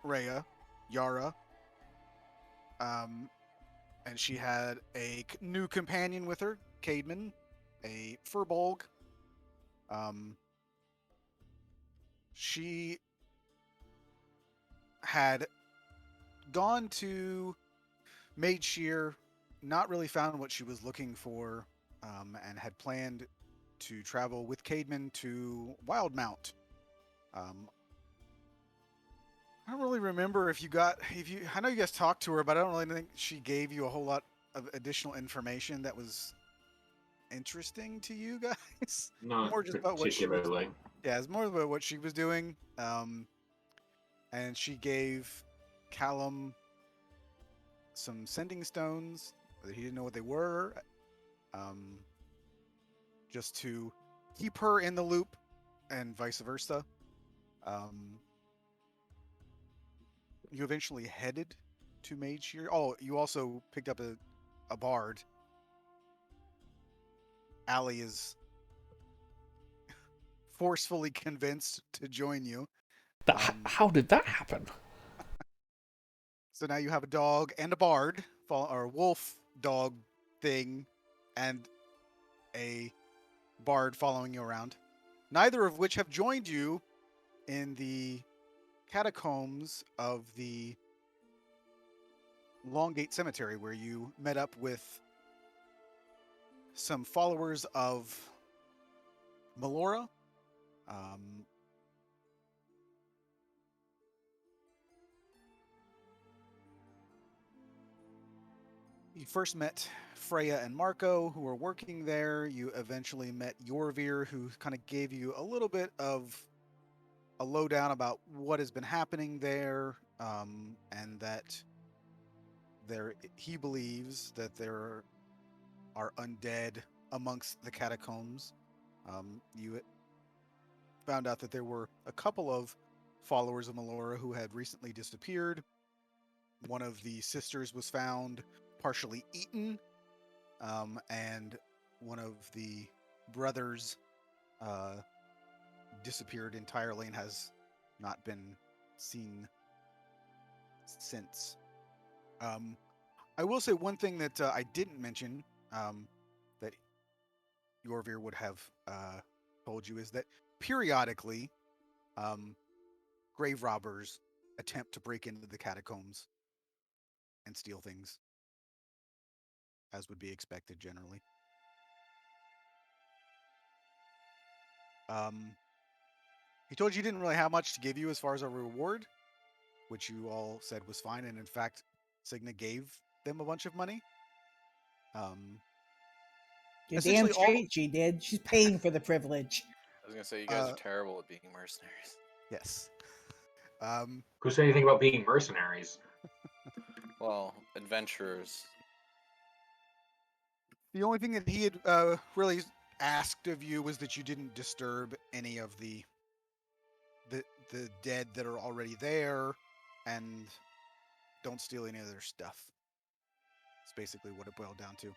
Rhea, Yara, and she had a new companion with her, Caedmon, a Furbolg. Um, she had gone to Mage Shear, not really found what she was looking for, and had planned to travel with Caedmon to Wildmount. Um, I don't really remember if you. I know you guys talked to her, but I don't really think she gave you a whole lot of additional information that was interesting to you guys. Not More just about what she was. particularly. Yeah, it's more about what she was doing. And she gave Callum some sending stones. He didn't know what they were. Um, just to keep her in the loop, and vice versa. Um, you eventually headed to Mage Shear. Oh, you also picked up a bard. Allie is forcefully convinced to join you. How did that happen? So now you have a dog and a bard, or a wolf dog thing, and a bard following you around. Neither of which have joined you in the catacombs of the Longgate Cemetery, where you met up with some followers of Melora. Um, you first met Freya and Marco, who were working there. You eventually met Yorvir, who kind of gave you a little bit of a lowdown about what has been happening there, and that he believes that there are undead amongst the catacombs. You found out that there were a couple of followers of Melora who had recently disappeared. One of the sisters was found partially eaten, and one of the brothers uh, disappeared entirely and has not been seen since. Um, I will say one thing that I didn't mention, that Yorvir would have told you, is that periodically, um, grave robbers attempt to break into the catacombs and steal things, as would be expected generally. Um, he told you he didn't really have much to give you as far as a reward, which you all said was fine, and in fact, Signa gave them a bunch of money. Um, You're damn essentially, all straight she did. She's paying for the privilege. I was gonna say you guys are terrible at being mercenaries. yes. Who said anything about being mercenaries? Well, adventurers. The only thing that he had really asked of you was that you didn't disturb any of the dead that are already there, and don't steal any of their stuff. It's basically what it boiled down to.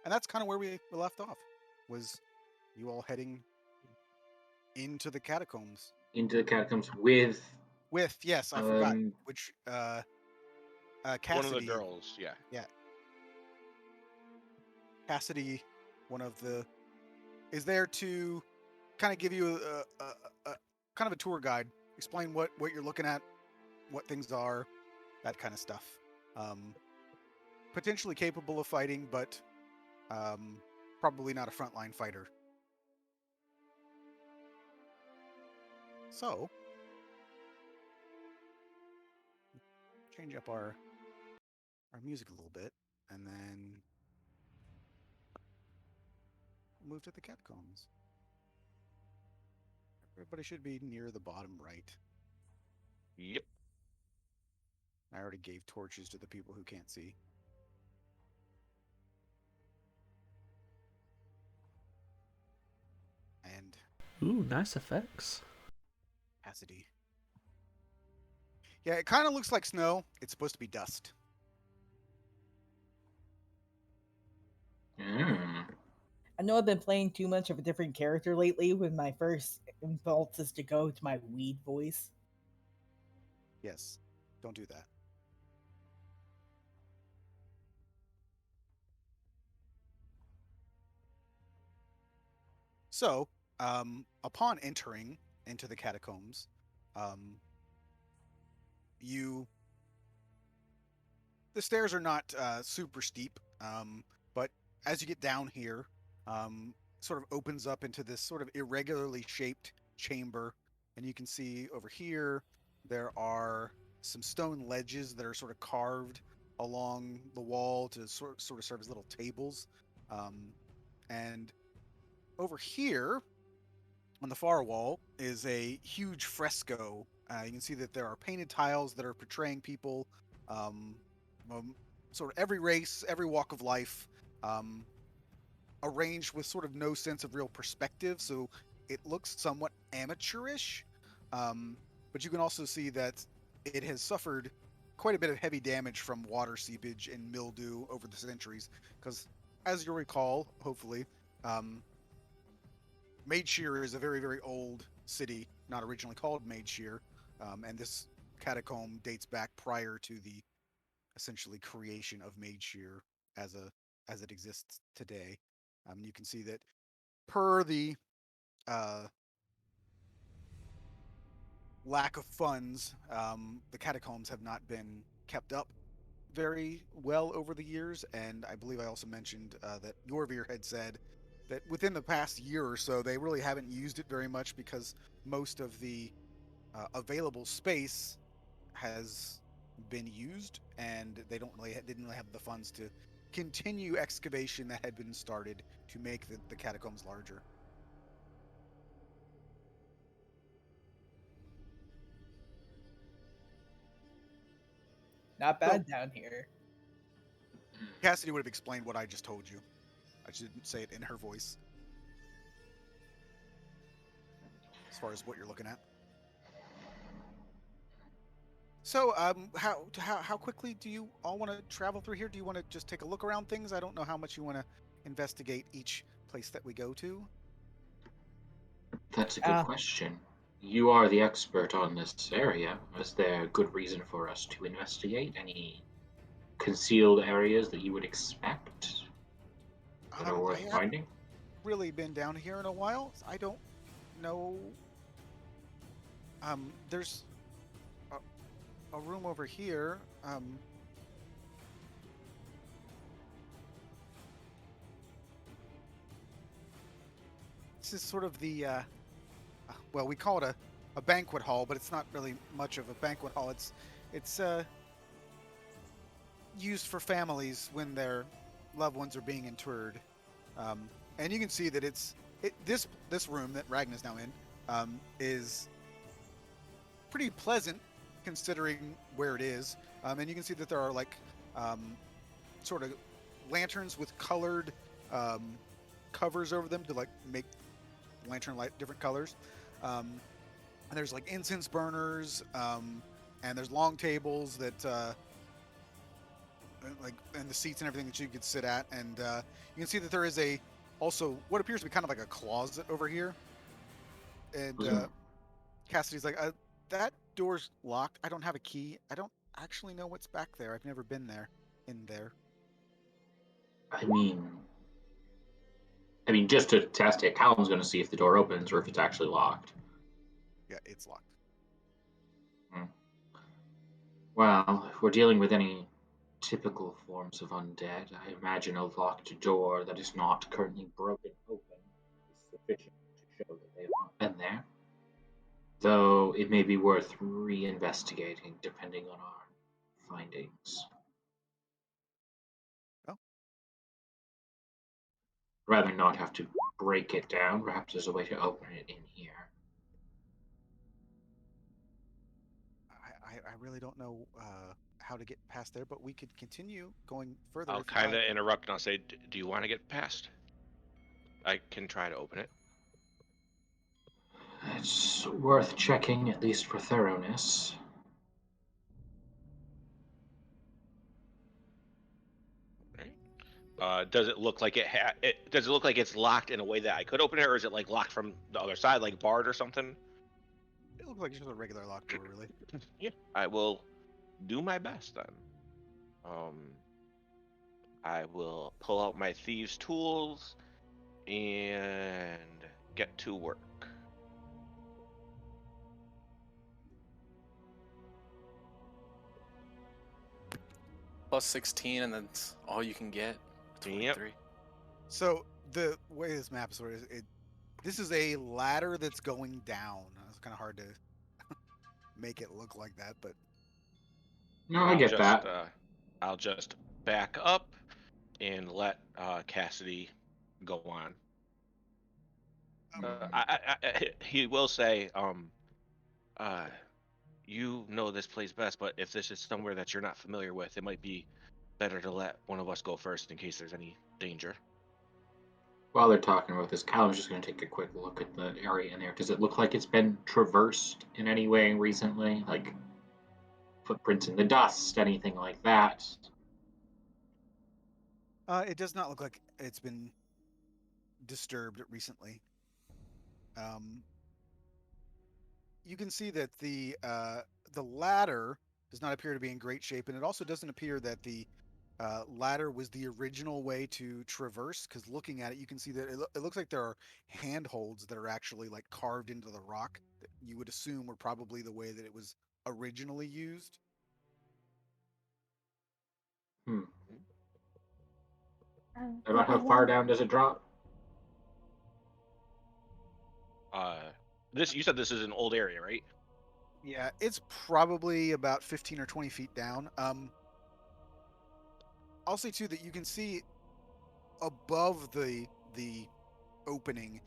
And that's kind of where we left off, was you all heading into the catacombs. Into the catacombs with... Yes, I forgot, which, Cassidy. One of the girls, yeah. Yeah. Cassidy, one of the, is there to kind of give you a kind of a tour guide, explain what you're looking at, what things are, that kind of stuff. Potentially capable of fighting, but probably not a frontline fighter. So, change up our music a little bit, and then move to the catacombs. Everybody should be near the bottom right. Yep. I already gave torches to the people who can't see. And Ooh, nice effects. Cassidy. Yeah, it kind of looks like snow. It's supposed to be dust. I know I've been playing too much of a different character lately when my first impulse is to go to my weed voice. Yes. Don't do that. So, upon entering into the catacombs, um, you the stairs are not super steep, but as you get down here, sort of opens up into this sort of irregularly shaped chamber, and you can see over here there are some stone ledges that are sort of carved along the wall to sort of serve as little tables, and over here on the far wall is a huge fresco. You can see that there are painted tiles that are portraying people, um, um, sort of every race, every walk of life, um, arranged with sort of no sense of real perspective. So it looks somewhat amateurish, but you can also see that it has suffered quite a bit of heavy damage from water seepage and mildew over the centuries. Because, as you'll recall, hopefully, Madeshire is a very, very old city, not originally called Madeshire, and this catacomb dates back prior to the essentially creation of Madeshire as it exists today. You can see that per the uh, lack of funds, the catacombs have not been kept up very well over the years, and I believe I also mentioned that Yorvir had said that within the past year or so, they really haven't used it very much because most of the available space has been used, and they didn't really have the funds to continue excavation that had been started to make the catacombs larger. Not So bad down here. Cassidy would have explained what I just told you. I just didn't say it in her voice. As far as what you're looking at. So, how quickly do you all want to travel through here? Do you want to just take a look around things? I don't know how much you want to investigate each place that we go to. That's a good question. You are the expert on this area. Is there a good reason for us to investigate? Any concealed areas that you would expect that are I worth haven't finding? really been down here in a while. I don't know. There's a room over here. This is sort of the well, we call it a banquet hall, but it's not really much of a banquet hall. It's used for families when their loved ones are being interred, and you can see that this room that Ragnar's now in is pretty pleasant considering where it is, and you can see that there are like sort of lanterns with colored covers over them to like make lantern light different colors. And there's like incense burners, and there's long tables that like and the seats and everything that you could sit at, and you can see that there is also what appears to be kind of like a closet over here. And Cassidy's like, that door's locked. I don't have a key. I don't actually know what's back there. I've never been there. In there. I mean, just to test it, Callum's going to see if the door opens or if it's actually locked. Yeah, it's locked. Well, if we're dealing with any typical forms of undead, I imagine a locked door that is not currently broken open is sufficient to show that they have not been there. Though it may be worth re-investigating depending on our findings. Oh. Rather not have to break it down, perhaps there's a way to open it in here. I really don't know how to get past there, but we could continue going further. I'll If kind of interrupt and I'll say, do you want to get past? I can try to open it. It's worth checking, at least for thoroughness. Right. Does it look like does it look like it's locked in a way that I could open it, or is it like locked from the other side, like barred or something? It looks like just a regular locked door, really. Yeah, I will do my best then. I will pull out my thieves' tools and get to work. Plus 16, and that's all you can get. Yep. 23. So the way this map is sort of this is a ladder that's going down. It's kind of hard to make it look like that, but No, I get that. I'll just back up and let Cassidy go on. He will say, you know this place best, but if this is somewhere that you're not familiar with, it might be better to let one of us go first in case there's any danger. While they're talking about this, Callum's just going to take a quick look at the area in there. Does it look like it's been traversed in any way recently? Like footprints in the dust, anything like that? it does not look like it's been disturbed recently. You can see that the ladder does not appear to be in great shape, and it also doesn't appear that the ladder was the original way to traverse. Because looking at it, you can see that it looks like there are handholds that are actually like carved into the rock that you would assume were probably the way that it was originally used. About how far down does it drop? You said this is an old area, right? Yeah, it's probably about 15 or 20 feet down. I'll say too that you can see above the opening,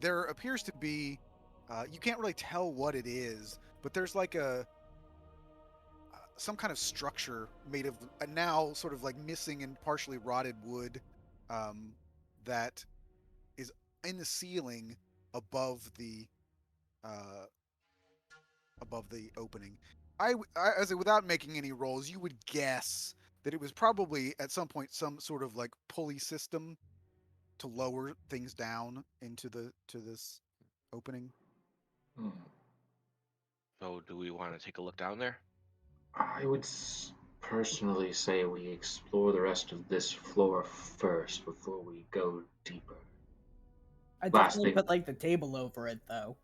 there appears to be you can't really tell what it is, but there's like a some kind of structure made of now sort of like missing and partially rotted wood that is in the ceiling above the opening. I say without making any rolls, you would guess that it was probably at some point some sort of like pulley system to lower things down into this opening. So do we want to take a look down there? I would personally say we explore the rest of this floor first before we go deeper. I Last definitely thing- put like the table over it though.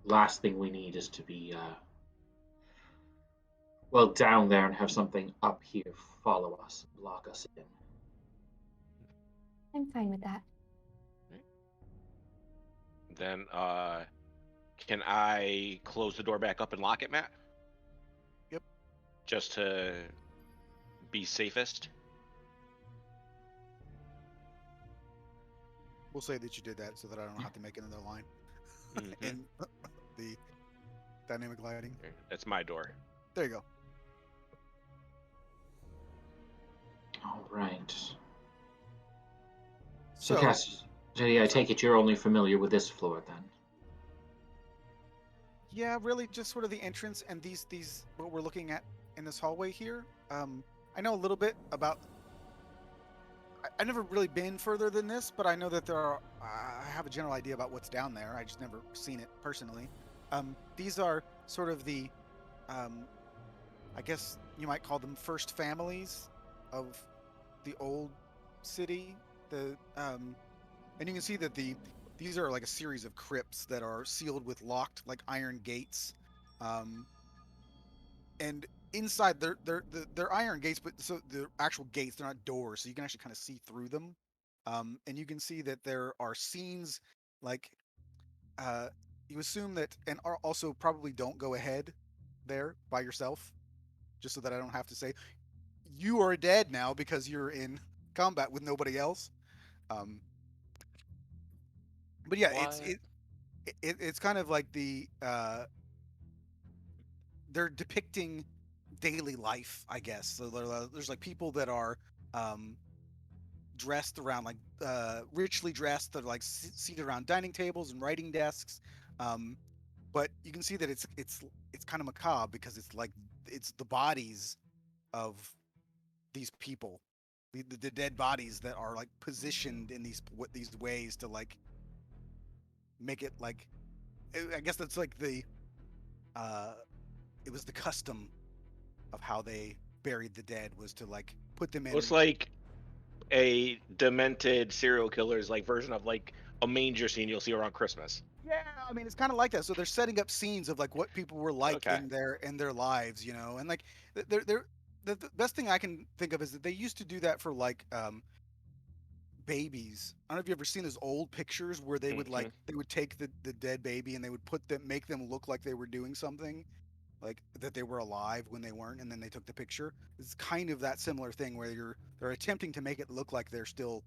Last thing we need is to be down there and have something up here follow us and block us in. I'm fine with that. Then can I close the door back up and lock it, Matt? Yep. Just to be safest. We'll say that you did that so that I don't have to make another line in the dynamic lighting. That's my door. There you go. All right. So, Cass, I take it you're only familiar with this floor then. yeah, really just sort of the entrance and these what we're looking at in this hallway here. I know a little bit about. I've never really been further than this, but I know that there are. I have a general idea about what's down there. I just never seen it personally. These are sort of the, I guess you might call them first families of the old city. And you can see that these are like a series of crypts that are sealed with locked like iron gates, and inside they're iron gates, but so the actual gates, they're not doors, so you can actually kind of see through them. And you can see that there are scenes like you assume that, and also probably don't go ahead there by yourself, just so that I don't have to say you are dead now because you're in combat with nobody else. But yeah, it's kind of like they're depicting daily life, I guess. So there's like people that are dressed around like richly dressed, that are like seated around dining tables and writing desks. But you can see that it's kind of macabre because it's like it's the bodies of these people the dead bodies that are like positioned in these ways to like make it like I guess that's like the it was the custom of how they buried the dead was to like put them in. It's like a demented serial killer's like version of like a manger scene you'll see around Christmas. Yeah, I mean it's kind of like that. So they're setting up scenes of like what people were like Okay. in their lives, you know, and like they're the best thing I can think of is that they used to do that for like babies. I don't know if you ever seen those old pictures where they would like they would take the dead baby and they would make them look like they were doing something, like that they were alive when they weren't, and then they took the picture. It's kind of that similar thing where they're attempting to make it look like they're still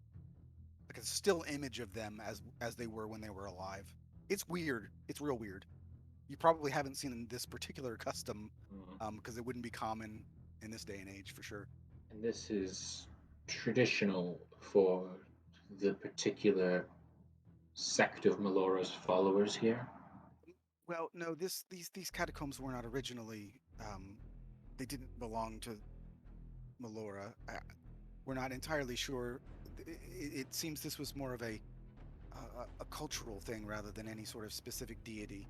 like a still image of them as they were when they were alive. It's weird. It's real weird. You probably haven't seen this particular custom because it wouldn't be common in this day and age for sure. And this is traditional for the particular sect of Melora's followers here. Well, no, these catacombs were not originally. They didn't belong to Melora. We're not entirely sure. It seems this was more of a cultural thing rather than any sort of specific deity.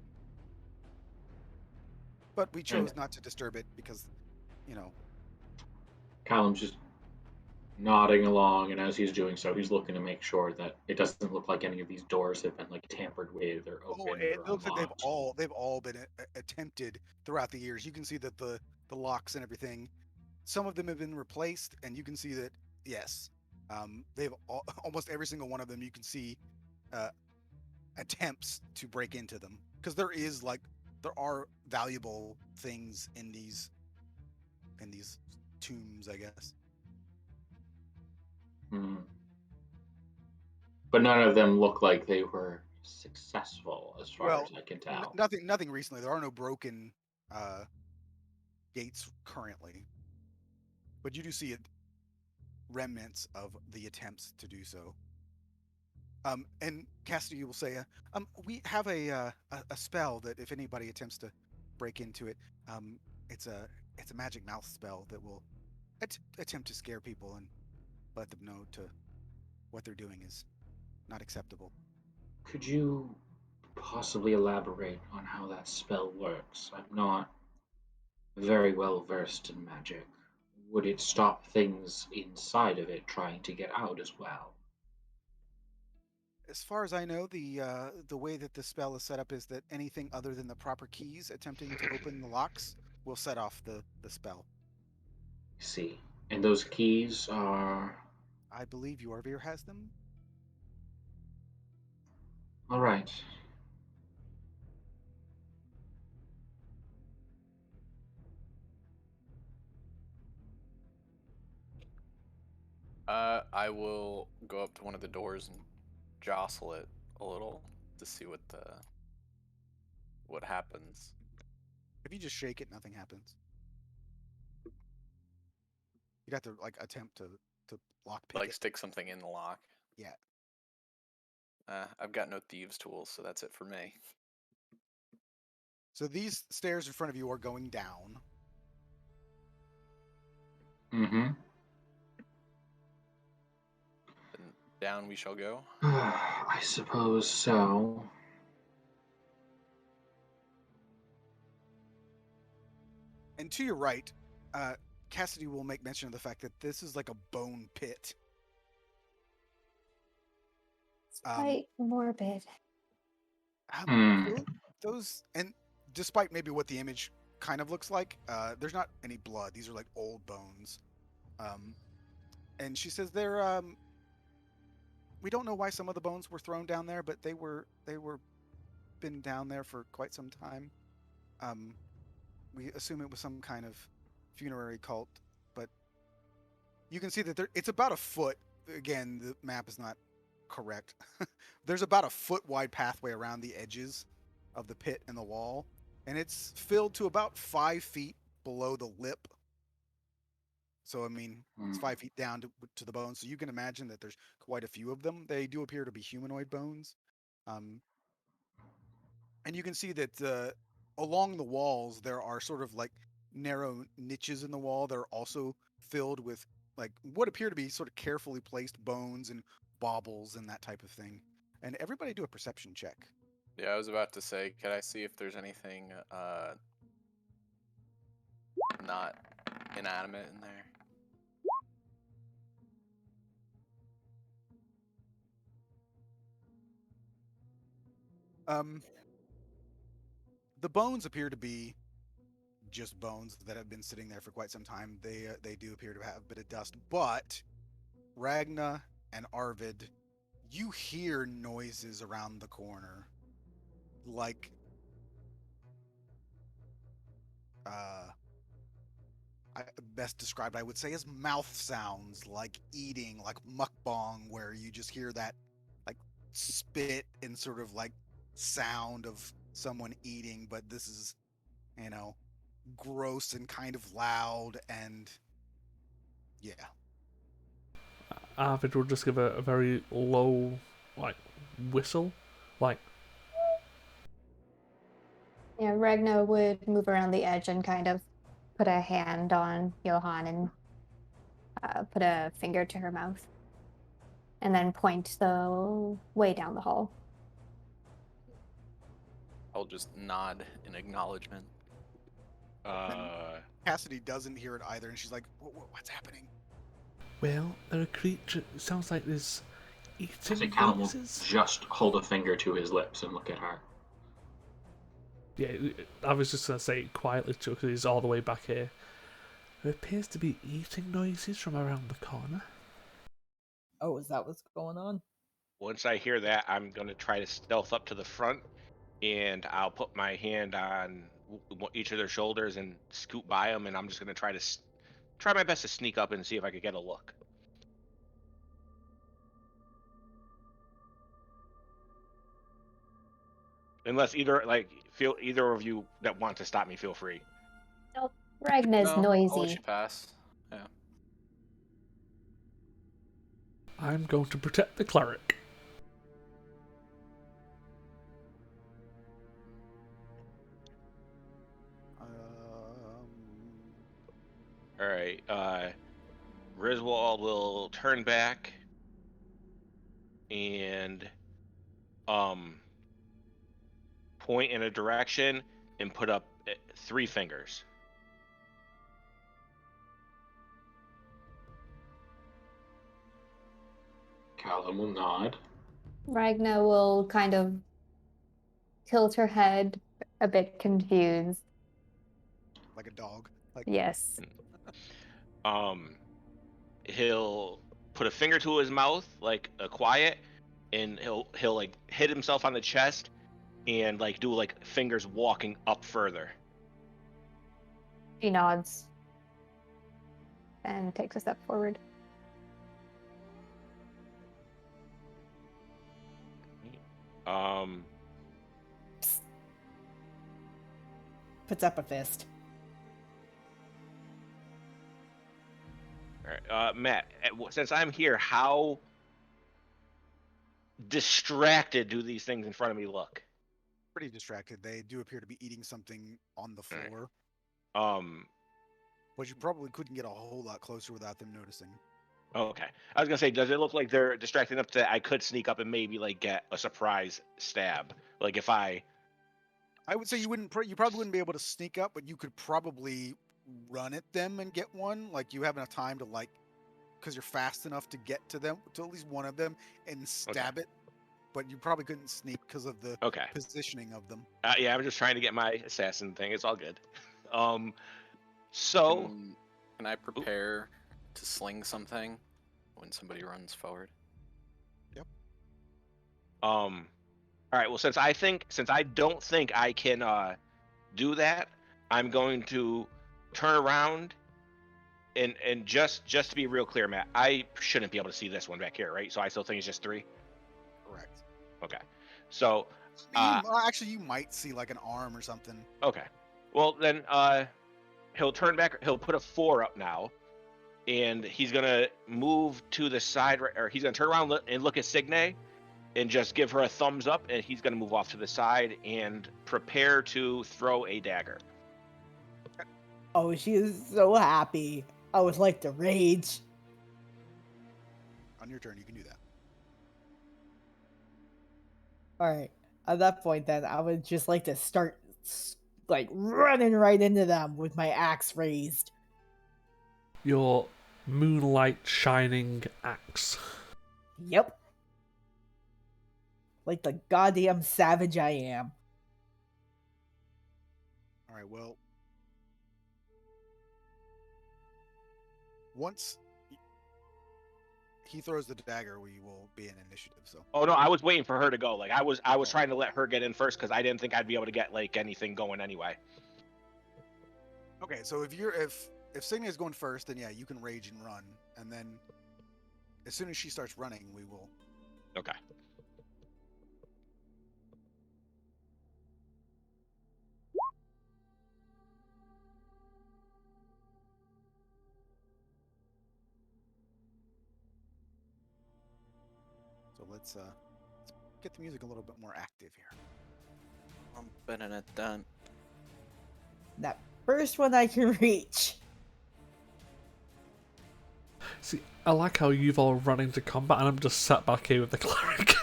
But we chose not to disturb it because, you know. Callum's just nodding along, and as he's doing so, he's looking to make sure that it doesn't look like any of these doors have been like tampered with or opened It or looks like unlocked. they've all been attempted throughout the years. You can see that the locks and everything, some of them have been replaced, and you can see that yes, they've almost every single one of them. You can see uh, attempts to break into them because there are valuable things in these tombs, I guess. Hmm. But none of them look like they were successful, as far Well, as I can tell. nothing recently. There are no broken gates currently, but you do see remnants of the attempts to do so. And Cassidy will say, we have a spell that if anybody attempts to break into it, it's a magic mouth spell that will attempt to scare people and let them know to what they're doing is not acceptable. Could you possibly elaborate on how that spell works? I'm not very well versed in magic. Would it stop things inside of it trying to get out as well? As far as I know, the way that the spell is set up is that anything other than the proper keys attempting to open the locks will set off the spell. See. And those keys are. I believe Yorvir has them. Alright. I will go up to one of the doors and jostle it a little to see what happens. If you just shake it, nothing happens. You'd have to like attempt to lockpick Like it. stick something in the lock. Yeah. I've got no thieves' tools, so that's it for me. So these stairs in front of you are going down. Mm-hmm. And down we shall go. I suppose so. And to your right, Cassidy will make mention of the fact that this is like a bone pit. It's quite morbid. Those, and despite maybe what the image kind of looks like, there's not any blood. These are like old bones. And she says they're we don't know why some of the bones were thrown down there, but they were been down there for quite some time. We assume it was some kind of funerary cult, but you can see that it's about a foot. Again, the map is not correct. There's about a foot wide pathway around the edges of the pit and the wall, and it's filled to about 5 feet below the lip. So I mean, it's 5 feet down to the bones. So you can imagine that there's quite a few of them. They do appear to be humanoid bones, and you can see that along the walls there are sort of like narrow niches in the wall. They're also filled with like what appear to be sort of carefully placed bones and baubles and that type of thing. And everybody do a perception check. Yeah, I was about to say, can I see if there's anything not inanimate in there? The bones appear to be just bones that have been sitting there for quite some time. They do appear to have a bit of dust, but Ragna and Arvid, you hear noises around the corner, like best described, I would say, as mouth sounds, like eating, like mukbang, where you just hear that like spit and sort of like sound of someone eating, but this is, you know, gross and kind of loud, and yeah. Arvid will just give a very low, like, whistle. Like, Yeah, Ragna would move around the edge and kind of put a hand on Johan and put a finger to her mouth. And then point the way down the hall. I'll just nod in acknowledgement. Cassidy doesn't hear it either, and she's like, "What's happening?" well, there are creature. It sounds like there's I eating think Callum will noises. just hold a finger to his lips and look at her. Yeah, I was just going to say it quietly too, because he's all the way back here. There appears to be eating noises from around the corner. Oh, is that what's going on? Once I hear that, I'm going to try to stealth up to the front, and I'll put my hand on each of their shoulders and scoot by them, and I'm just going to try my best to sneak up and see if I could get a look. Unless either of you that want to stop me, feel free. Nope. Ragna's No, I'll let noisy. you pass. Yeah. I'm going to protect the cleric. All right. Griswold will turn back and point in a direction and put up 3 fingers. Callum will nod. Ragna will kind of tilt her head, a bit confused. Like a dog. Like, Yes. He'll put a finger to his mouth, like a quiet, and he'll like hit himself on the chest and like do like fingers walking up further. She nods and takes a step forward. Puts up a fist. All right, Matt, since I'm here, how distracted do these things in front of me look? pretty distracted. They do appear to be eating something on the floor, Um, but you probably couldn't get a whole lot closer without them noticing. okay. I was gonna say, does it look like they're distracted enough that I could sneak up and maybe like get a surprise stab? Like if I would say you probably wouldn't be able to sneak up, but you could probably run at them and get one. Like you have enough time to because you're fast enough to get to them, to at least one of them, and stab it. But you probably couldn't sneak because of the positioning of them. Yeah, I'm just trying to get my assassin thing. It's all good. So can I prepare to sling something when somebody runs forward? Yep. All right. Well, since I don't think I can do that, I'm going to turn around and just to be real clear, Matt, I shouldn't be able to see this one back here, right? So I still think it's just 3. Correct. Okay. So actually, you might see like an arm or something. Okay. Well, then he'll turn back. He'll put a 4 up now, and he's gonna move to the side, or he's gonna turn around and look at Signe, and just give her a thumbs up, and he's gonna move off to the side and prepare to throw a dagger. Oh, she is so happy. I would like to rage. On your turn, you can do that. All right. At that point, then I would just like to start like running right into them with my axe raised. Your moonlight shining axe. Yep. Like the goddamn savage I am. All right. Well, once he throws the dagger, we will be in initiative. So. Oh no, I was waiting for her to go. Like I was trying to let her get in first because I didn't think I'd be able to get like anything going anyway. Okay, so if Signia is going first, then yeah, you can rage and run, and then as soon as she starts running, we will. Okay. So let's get the music a little bit more active here. I'm betting it done. That first one I can reach. See, I like how you've all run into combat and I'm just sat back here with the cleric.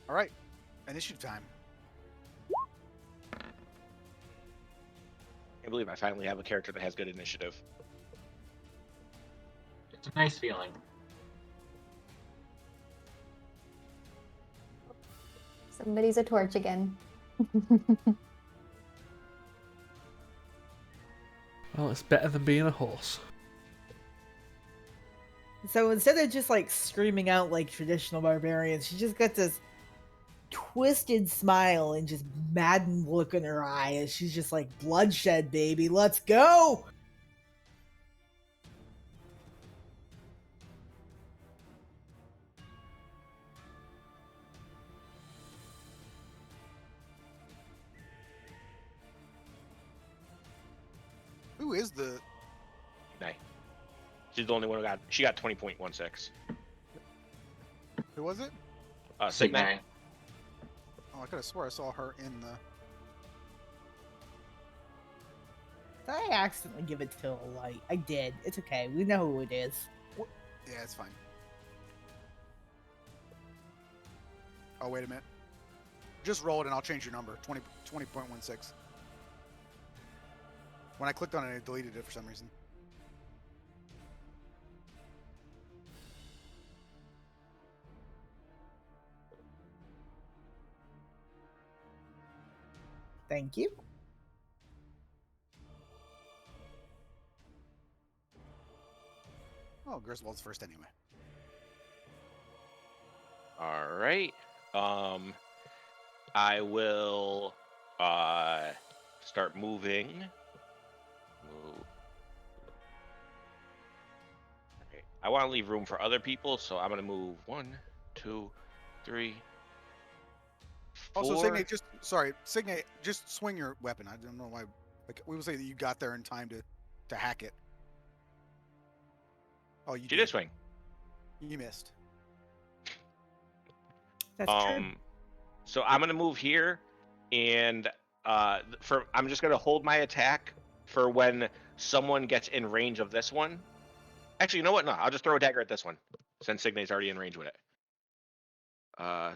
All right, initiative time. I believe I finally have a character that has good initiative. It's a nice feeling. Somebody's a torch again. Well, it's better than being a horse. So instead of just like screaming out like traditional barbarians, she just got this twisted smile and just maddened look in her eye as she's just like, bloodshed, baby, let's go! Who is the? Nay. She's the only one who got. She got 20.16. Who was it? Sigma. Signai. Oh, I could have swore I saw her in the. Did I accidentally give it to a light? I did. It's okay. We know who it is. Yeah, it's fine. Oh, wait a minute. Just roll it and I'll change your number. 20.16. When I clicked on it, it deleted it for some reason. Thank you. Oh, Griswold's first anyway. All right. I will start moving. Move. Okay. I want to leave room for other people, so I'm gonna move 1, 2, 3, 4. Also, Signe, just swing your weapon. I don't know why. Like we will say that you got there in time to hack it. Oh, you She did swing. You missed. That's true. So I'm gonna move here, and I'm just gonna hold my attack for when someone gets in range of this one. Actually, you know what? No, I'll just throw a dagger at this one, since Signe's already in range with it.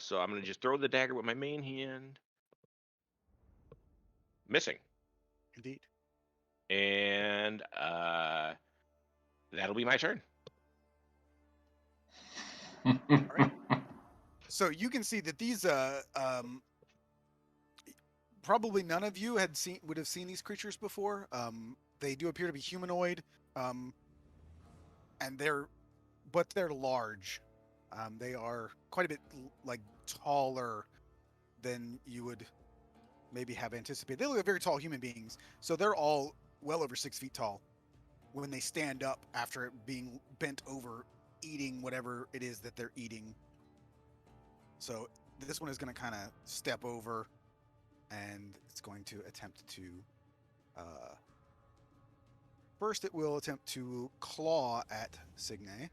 So I'm gonna just throw the dagger with my main hand. Missing. Indeed. And that'll be my turn. Right. So you can see that these probably none of you would have seen these creatures before. They do appear to be humanoid, and they're large. They are quite a bit like taller than you would maybe have anticipated. They look like very tall human beings, so they're all well over 6 feet tall when they stand up after being bent over, eating whatever it is that they're eating. So this one is going to kind of step over, and it's going to attempt to. First, it will attempt to claw at Signe,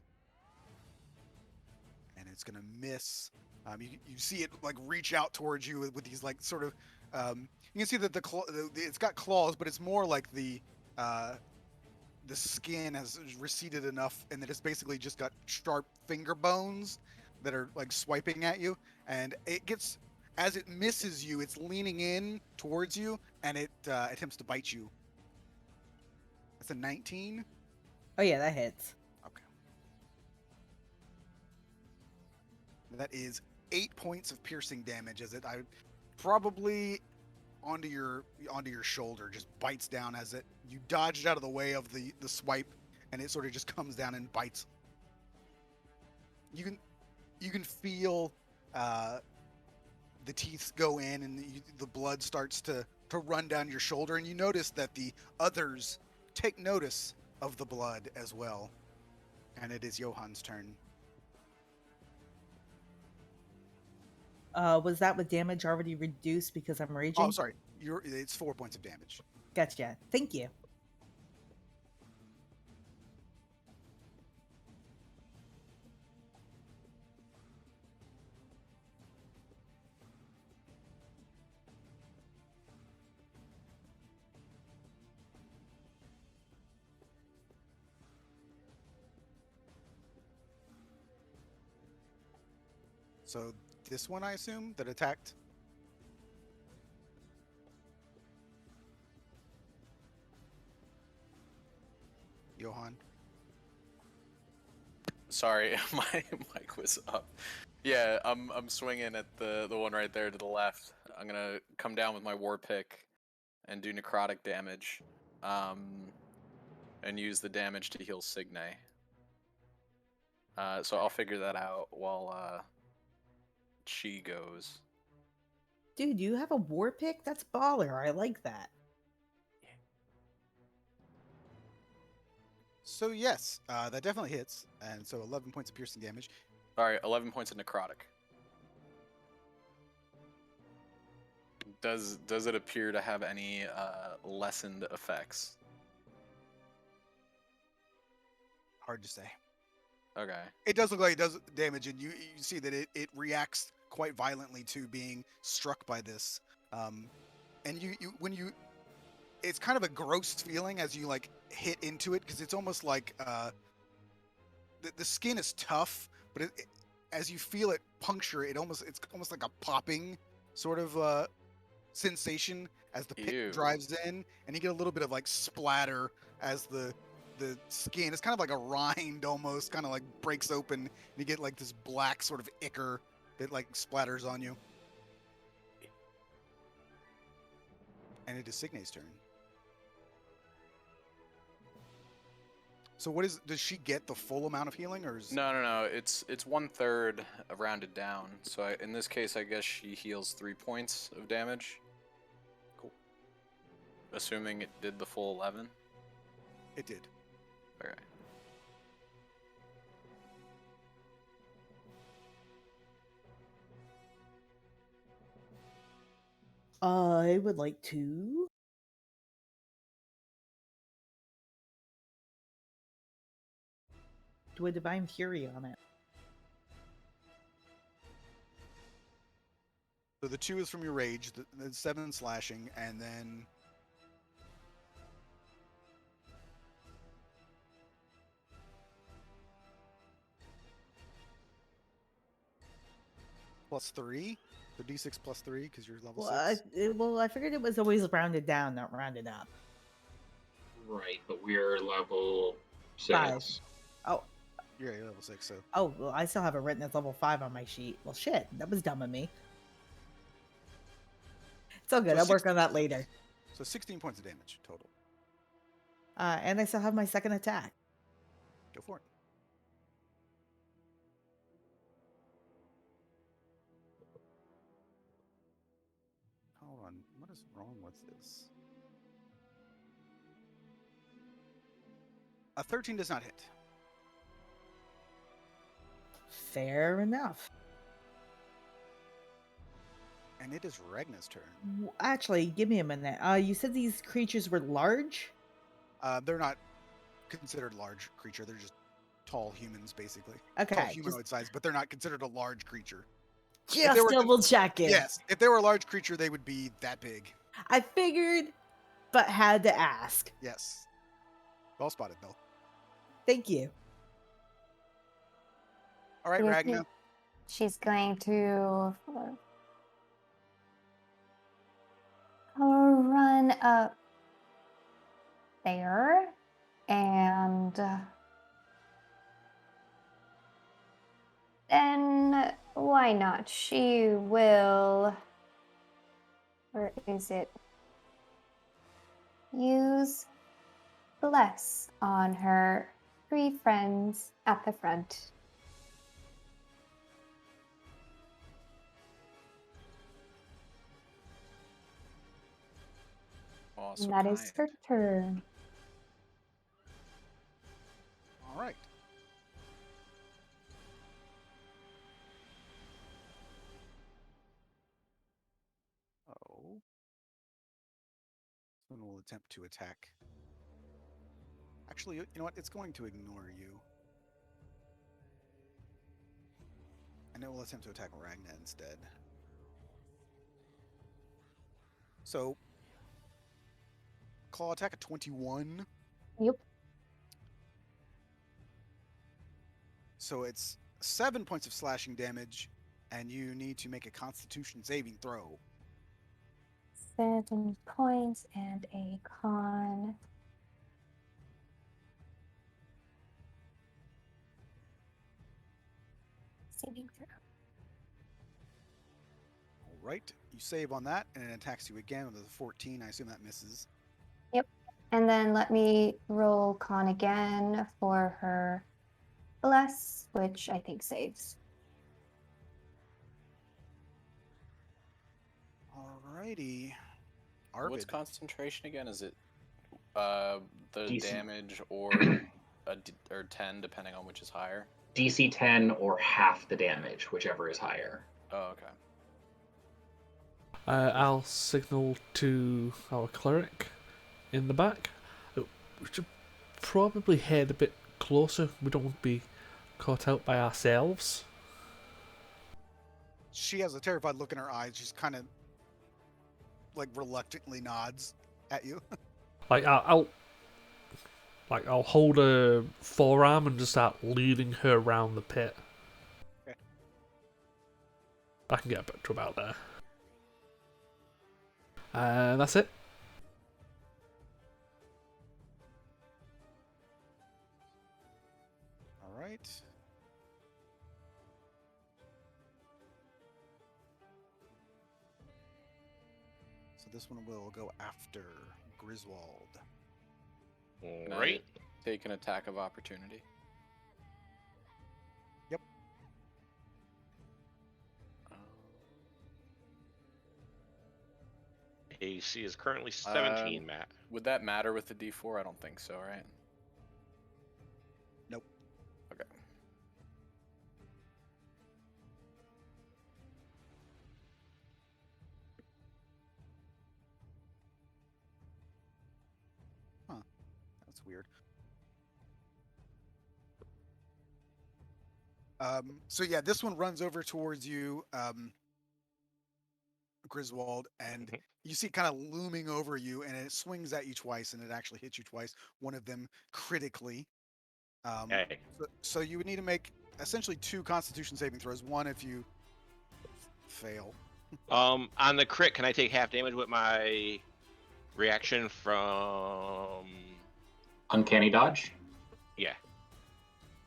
and it's going to miss. You see it like reach out towards you with these like sort of. You can see that it's got claws, but it's more like the the skin has receded enough, and that it's basically just got sharp finger bones that are like swiping at you, and it gets as it misses you, it's leaning in towards you, and it attempts to bite you. That's a 19. Oh yeah, that hits. Okay. That is 8 points of piercing damage as I probably onto your shoulder just bites down as you dodged out of the way of the swipe, and it sort of just comes down and bites. You can feel the teeth go in, and the blood starts to run down your shoulder, and you notice that the others take notice of the blood as well. And it is Johann's turn. Was that with damage already reduced because I'm raging? Oh, sorry. It's 4 points of damage. Gotcha. Thank you. So this one, I assume, that attacked. Johann. Sorry, my mic was up. Yeah, I'm swinging at the one right there to the left. I'm gonna come down with my war pick and do necrotic damage, and use the damage to heal Signe. So I'll figure that out while she goes. Dude, you have a war pick? That's baller. I like that. So yes, that definitely hits, and so 11 points of piercing damage. All right, 11 points of necrotic. Does it appear to have any lessened effects? Hard to say. Okay. It does look like it does damage, and you see that it reacts quite violently to being struck by this. And it's kind of a gross feeling as you like hit into it, because it's almost like the skin is tough, but as you feel it puncture, it's almost like a popping sort of sensation as the pick Ew. drives in, and you get a little bit of like splatter as the skin. It's kind of like a rind almost, kind of like breaks open, and you get like this black sort of ichor that like splatters on you. And it is Signe's turn. So does she get the full amount of healing, or is... No. It's 1/3 rounded down. So in this case, I guess she heals 3 points of damage. Cool. Assuming it did the full 11. It did. Okay. I would like to do a Divine Fury on it. So the 2 is from your rage, the 7 slashing, and then +3. So D6 +3 because you're level 6. I figured it was always rounded down, not rounded up. Right, but we're level 6. 5. Oh, Yeah, you're level 6. So well, I still have it written as level 5 on my sheet. Well, shit, that was dumb of me. It's all good. So I'll work on that later. So 16 points of damage total. And I still have my second attack. Go for it. Hold on. What is wrong with this? A 13 does not hit. Fair enough. And it is Ragna's turn. Actually, give me a minute. You said these creatures were large? They're not considered large creature. They're just tall humans, basically. Okay. Tall humanoid size, but they're not considered a large creature. Just they were double checking. Yes, if they were a large creature, they would be that big. I figured, but had to ask. Yes. Well spotted, Bill. Thank you. All right, You Ragna. think she's going to run up there and then why not? She will. Where is it? Use Bless on her 3 friends at the front. Oh, so And that is kind. her turn. All right. Oh. This one will attempt to attack. Actually, you know what? It's going to ignore you. And it will attempt to attack Ragna instead. So, claw attack at 21. Yep. So it's 7 points of slashing damage, and you need to make a Constitution saving throw. 7 points and a con. Saving throw. All right. You save on that, and it attacks you again with a 14. I assume that misses. Yep. And then let me roll con again for her Bless, which I think saves. Alrighty. What's Arvid. concentration again? Is it the DC. damage or or 10, depending on which is higher? DC 10 or half the damage, whichever is higher. Oh, okay. I'll signal to our cleric in the back. We should probably head a bit closer. We don't want to be caught out by ourselves. She has a terrified look in her eyes. She's kind of like reluctantly nods at you. Like I'll hold a forearm and just start leading her around the pit. Okay. I can get to about there. That's it. All right. So this one will go after Griswold. Can I Right. take an attack of opportunity? Yep. AC is currently 17, Matt. Would that matter with the D4? I don't think so, right? Nope. Okay. That's weird. So yeah, this one runs over towards you, Griswold, and Mhm. you see it kind of looming over you, and it swings at you twice, and it actually hits you twice. One of them critically. Okay. So you would need to make essentially 2 Constitution saving throws. One if you fail. On the crit, can I take half damage with my reaction from? Uncanny dodge. Yeah.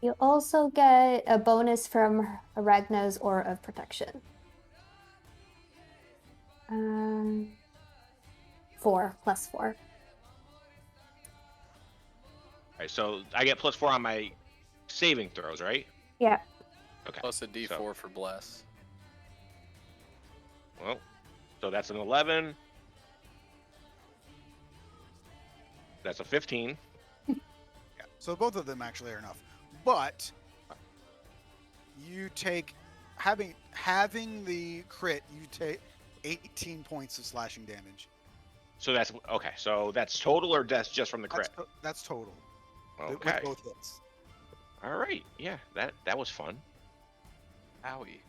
You also get a bonus from Ragna's Aura of Protection. 4 plus 4. All right. So I get +4 on my saving throws, right? Yeah. Okay. Plus a D4 So, for bless. well, so that's an 11. That's a 15. Yeah. So both of them actually are enough. But you take having the crit, you take 18 points of slashing damage. So that's okay. So that's total, or that's just from the crit? That's total. Okay. With both hits. All right. Yeah. That was fun. Owie.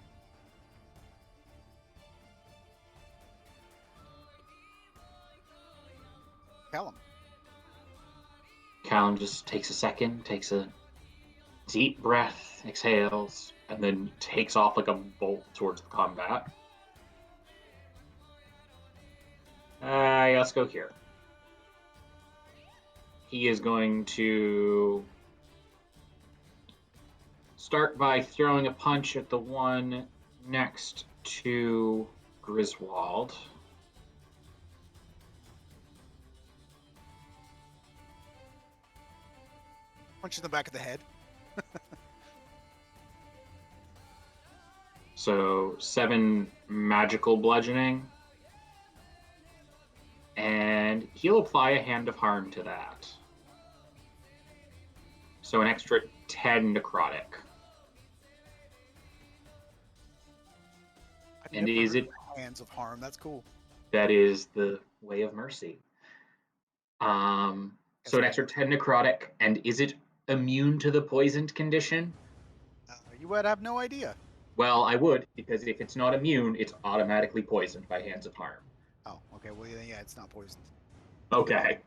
Callum. Callum just takes a second, takes a deep breath, exhales, and then takes off like a bolt towards the combat. Let's go here. He is going to start by throwing a punch at the one next to Griswold. Punch in the back of the head. So 7 magical bludgeoning. And he'll apply a hand of harm to that. So an extra 10 necrotic. I've And never is heard it- of hands of harm? That's cool. That is the way of mercy. So an extra 10 necrotic. And is it immune to the poisoned condition? You would have no idea. Well, I would, because if it's not immune, it's automatically poisoned by hands of harm. Oh, okay. Well, yeah, it's not poisoned. Okay.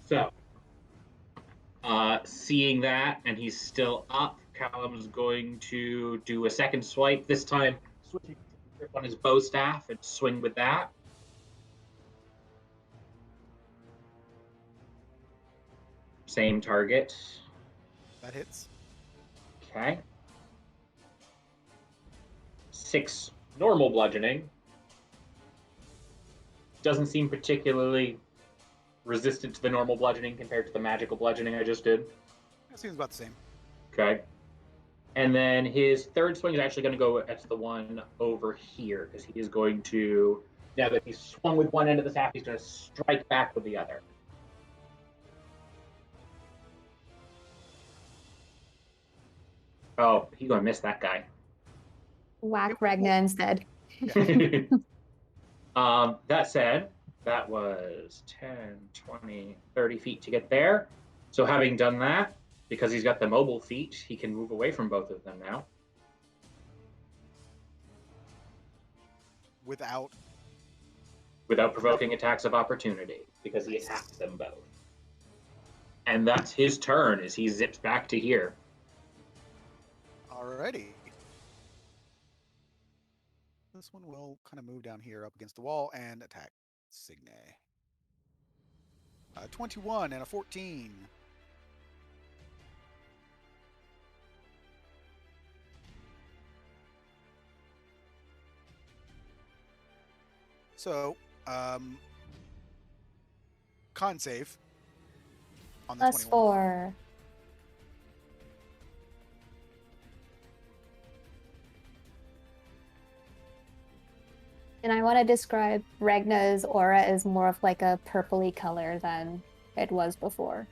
So, seeing that, and he's still up, Callum's going to do a second swipe, this time switching to grip on his bow staff and swing with that. Same target. That hits. Okay. 6 normal bludgeoning. Doesn't seem particularly resistant to the normal bludgeoning compared to the magical bludgeoning I just did. That seems about the same. Okay. And then his third swing is actually going to go at the one over here, because he is going to, now that he's swung with one end of the staff, he's going to strike back with the other. Oh, he's going to miss that guy. Whack Regna instead. That said, that was 10, 20, 30 feet to get there. So having done that, because he's got the mobile feat, he can move away from both of them now. Without Provoking attacks of opportunity, because he attacks them both. And that's his turn, as he zips back to here. Alrighty. This one will kind of move down here up against the wall and attack Signe. 21 and a 14. So, con save on the Plus 21. 4. And I want to describe Regna's aura as more of like a purpley color than it was before.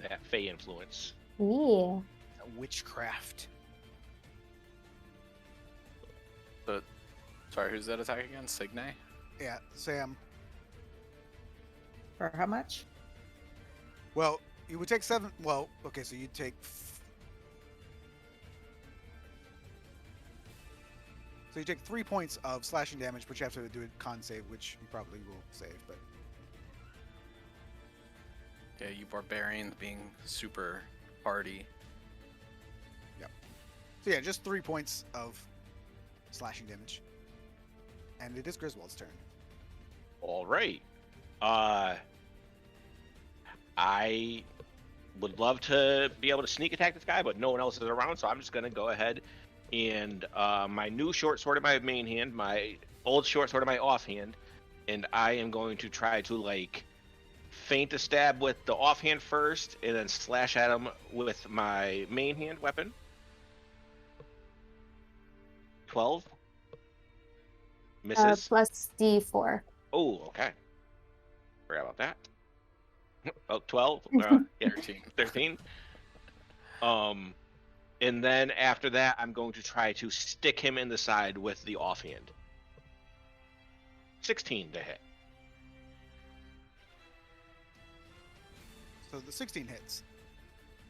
That Fey influence. Yeah. Witchcraft. But sorry, who's that attack again? Signe? Yeah, Sam. For how much? Well, you would take 7. Well, okay, so you'd take. So you take 3 points of slashing damage, but you have to do a con save, which you probably will save. But Yeah, you barbarians being super hardy. so yeah, just 3 points of slashing damage, and it is Griswold's turn. All right. I would love to be able to sneak attack this guy, but no one else is around, so I'm just going to go ahead and my new short sword in my main hand, my old short sword in my offhand, and I am going to try to like feint a stab with the offhand first, and then slash at him with my main hand weapon. 12 misses. Plus D4. Oh, okay. Forgot about that. Oh, 12? Yeah, 13. And then after that, I'm going to try to stick him in the side with the offhand. 16 to hit. So the 16 hits.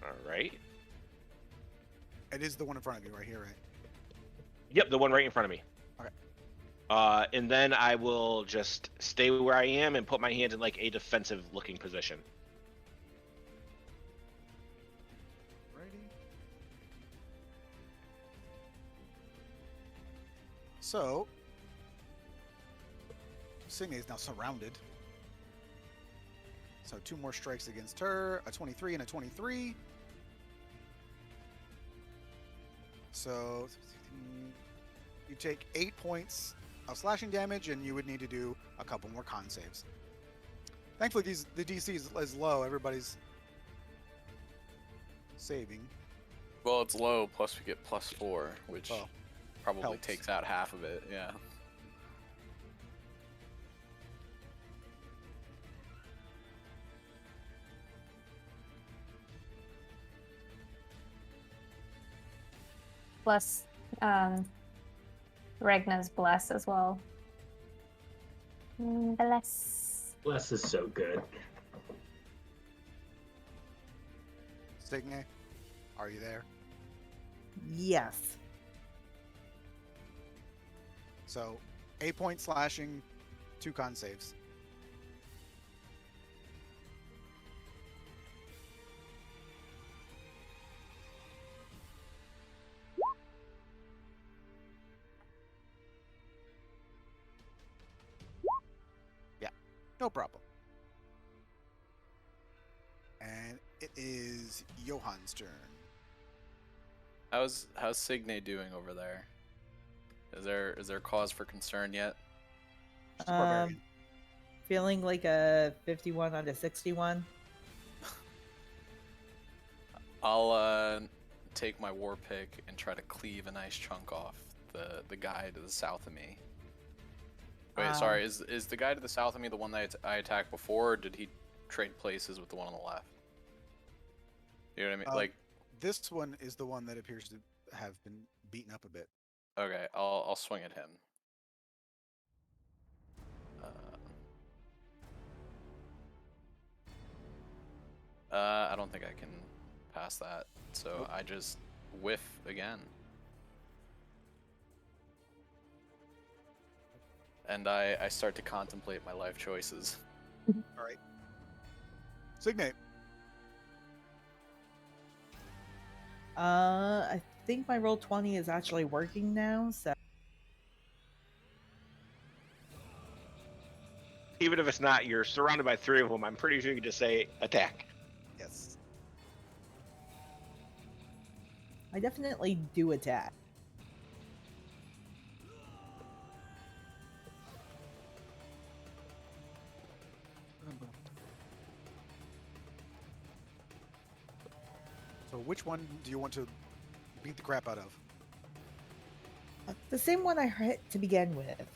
All right. It is the one in front of you right here, right? Yep, the one right in front of me. And then I will just stay where I am and put my hand in like a defensive looking position. Righty. So, Signe is now surrounded. So 2 more strikes against her, a 23 and a 23. So you take 8 points of slashing damage, and you would need to do a couple more con saves. Thankfully, the DC is low. Everybody's saving. Well, it's low, plus we get +4, which Well, probably helps. takes out half of it, yeah. Plus, Regna's bless as well. Bless. Bless is so good. Signe, are you there? Yes. So 8 point slashing, 2 con saves. Yeah, no problem. And it is Johann's turn. How's Signe doing over there? Is there cause for concern yet? She's a barbarian. Feeling like a 51 out of 61. I'll take my war pick and try to cleave a nice chunk off the guy to the south of me. Wait, sorry, is the guy to the south of me the one that I attacked before, or did he trade places with the one on the left? You know what I mean? Like, This one is the one that appears to have been beaten up a bit. okay, I'll swing at him. I don't think I can pass that, so Nope. I just whiff again. And I start to contemplate my life choices. All right. Signe. I think my roll 20 is actually working now, so Even if it's not, you're surrounded by 3 of them. I'm pretty sure you can just say attack. Yes. I definitely do attack. So which one do you want to beat the crap out of? The same one I hit to begin with.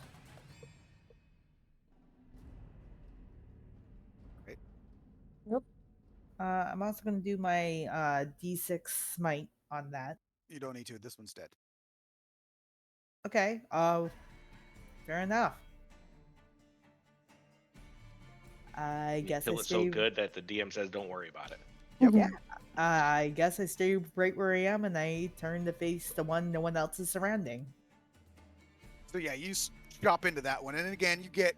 Right. Nope. I'm also going to do my D6 smite on that. You don't need to. This one's dead. Okay. Fair enough. I You guess kill I it so stay. good that the DM says don't worry about it. Yeah. I guess I stay right where I am, and I turn to face the one no one else is surrounding. So yeah, you chop into that one, and again you get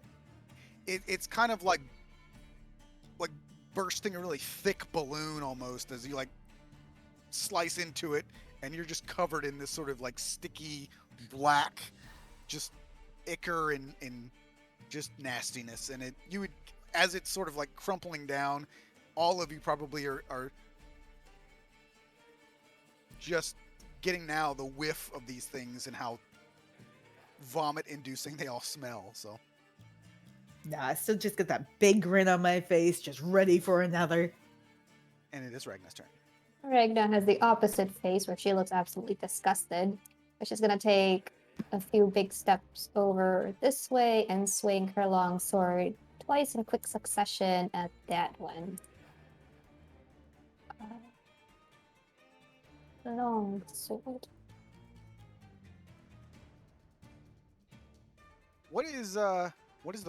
it's kind of like bursting a really thick balloon almost as you like slice into it, and you're just covered in this sort of like sticky black, just ichor and just nastiness. And you would, as it's sort of like crumpling down, all of you probably are just getting now the whiff of these things and how vomit-inducing they all smell. So Nah, I still just got that big grin on my face, just ready for another. and it is Ragnar's turn. Regna has the opposite face where she looks absolutely disgusted. But she's gonna take a few big steps over this way and swing her long sword twice in quick succession at that one. Long sword. What is the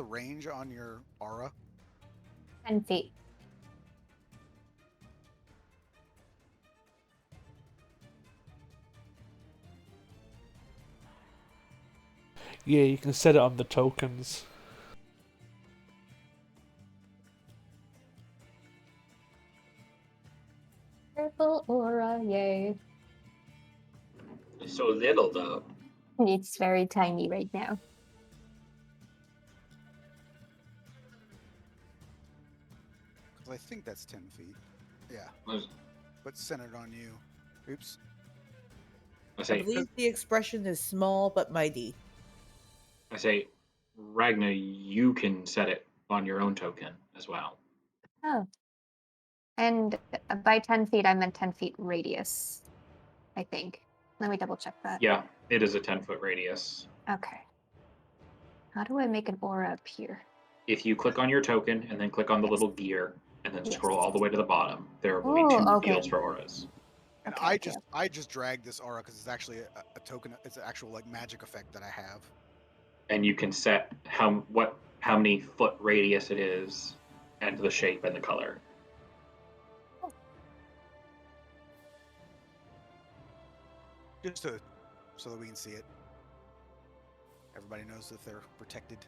range on your aura? 10 feet. Yeah, you can set it on the tokens. Purple aura, yay. It's so little though. It's very tiny right now. Because I think that's 10 feet. Yeah, Was- but centered on you. Oops. I I say, believe the expression is small but mighty. Ragnar, you can set it on your own token as well. Oh. And by 10 feet, I meant 10 feet radius, I think. Let me double check that. Yeah, it is a 10-foot radius. Okay. How do I make an aura appear? If you click on your token and then click on the Yes. little gear and then Yes. scroll all the way to the bottom, there will be 2 Oh, okay. fields for auras. And Okay, I just dragged this aura because it's actually a token. It's an actual like magic effect that I have. And you can set how many foot radius it is and the shape and the color. Just so that we can see it. Everybody knows that they're protected.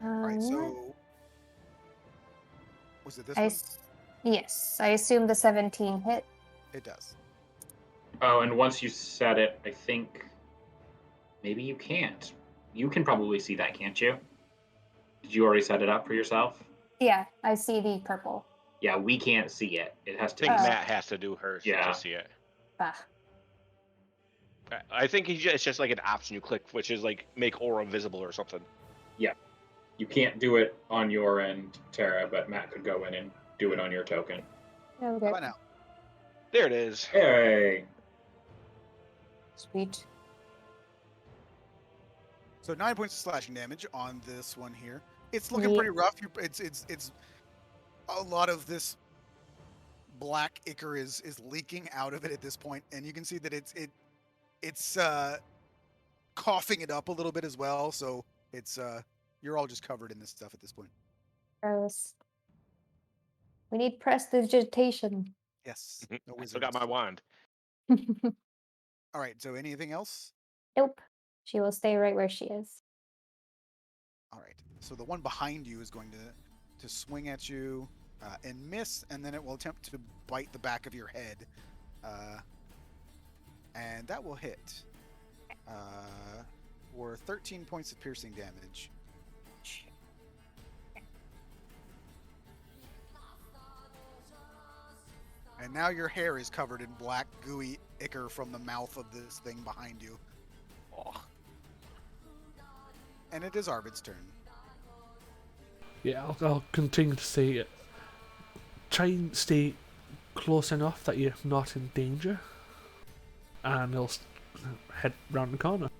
All right, so was it this one? Yes, I assume the 17 hit. It does. Oh, and once you set it, I think maybe you can't. You can probably see that, can't you? Did you already set it up for yourself? Yeah, I see the purple. Yeah, we can't see it. It has I to think be. Matt has to do hers Yeah. to see it. Ah. I think it's just like an option you click, which is like make aura visible or something. Yeah. You can't do it on your end, Tara, but Matt could go in and do it on your token. Okay. How about now? There it is. Hey! Sweet. So 9 points of slashing damage on this one here. It's looking Yeah. pretty rough. It's a lot of this black ichor is leaking out of it at this point, and you can see that it's coughing it up a little bit as well. So it's you're all just covered in this stuff at this point. Gross. We need prestidigitation. Yes. No I still got my wizards. wand. All right. So anything else? Nope. She will stay right where she is. All right. So the one behind you is going to swing at you and miss, and then it will attempt to bite the back of your head, and that will hit for 13 points of piercing damage. And now your hair is covered in black, gooey ichor from the mouth of this thing behind you. Oh, And it is Arvid's turn. Yeah, I'll continue to say it. Try and stay close enough that you're not in danger. And he'll head round the corner.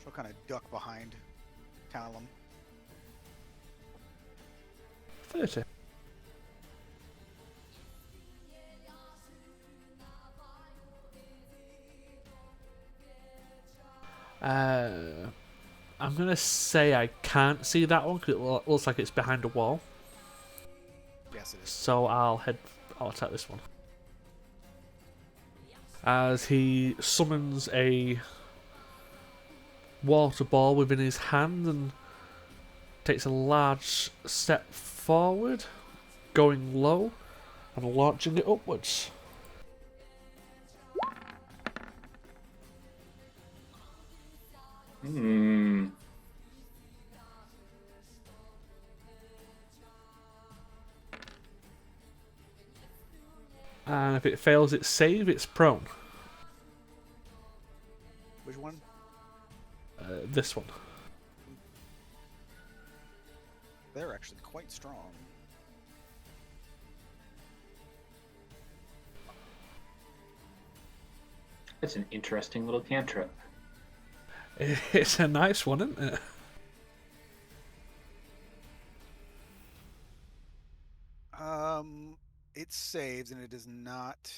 She'll kind of duck behind Callum. 30. I'm gonna say I can't see that one because it looks like it's behind a wall. Yes, it is. So I'll attack this one. As he summons a water ball within his hand and takes a large step forward, going low and launching it upwards. Hmm. And if it fails its save, it's prone. Which one? This one. They're actually quite strong. That's an interesting little cantrip. It's a nice one, isn't it? It saves and it does not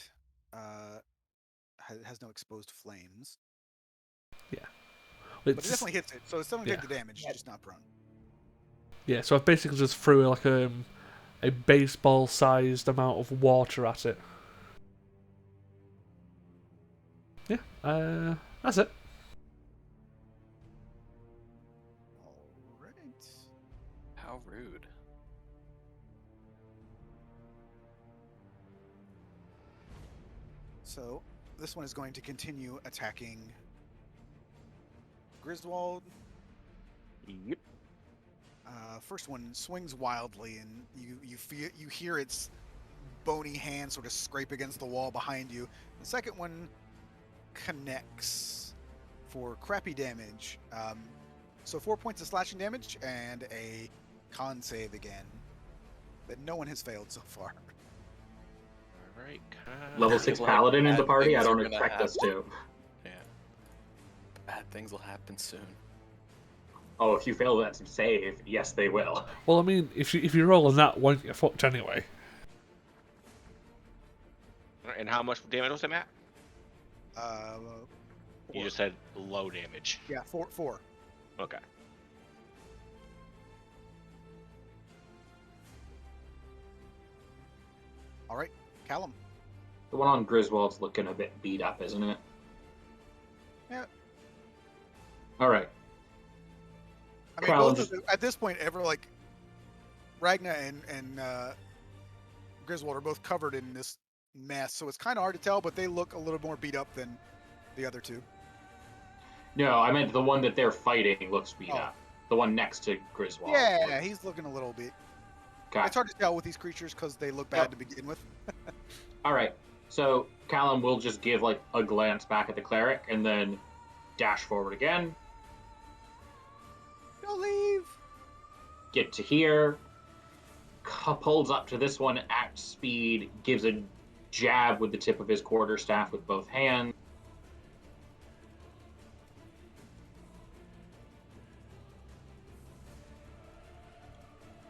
has no exposed flames. But it It's, definitely hits it, so it's still gonna yeah. take the damage, it's just not prone. yeah, so I've basically just threw like a baseball-sized amount of water at it. Yeah, that's it. All right. How rude. So this one is going to continue attacking Griswold. Yep. First one swings wildly, and you hear its bony hand sort of scrape against the wall behind you. The second one connects for crappy damage. So 4 points of slashing damage and a con save again. That no one has failed so far. All right. Level 6 Like, paladin in the bad party? I things don't are gonna expect us to. Yeah. Bad things will happen soon. Oh, if you fail that save, yes, they will. Well, I mean, if you roll on that one, you're fucked anyway. And how much damage was him at? Four. You just said low damage. Yeah, four. Okay. All right, Callum. The one on Griswold's looking a bit beat up, isn't it? Yeah. All right. I mean, Callum both of them, at this point, like Ragna and Griswold are both covered in this mess, so it's kind of hard to tell. But they look a little more beat up than the other two. No, I meant the one that they're fighting looks beat Oh. up. The one next to Griswold. Yeah, he's looking a little bit. Okay. It's hard to tell with these creatures because they look bad Yep. to begin with. All right. So Callum will just give like a glance back at the cleric and then dash forward again. Don't leave. Get to here. Pulls up to this one at speed. Gives a jab with the tip of his quarterstaff with both hands.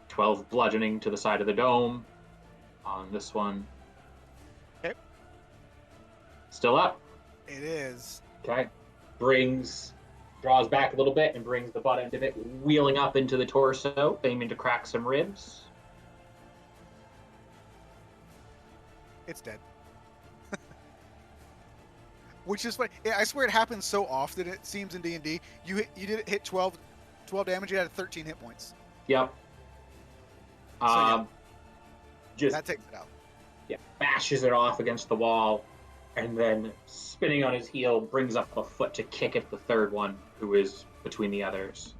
"12 bludgeoning to the side of the dome on this one. Okay. Still up. It is. Okay. Draws back a little bit and brings the butt end of it wheeling up into the torso, aiming to crack some ribs. It's dead. Which is funny. Yeah, I swear it happens so often. It seems in D&D. You did hit 12 damage. You had 13 hit points. Yep. yeah. Just That takes it out. bashes it off against the wall, and then spinning on his heel, brings up a foot to kick at the third one, who is between the others.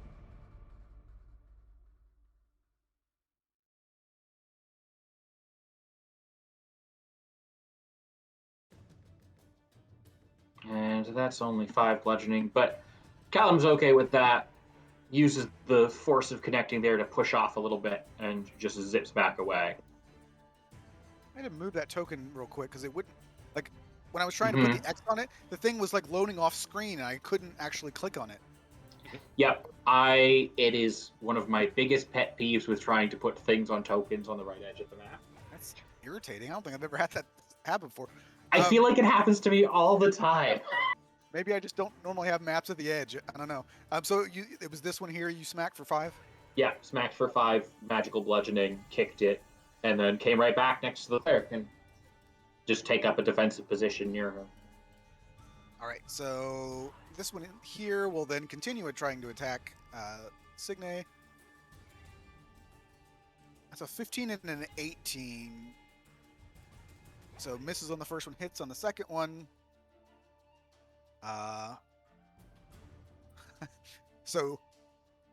And that's only 5 bludgeoning, but Callum's okay with that. Uses the force of connecting there to push off a little bit and just zips back away. I had to move that token real quick because it wouldn't. Like, when I was trying to put the X on it, the thing was like loading off screen and I couldn't actually click on it. Yep, it is one of my biggest pet peeves with trying to put things on tokens on the right edge of the map. That's irritating. I don't think I've ever had that happen before. I feel like it happens to me all the time. Maybe I just don't normally have maps at the edge. I don't know. So it was this one here you smacked for 5? Yeah, smacked for 5, magical bludgeoning, kicked it, and then came right back next to the cleric and just take up a defensive position near her. All right, so this one here will then continue trying to attack Signe. That's a 15 and an 18. So misses on the first one, hits on the second one. So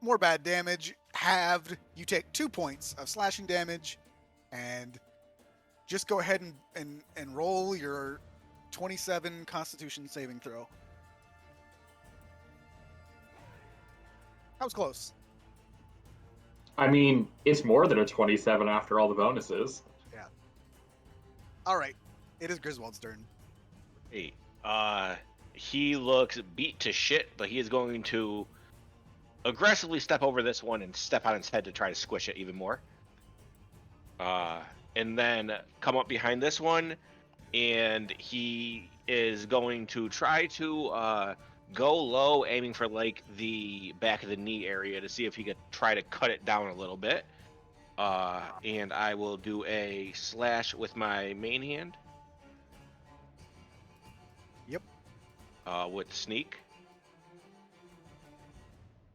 more bad damage, halved. You take 2 points of slashing damage, and just go ahead and roll your 27 Constitution saving throw. That was close. I mean, it's more than a 27 after all the bonuses. Yeah. All right, it is Griswold's turn. Hey, he looks beat to shit, but he is going to aggressively step over this one and step on its head to try to squish it even more. And then come up behind this one, and he is going to try to go low, aiming for like the back of the knee area to see if he could try to cut it down a little bit. And I will do a slash with my main hand. Yep. with sneak.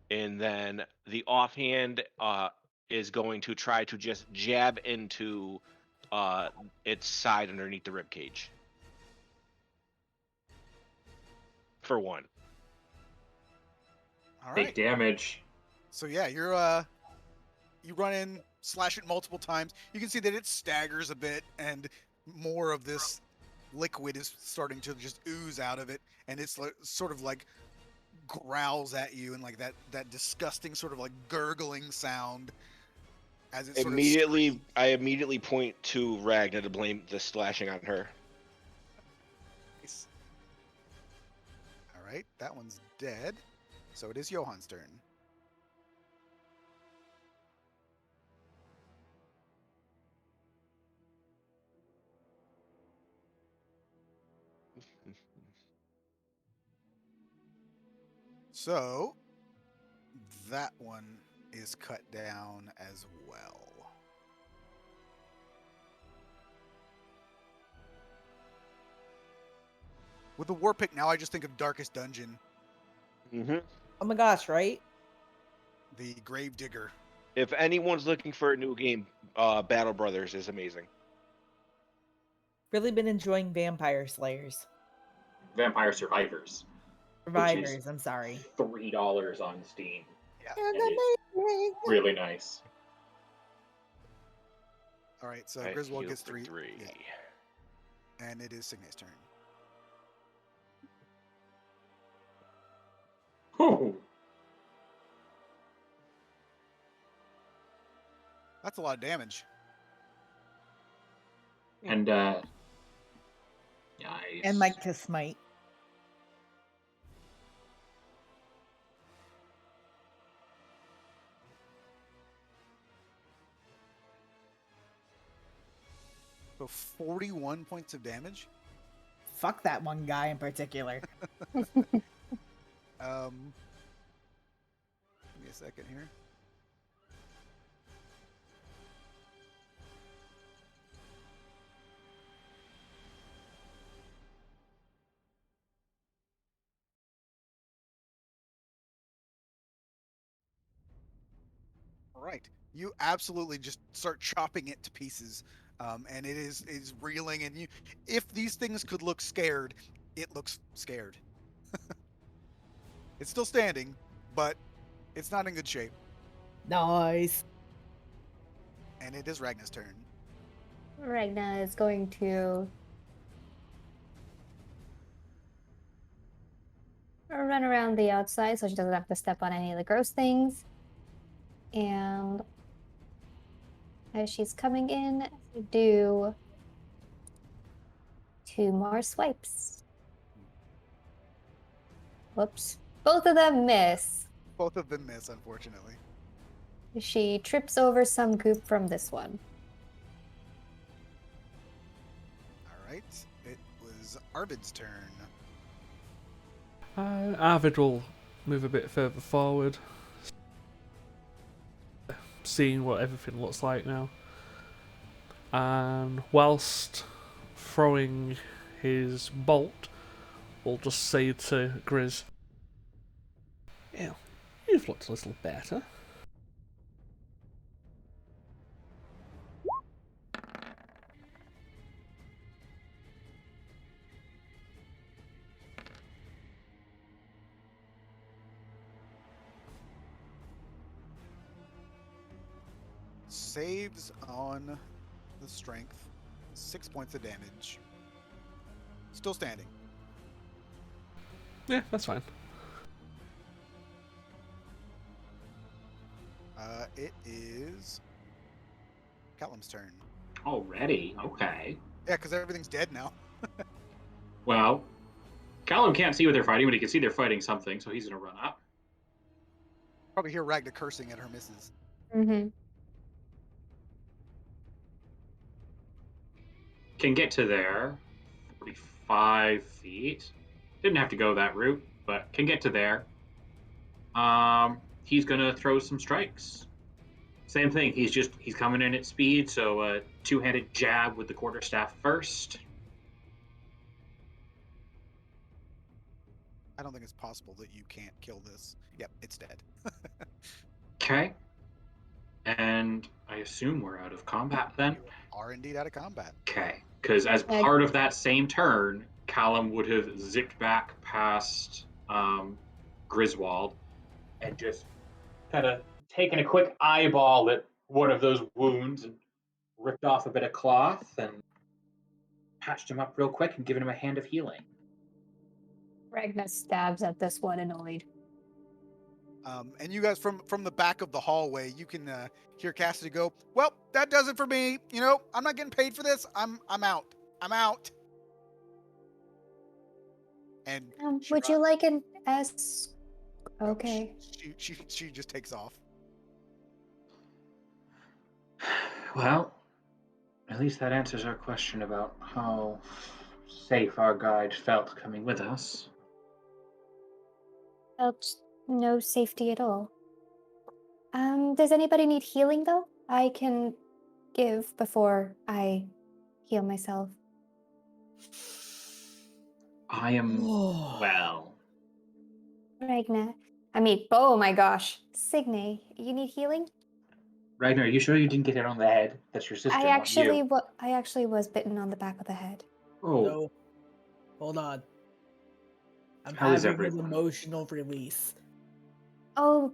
And then the offhand is going to try to just jab into its side underneath the rib cage. For 1. All Take right. damage. So yeah, you run in, slash it multiple times. You can see that it staggers a bit, and more of this liquid is starting to just ooze out of it, and it's sort of like growls at you, and like that disgusting sort of like gurgling sound as it sort of screams. I immediately point to Ragna to blame the slashing on her. All right, that one's dead. So it is Johan's turn. So that one is cut down as well. With the war pick now, I just think of Darkest Dungeon, Mm-hmm. Oh my gosh, right? the Grave Digger. If anyone's looking for a new game, Battle Brothers is amazing. Really been enjoying Vampire Slayers. Vampire Survivors. Survivors, I'm sorry. $3 on Steam. Yeah. And And it's really nice. All right, so I Griswold heal gets for 3. 3. Yeah. And it is Signe's turn. Whew. That's a lot of damage. And nice. And Micah Smite. So 41 points of damage. Fuck that one guy in particular. Give me a second here. All right, you absolutely just start chopping it to pieces, and it is reeling. And you, if these things could look scared, it looks scared. It's still standing, but it's not in good shape. Nice. And it is Ragna's turn. Ragna is going to run around the outside so she doesn't have to step on any of the gross things. And as she's coming in, do 2 more swipes. Whoops. Both of them miss. Both of them miss, unfortunately. She trips over some goop from this one. All right, it was Arvid's turn. Arvid will move a bit further forward, seeing what everything looks like now. And whilst throwing his bolt, we'll just say to Grizz, "Yeah, you've looked a little better." Saves on the strength, 6 points of damage. Still standing. Yeah, that's fine. It is Callum's turn. Already? Okay. Yeah, because everything's dead now. Well, Callum can't see what they're fighting, but he can see they're fighting something, so he's going to run up. Probably hear Ragna cursing at her missus. Mm-hmm. Can get to there. 45 feet. Didn't have to go that route, but can get to there. He's going to throw some strikes. Same thing. He's coming in at speed, so two-handed jab with the quarterstaff first. I don't think it's possible that you can't kill this. Yep, it's dead. Okay. And I assume we're out of combat then? You are indeed out of combat. Okay. Because as part of that same turn, Callum would have zipped back past Griswold and just kind of taken a quick eyeball at one of those wounds and ripped off a bit of cloth and patched him up real quick and given him a hand of healing. Ragna stabs at this one, annoyed. And you guys from the back of the hallway, you can hear Cassidy go, "Well, that does it for me. You know, I'm not getting paid for this. I'm out. I'm out." And Would you like an S? Okay. She just takes off. Well, at least that answers our question about how safe our guide felt coming with us. Felt no safety at all. Does anybody need healing though? I can give before I heal myself. I am well. Ragna. I mean, oh my gosh. Signe, you need healing? Ragnar, are you sure you didn't get hit on the head? That's your sister, I not you. actually was bitten on the back of the head. Oh, No. Hold on. I'm How is having an everyone? emotional release. Oh,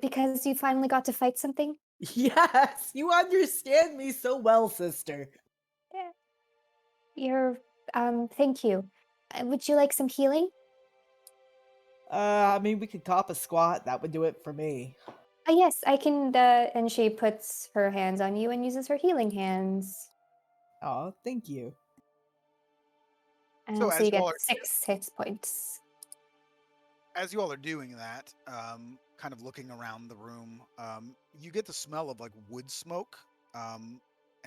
because you finally got to fight something? Yes, you understand me so well, sister. Yeah. Thank you. Would you like some healing? I mean, we could cop a squat. That would do it for me. Yes, I can, and she puts her hands on you and uses her healing hands. Oh, thank you. So So as you get you all are 6 hit points. as you all are doing that, kind of looking around the room, you get the smell of like wood smoke, and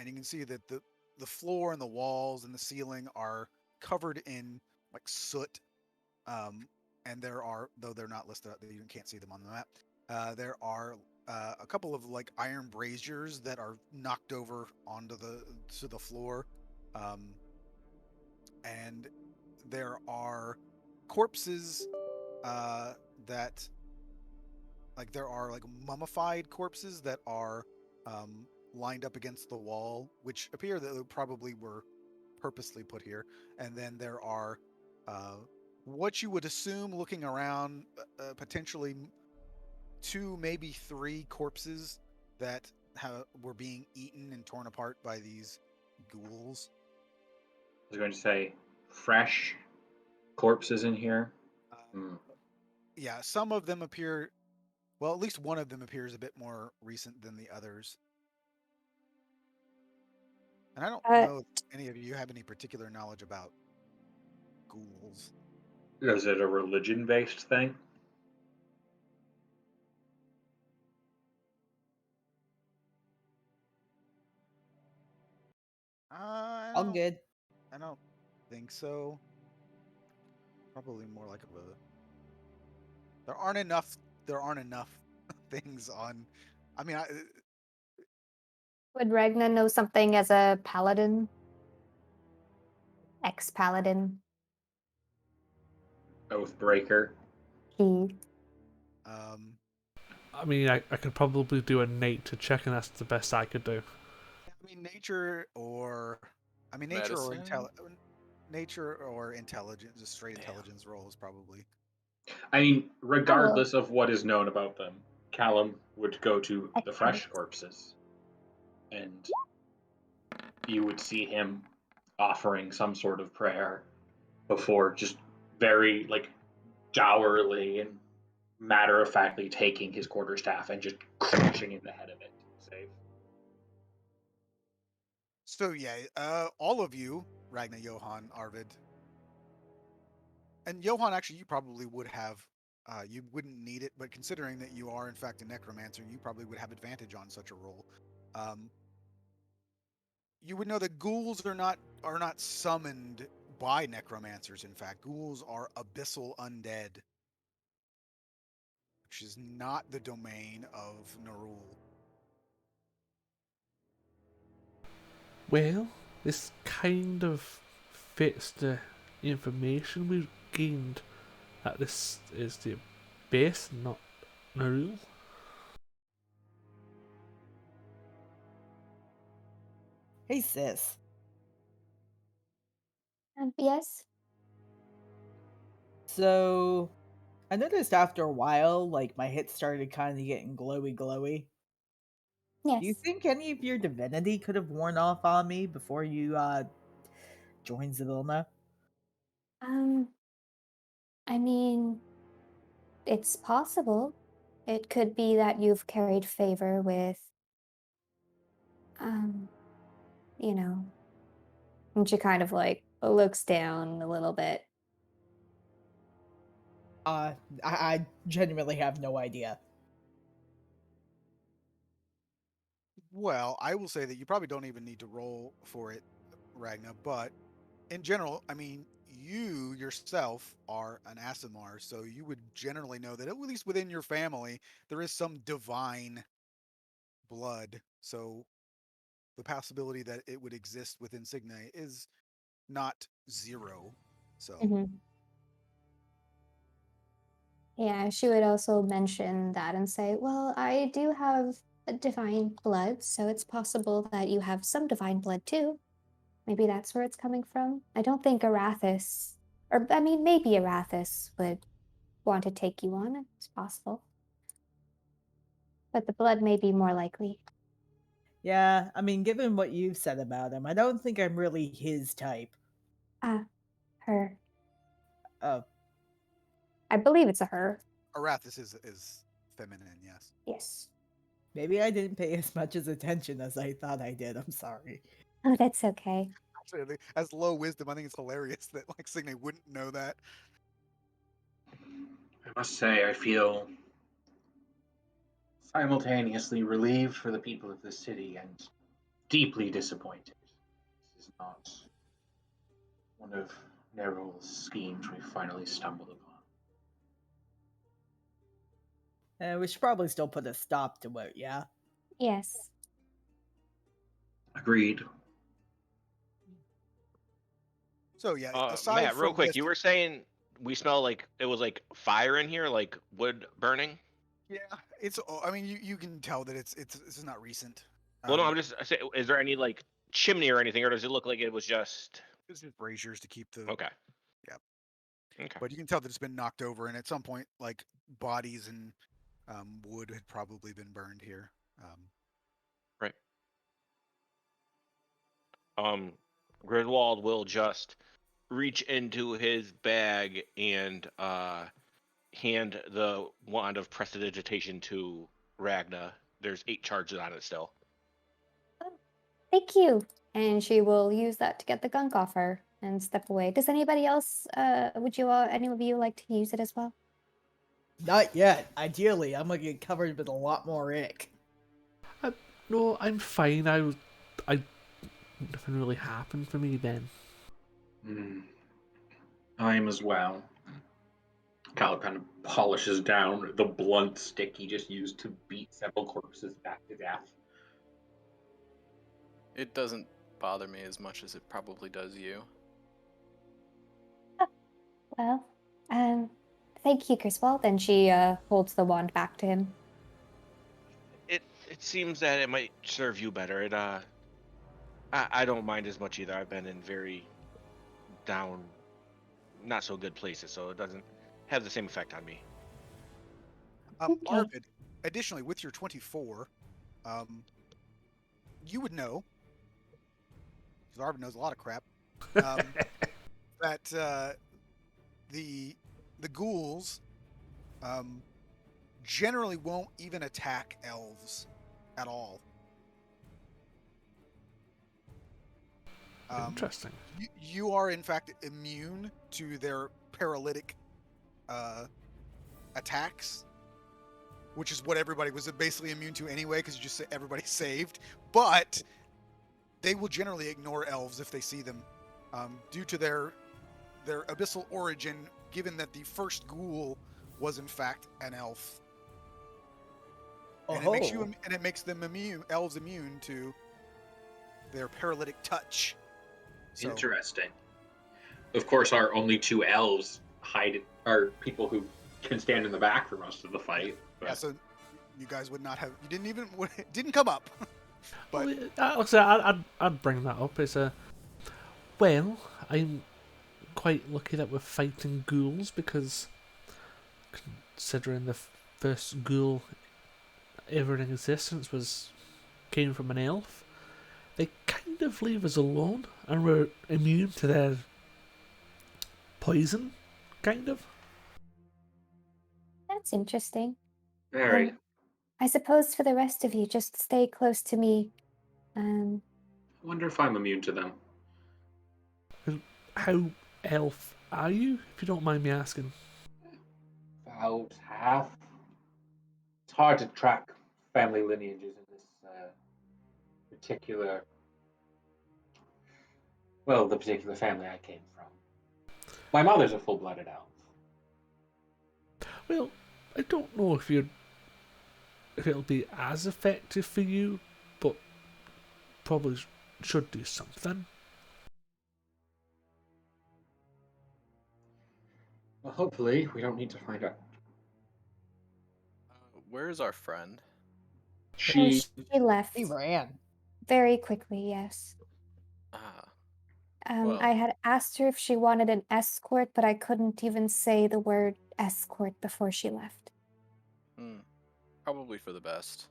you can see that the floor and the walls and the ceiling are covered in like soot. And there are, though they're not listed, you can't see them on the map. There are a couple of like iron braziers that are knocked over onto the floor, and there are corpses that there are like mummified corpses that are lined up against the wall, which appear that they probably were purposely put here. And then there are what you would assume, looking around, potentially 2, maybe 3 corpses that were being eaten and torn apart by these ghouls. I was going to say fresh corpses in here. Yeah, some of them appear. Well, at least one of them appears a bit more recent than the others. And I don't know if any of you have any particular knowledge about ghouls. Is it a religion-based thing? I'm good. I don't think so. Probably more like a. There aren't enough. There aren't enough things on. I mean, Would Ragna know something as a paladin? Ex-paladin? Oathbreaker. He. I mean, I could probably do a Nate to check, and that's the best I could do. I mean, nature or intelligence, just straight intelligence rolls probably. I mean, regardless of what is known about them, Callum would go to the fresh corpses, and you would see him offering some sort of prayer before just very dourly and matter-of-factly taking his quarterstaff and just crushing in the head of it to save. So yeah, all of you, Ragnar, Johan, Arvid, and Johan, actually, you probably would have. You wouldn't need it, but considering that you are in fact a necromancer, you probably would have advantage on such a roll. You would know that ghouls are not summoned by necromancers. In fact, ghouls are abyssal undead, which is not the domain of Nerul. Well, this kind of fits the information we've gained that this is the base, not Narul. Hey, sis. Yes. So, I noticed after a while, like, my hits started kind of getting glowy. Do you Yes. think any of your divinity could have worn off on me before you, joined Zavilna? Um, I mean, it's possible. It could be that you've carried favor with, um, you know, and she kind of like looks down a little bit. I genuinely have no idea. Well, I will say that you probably don't even need to roll for it, Ragna, but in general, I mean, you yourself are an Asimar, so you would generally know that at least within your family, there is some divine blood. So the possibility that it would exist within Signe is not zero. So, Mhm. Yeah, she would also mention that and say, well, I do have a divine blood, so it's possible that you have some divine blood too. Maybe that's where it's coming from. I don't think Arathis, or I mean, maybe Arathis would want to take you on. It's possible. But the blood may be more likely. Yeah, I mean, given what you've said about him, I don't think I'm really his type. Ah, her. Oh, I believe it's a her. Arathis is feminine, yes. Yes. maybe I didn't pay as much as attention as I thought I did. I'm sorry. Oh, that's okay. Actually, as low wisdom, I think it's hilarious that like Signe wouldn't know that. I must say, I feel simultaneously relieved for the people of this city and deeply disappointed. This is not one of Neryl's schemes we finally stumbled upon. We should probably still put a stop to it, yeah? Yes. Agreed. So yeah, aside Matt, real from quick, you listing, were saying we smell like it was like fire in here, like wood burning. yeah, it's. I mean, you can tell that it's this is not recent. Well, no, I'm just saying, is there any like chimney or anything, or does it look like it was just It's just braziers to keep the. okay? Yeah. Okay. But you can tell that it's been knocked over, and at some point, like bodies and wood had probably been burned here. Right. Griswold will just reach into his bag and hand the wand of prestidigitation to Ragna. There's 8 charges on it still. Oh, thank you. And she will use that to get the gunk off her and step away. Does anybody else, would you, any of you like to use it as well? Not yet. Ideally, I'm gonna get covered with a lot more ick. No, I'm fine. I nothing really happened for me then. I'm as well. Kyle kind of polishes down the blunt stick he just used to beat several corpses back to death. It doesn't bother me as much as it probably does you. Well, thank you, Griswold. And she holds the wand back to him. It seems that it might serve you better. I don't mind as much either. I've been in very down, not so good places, so it doesn't have the same effect on me. Okay. Arvid, additionally, with your 24, you would know, because Arvid knows a lot of crap, that the ghouls generally won't even attack elves at all. Interesting. You are in fact immune to their paralytic attacks, which is what everybody was basically immune to anyway, because you just everybody saved. But they will generally ignore elves if they see them, due to their abyssal origin. Given that the first ghoul was in fact an elf, and it makes them elves immune to their paralytic touch. So, Interesting. Of course, our only 2 elves hide are people who can stand in the back for most of the fight. Yeah, But so you guys would not have. You didn't even. It didn't come up. But Well, like I said, I'd bring that up. It's a well, I'm quite lucky that we're fighting ghouls because considering the first ghoul ever in existence came from an elf, they kind of leave us alone and we're immune to their poison, kind of. That's interesting. very. I suppose for the rest of you, just stay close to me. Um, I wonder if I'm immune to them. How elf are you, if you don't mind me asking? About half. It's hard to track family lineages in this particular. Well, the particular family I came from. My mother's a full-blooded elf. Well, I don't know if it'll be as effective for you, but probably should do something. Well, hopefully, we don't need to find out. Where is our friend? She. she left He ran. very quickly, yes. Ah, I Well. had asked her if she wanted an escort, but I couldn't even say the word escort before she left. Probably for the best.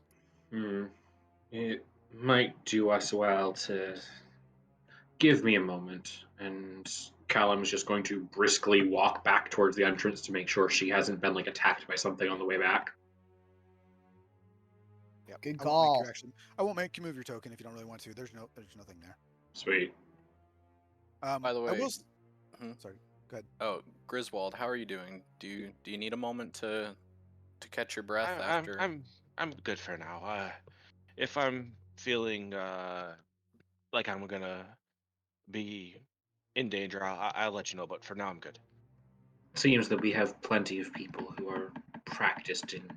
It might do us well to give me a moment, and Callum's just going to briskly walk back towards the entrance to make sure she hasn't been like attacked by something on the way back. yeah, Good I call. won't make you move your token if you don't really want to. There's nothing there. Sweet. By the way, I will. Mhm. Sorry. Go ahead. Oh, Griswold, how are you doing? Do you need a moment to catch your breath after? I'm good for now. If I'm feeling like I'm gonna be in danger, I'll let you know. But for now, I'm good. Seems that we have plenty of people who are practiced in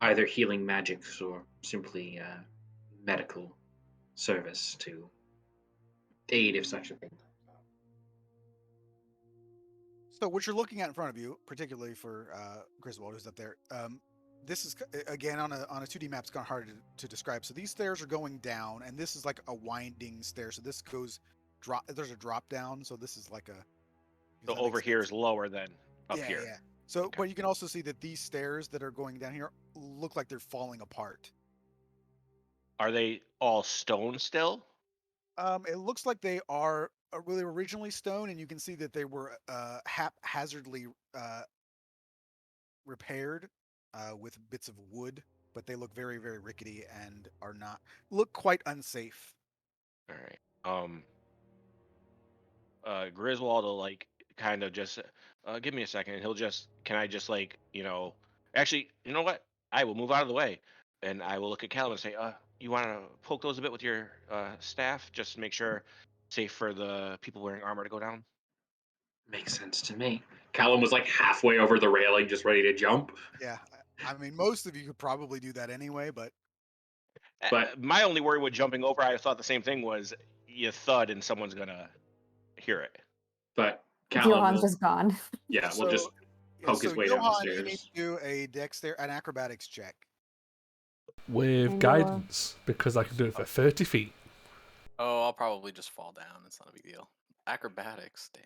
either healing magics or simply medical service to aid if such a thing comes up. So what you're looking at in front of you, particularly for Griswold, who's up there, this is again on a 2D map. It's kind of hard to describe. So these stairs are going down, and this is like a winding stair. So this goes drop. There's a drop down. So this is like a. So over here is lower than up yeah, here. yeah. So, Okay. but you can also see that these stairs that are going down here look like they're falling apart. Are they all stone still? It looks like they are really originally stone, and you can see that they were haphazardly repaired with bits of wood, but they look very, very rickety and look quite unsafe. All right. Griswold will like kind of just give me a second. He'll just can I just like actually you know what I will move out of the way and I will look at Callum and say you want to poke those a bit with your staff just to make sure safe for the people wearing armor to go down. Makes sense to me. Callum was like halfway over the railing, just ready to jump. Yeah, I mean, most of you could probably do that anyway, but But My only worry with jumping over, I thought the same thing was you thud and someone's gonna hear it. but Callum Johan's will. just gone. Yeah, so we'll just poke his way down the Johan, you need stairs. to do an acrobatics check. With And guidance, because I can do it for 30 feet. Oh, I'll probably just fall down. It's not a big deal. Acrobatics, damn.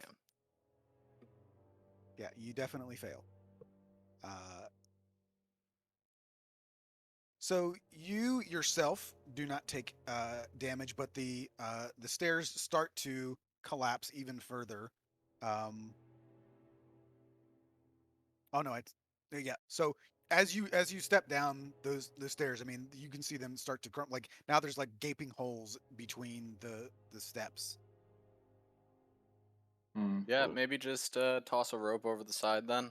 Yeah, you definitely fail. So you yourself do not take damage, but the stairs start to collapse even further. Oh no, yeah. So as you step down the stairs, I mean, you can see them start to crumble. Like now, there's like gaping holes between the steps. Yeah, maybe just toss a rope over the side then.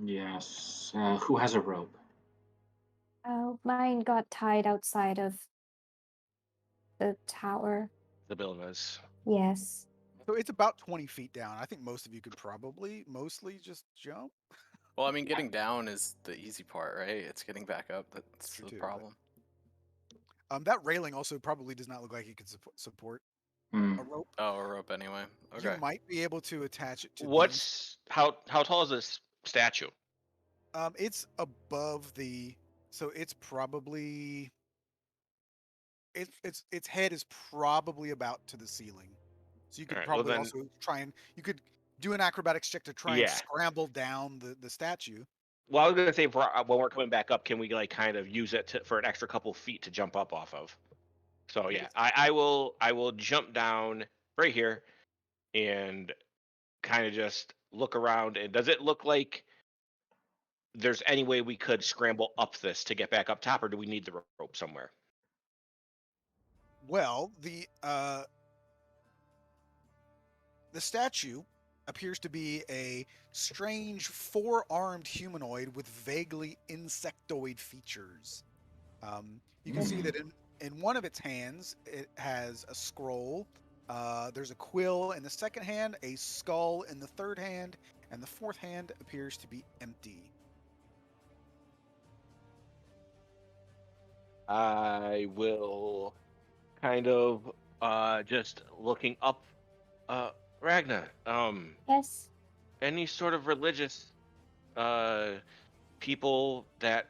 Yes. Who has a rope? Oh, mine got tied outside of the tower. The building is. Yes. So it's about 20 feet down. I think most of you could probably mostly just jump. Well, I mean, getting down is the easy part, right? It's getting back up that's true the too, but- problem. That railing also probably does not look like it could support. Hmm. A rope. Oh, a rope anyway. Okay. You might be able to attach it to these. What's how tall is this statue? It's above the, so it's probably its head is probably about to the ceiling. So you All could right. Well probably then, also try and you could do an acrobatics check to try and yeah. scramble down the statue. Well, I was gonna say when we're coming back up, can we like kind of use it for an extra couple feet to jump up off of? So yeah, I will jump down right here and kind of just look around. And does it look like there's any way we could scramble up this to get back up top, or do we need the rope somewhere? Well, the statue appears to be a strange four-armed humanoid with vaguely insectoid features. You can see that in one of its hands, it has a scroll. There's a quill in the second hand, a skull in the third hand, and the fourth hand appears to be empty. I will kind of just looking up Ragna. Yes. Any sort of religious people that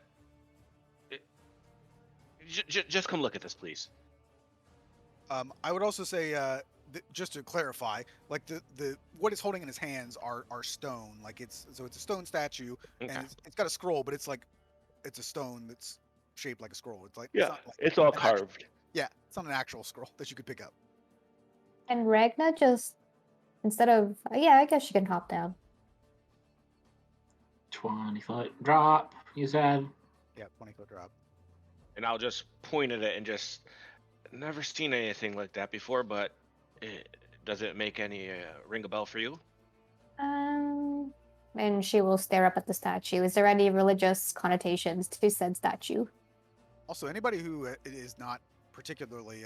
just come look at this, please. I would also say, just to clarify, like the what it's holding in his hands are stone. Like it's a stone statue, Okay. and it's got a scroll, but it's a stone that's shaped like a scroll. It's like Yeah, not like it's all an actual- carved. yeah, it's not an actual scroll that you could pick up. And Ragna just, instead of, yeah, I guess she can hop down. 20-foot drop, you said? Yeah, 20-foot drop. And I'll just point at it and just never seen anything like that before, but does it make any ring a bell for you? And she will stare up at the statue. Is there any religious connotations to said statue? Also, anybody who is not particularly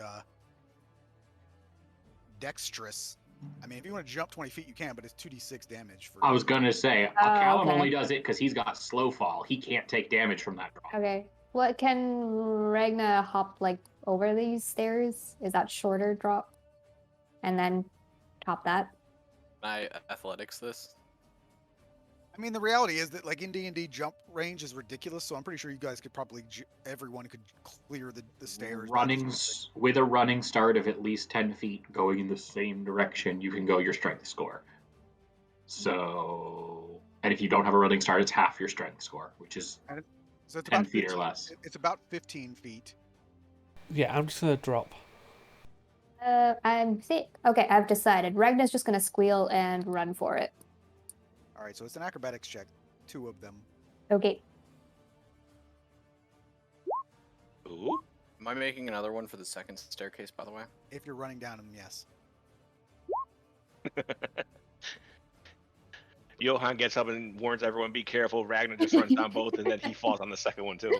dexterous, I mean, if you want to jump 20 feet, you can, but it's 2d6 damage. I was gonna say, Oh, Callum okay. only does it because he's got slow fall. He can't take damage from that drop. Okay. What can Ragna hop like over these stairs? Is that shorter drop? And then top that? Can I athletics this? I mean, the reality is that, like, in D&D, jump range is ridiculous, so I'm pretty sure you guys could probably, everyone could clear the stairs. by just jumping. With a running start of at least 10 feet going in the same direction, you can go your strength score. So, and if you don't have a running start, it's half your strength score, which is So it's 10 about feet 15, or less. It's about 15 feet. Yeah, I'm just gonna drop. Okay, I've decided. Ragna's just gonna squeal and run for it. All right, so it's an acrobatics check, 2 of them. Okay. Ooh. Am I making another one for the second staircase, by the way? If you're running down them, yes. Johan gets up and warns everyone, be careful. Ragnar just runs down both, and then he falls on the second one, too.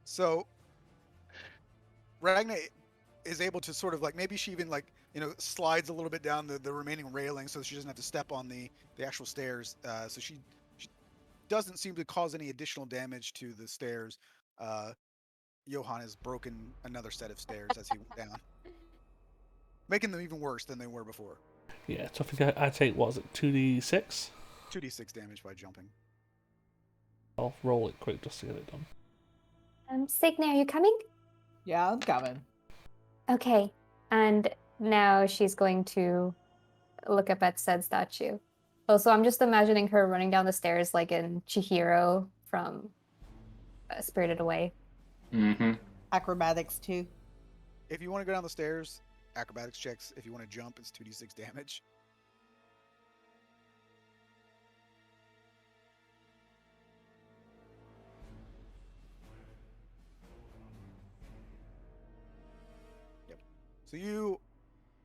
So Ragnar is able to sort of like, maybe she even like, slides a little bit down the remaining railing so she doesn't have to step on the actual stairs. So she doesn't seem to cause any additional damage to the stairs. Johan has broken another set of stairs as he went down, making them even worse than they were before. Yeah, so I think I take, what is it, 2d6? 2d6 damage by jumping. I'll roll it quick just to get it done. Signe, are you coming? Yeah, I'm coming. Okay. And now she's going to look up at said statue. Also, I'm just imagining her running down the stairs like in Chihiro from Spirited Away. Mm-hmm. Acrobatics too. If you want to go down the stairs, acrobatics checks. If you want to jump, it's 2d6 damage. Yep. So you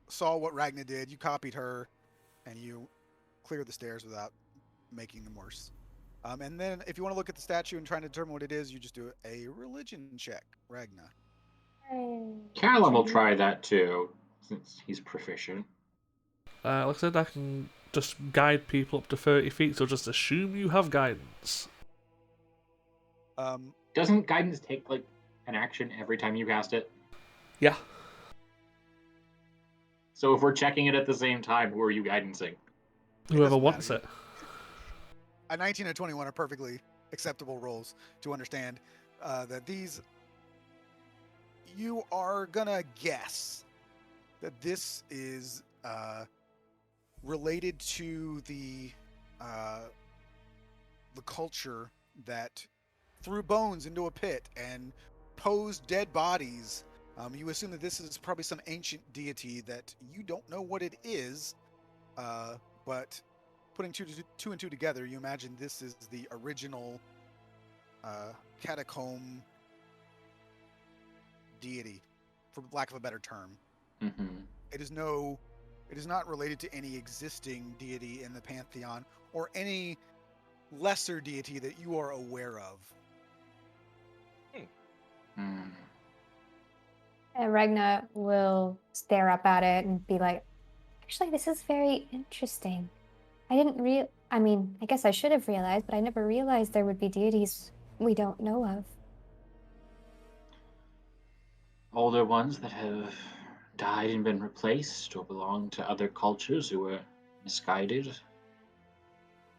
saw what Ragna did. You copied her, and you cleared the stairs without making them worse. And then if you want to look at the statue and try to determine what it is, you just do a religion check, Ragna. Callum will try that too, since he's proficient. Like I said, I can just guide people up to 30 feet, so just assume you have guidance. Doesn't guidance take like an action every time you cast it? Yeah. So if we're checking it at the same time, who are you guidancing? Whoever doesn't wants matter. it. A 19 and 21 are perfectly acceptable rolls to understand that these. You are gonna guess that this is related to the culture that threw bones into a pit and posed dead bodies. You assume that this is probably some ancient deity that you don't know what it is, but putting two and two together, you imagine this is the original catacomb deity, for lack of a better term. Mm-hmm. It is not related to any existing deity in the pantheon or any lesser deity that you are aware of. Mm. And Ragna will stare up at it and be like, actually, this is very interesting. I mean, I guess I should have realized, but I never realized there would be deities we don't know of. Older ones that have died and been replaced or belong to other cultures who were misguided.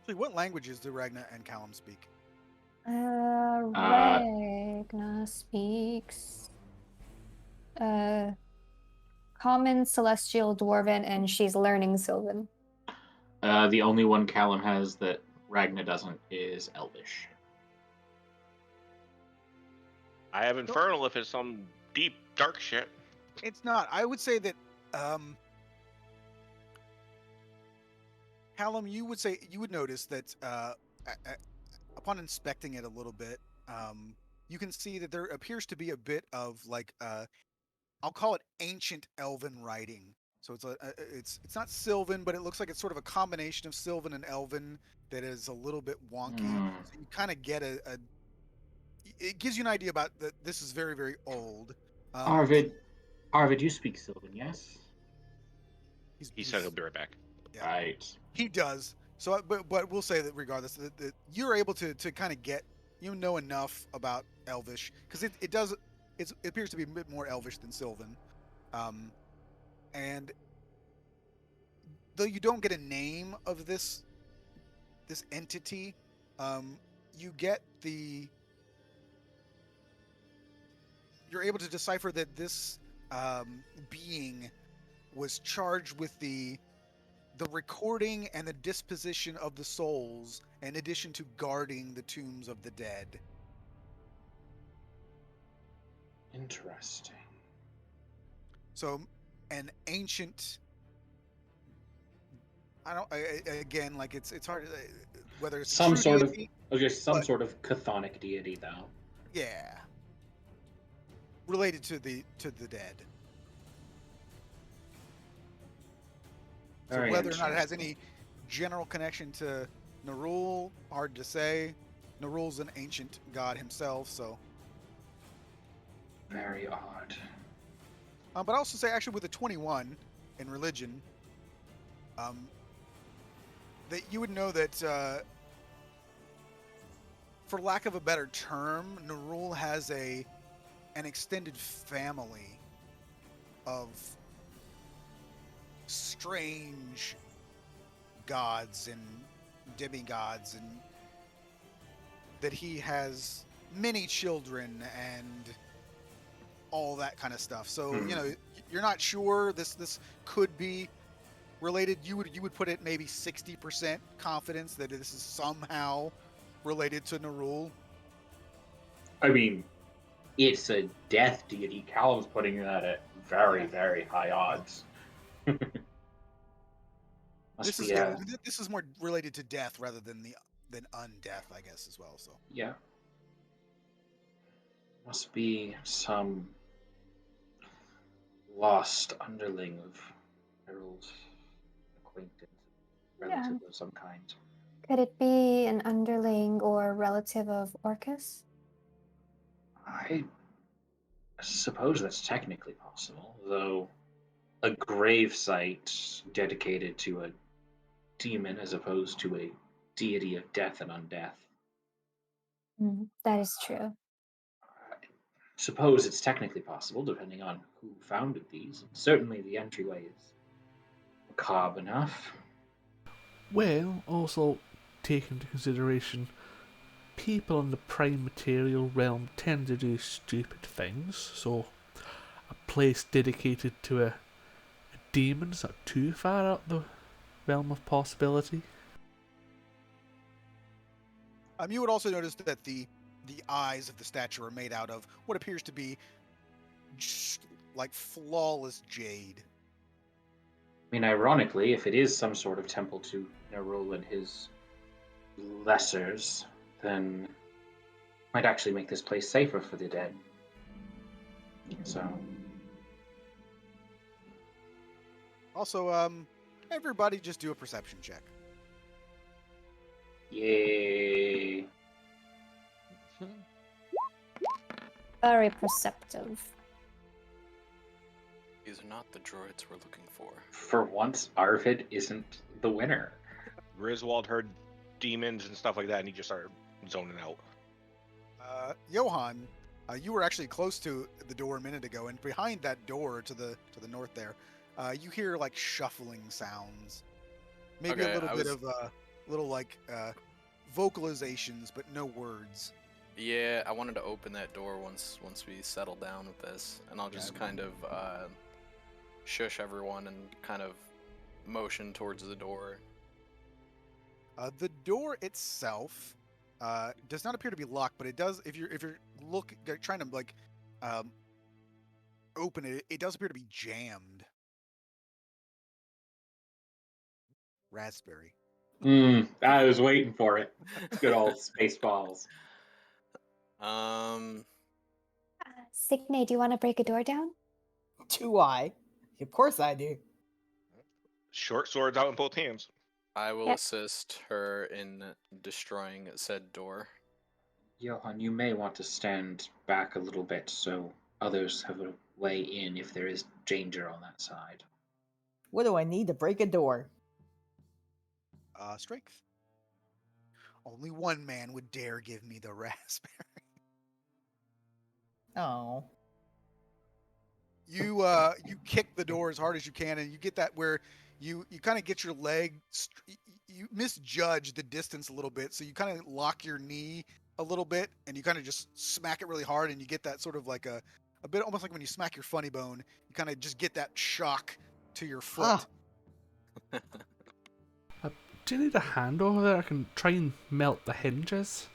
Actually, what languages do Ragna and Callum speak? Ragna speaks Common, Celestial, Dwarven, and she's learning Sylvan. The only one Callum has that Ragna doesn't is Elvish. I have Infernal if it's some deep, dark shit. It's not. I would say that Callum, you would notice that upon inspecting it a little bit, you can see that there appears to be a bit of like I'll call it ancient Elven writing. So it's not Sylvan, but it looks like it's sort of a combination of Sylvan and Elven that is a little bit wonky. So you kind of get it gives you an idea about that this is very, very old. Arvid, you speak Sylvan, yes? He said he'll be right back. Yeah, Right. he does. So, but we'll say that regardless, that you're able to kind of get enough about Elvish because it appears to be a bit more Elvish than Sylvan, and though you don't get a name of this entity, you get you're able to decipher that this being was charged with the recording and the disposition of the souls, in addition to guarding the tombs of the dead. Interesting. So, an ancient. Again, like it's hard whether it's Some a true deity, but, sort of chthonic deity, though. Yeah, related to the dead. So Very whether or not it has interesting. any general connection to Nerul, hard to say. Nerul's an ancient god himself, so. Very odd. But I also say, actually, with a 21 in religion, that you would know that, for lack of a better term, Nerul has an extended family of strange gods and demigods, and that he has many children and all that kind of stuff. So you're not sure this could be related. You would put it maybe 60% confidence that this is somehow related to Nerul. I mean, it's a death deity. Callum's putting that at very, very high odds. This is more related to death rather than undeath, I guess, as well. So yeah, must be some lost underling of Harold's acquaintance, relative of some kind. Could it be an underling or relative of Orcus? I suppose that's technically possible, though a grave site dedicated to a demon as opposed to a deity of death and undeath. That is true. I suppose it's technically possible, depending on who founded these. Certainly the entryway is macabre enough. Well, also take into consideration people in the prime material realm tend to do stupid things, so a place dedicated to a demon's not too far out the realm of possibility. You would also notice that the eyes of the statue are made out of what appears to be just like flawless jade. I mean, ironically, if it is some sort of temple to Nerul and his lessers, then might actually make this place safer for the dead. So, Also, everybody just do a perception check. yay. Very perceptive. These are not the droids we're looking for. For once, Arvid isn't the winner. Griswold heard demons and stuff like that, and he just started zoning out. Johan, you were actually close to the door a minute ago, and behind that door to the north there, you hear like shuffling sounds. Maybe Okay, a little I bit was- of little like vocalizations, but no words. Yeah, I wanted to open that door once we settle down with this, and I'll just kind of shush everyone and kind of motion towards the door. The door itself does not appear to be locked, but it does. If you're trying to like open it, it does appear to be jammed. Raspberry. I was waiting for it. Good old Spaceballs. Signe, do you want to break a door down? Do I? Of course I do. Short swords out in both hands. I will Yep. assist her in destroying said door. Johan, you may want to stand back a little bit so others have a way in if there is danger on that side. What do I need to break a door? Strength. Only one man would dare give me the raspberry. Oh. You kick the door as hard as you can, and you get that where you kind of get your leg. You misjudge the distance a little bit, so you kind of lock your knee a little bit, and you kind of just smack it really hard, and you get that sort of like a bit almost like when you smack your funny bone. You kind of just get that shock to your foot. Ah. Do you need a hand over there? I can try and melt the hinges.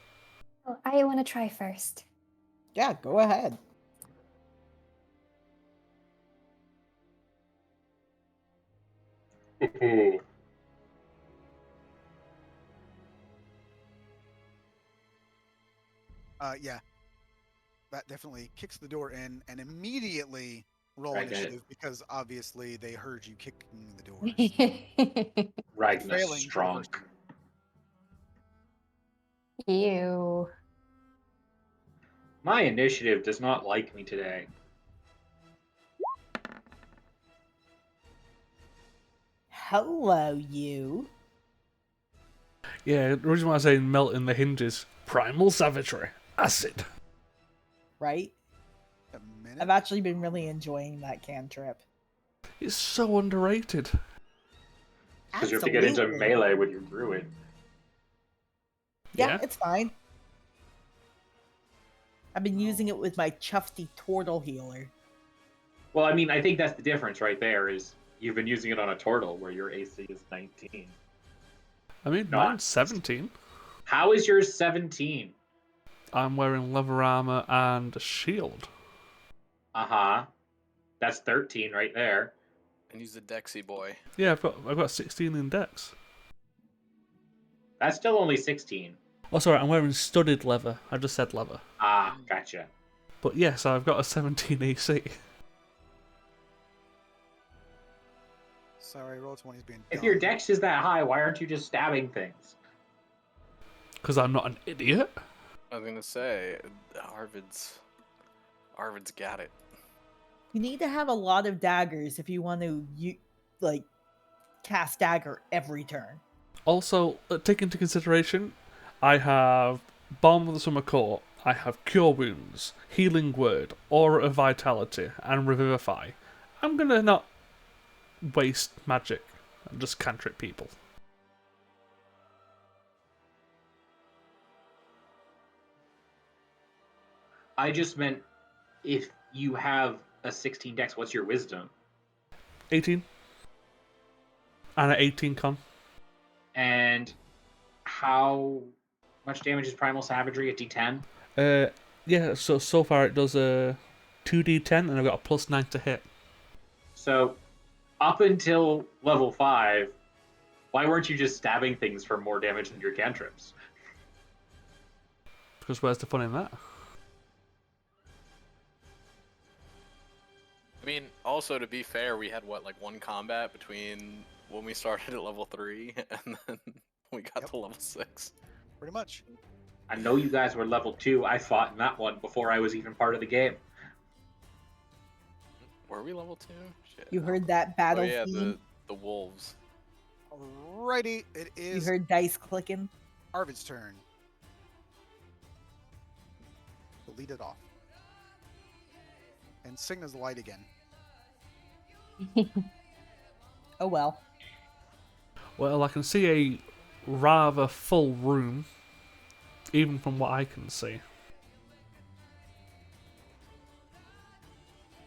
Oh, I want to try first. Yeah, go ahead. Yeah, that definitely kicks the door in, and immediately roll Right, good. initiative because obviously they heard you kicking the doors. Ragnar Failing for the strong. first time. Ew. My initiative does not like me today. Hello, you. Yeah, the reason why I'm saying melting the hinges, primal savagery, acid. Right? A minute. I've actually been really enjoying that cantrip. It's so underrated. Because you have to get into Absolutely. melee with your druid. Yeah, Yeah. it's fine. I've been using it with my chufty turtle healer. Well, I mean, I think that's the difference right there is you've been using it on a turtle where your AC is 19. I mean, Not- mine's 17. How is yours 17? I'm wearing leather armor and a shield. Uh-huh. That's 13 right there. And he's a Dexy boy. Yeah, I've got 16 in dex. That's still only 16. Oh, sorry, I'm wearing studded leather. I just said leather. Ah, gotcha. But yes, I've got a 17 AC. Sorry, roll 20 is being If dumb. your dex is that high, why aren't you just stabbing things? Because I'm not an idiot. I was gonna say, Arvid's got it. You need to have a lot of daggers if you want to, cast dagger every turn. Also, take into consideration, I have Balm of the Summer Court, I have Cure Wounds, Healing Word, Aura of Vitality, and Revivify. I'm gonna not waste magic and just cantrip people. I just meant if you have a 16 dex, what's your wisdom? 18. And an 18 con. And how much damage is Primal Savagery? A d10? Yeah, so far it does a 2d10 and I've got a +9 to hit. So, up until level 5, why weren't you just stabbing things for more damage than your cantrips? Because where's the fun in that? I mean, also to be fair, we had what, like one combat between when we started at level 3 and then we got to level 6. Pretty much. I know you guys were level 2. I fought in that one before I was even part of the game. Were we level 2? Shit. You heard that battle Oh yeah, theme? the wolves. Alrighty, it You is heard dice clicking? Arvid's turn. To lead it off. And Signa's light again. Oh well. Well, I can see a rather full room, even from what I can see.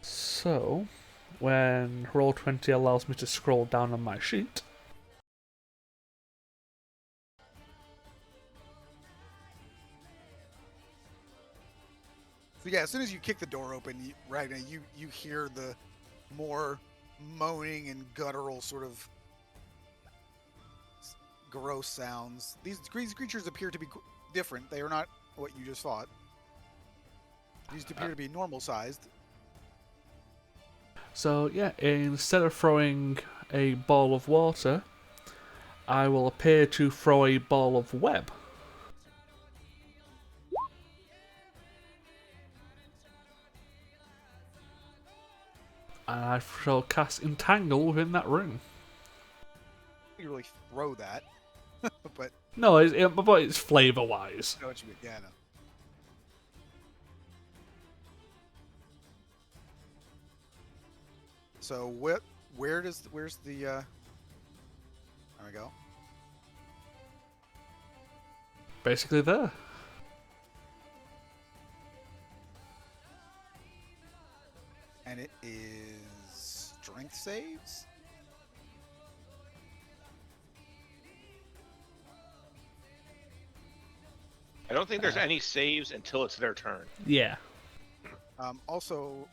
So, when Roll20 allows me to scroll down on my sheet, So yeah, as soon as you kick the door open, Ragnar, you hear the more moaning and guttural sort of gross sounds. These creatures appear to be different. They are not what you just fought. These appear to be normal sized. so yeah, instead of throwing a ball of water, I will appear to throw a ball of web. And I shall cast Entangle within that room. You really throw that, but No, but it's flavor-wise. I know what you mean. Yeah, I know. So where's the there we go. Basically there. And it is strength saves. I don't think there's any saves until it's their turn. Yeah. Also,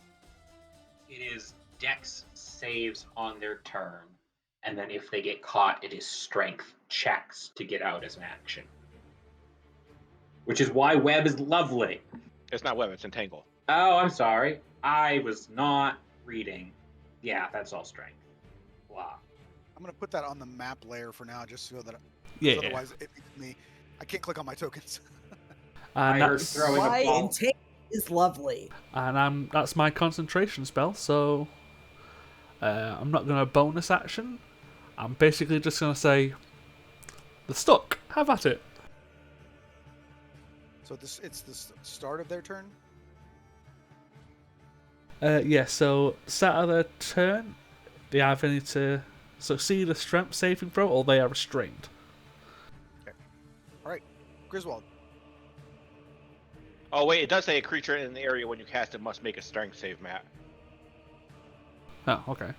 It is dex saves on their turn, and then if they get caught, it is strength checks to get out as an action. Which is why web is lovely. It's not web, it's entangle. Oh, I'm sorry. I was not reading. Yeah, that's all strength. Blah. I'm gonna put that on the map layer for now, just so that Yeah. otherwise it makes me I can't click on my tokens. And I heard that's throwing a Why ball. Entangle is lovely. and that's my concentration spell. So I'm not gonna bonus action. I'm basically just gonna say, "The stuck. Have at it." So it's the start of their turn. Yeah. So start of their turn, they either need to succeed a strength saving throw or they are restrained. All right, Griswold. Oh wait, it does say a creature in the area when you cast it must make a strength save, Matt. Oh, okay.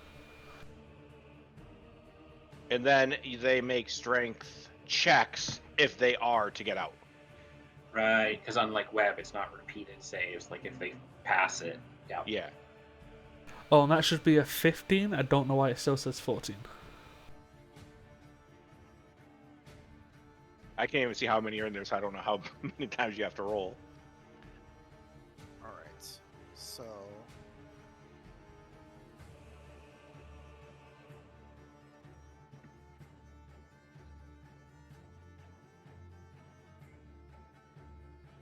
And then they make strength checks if they are to get out. Right, because unlike web, it's not repeated saves. Like if they pass it. Yeah. Yeah. Oh, and that should be a 15. I don't know why it still says 14. I can't even see how many are in there, so I don't know how many times you have to roll. All right, so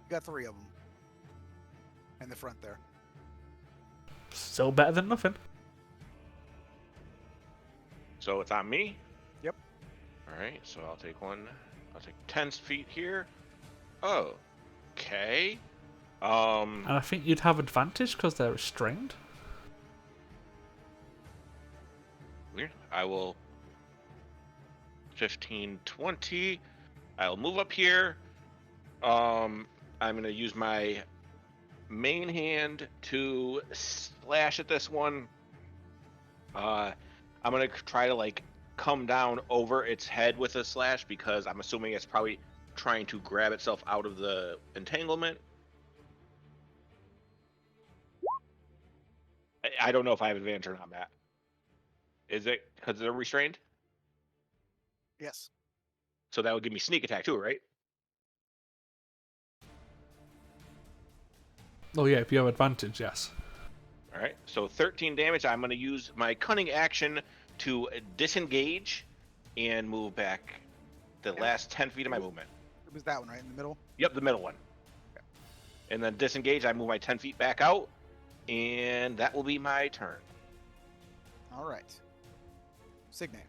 you got 3 of them in the front there. Still better than nothing. So it's on me? Yep. Alright, so I'll take one. I'll take 10 feet here. Oh. Okay. And I think you'd have advantage because they're restrained. Weird. I will 15, 20. I'll move up here. I'm going to use my main hand to slash at this one. I'm going to try to like come down over its head with a slash because I'm assuming it's probably trying to grab itself out of the entanglement. I don't know if I have advantage or not, Matt. Is it because they're restrained? Yes. So that would give me sneak attack too, right? Oh yeah, if you have advantage, yes. All right. So 13 damage. I'm going to use my cunning action to disengage and move back the last 10 feet of my movement. It was that one, right in the middle? Yep, the middle one. Okay. And then disengage. I move my 10 feet back out, and that will be my turn. All right. Signe.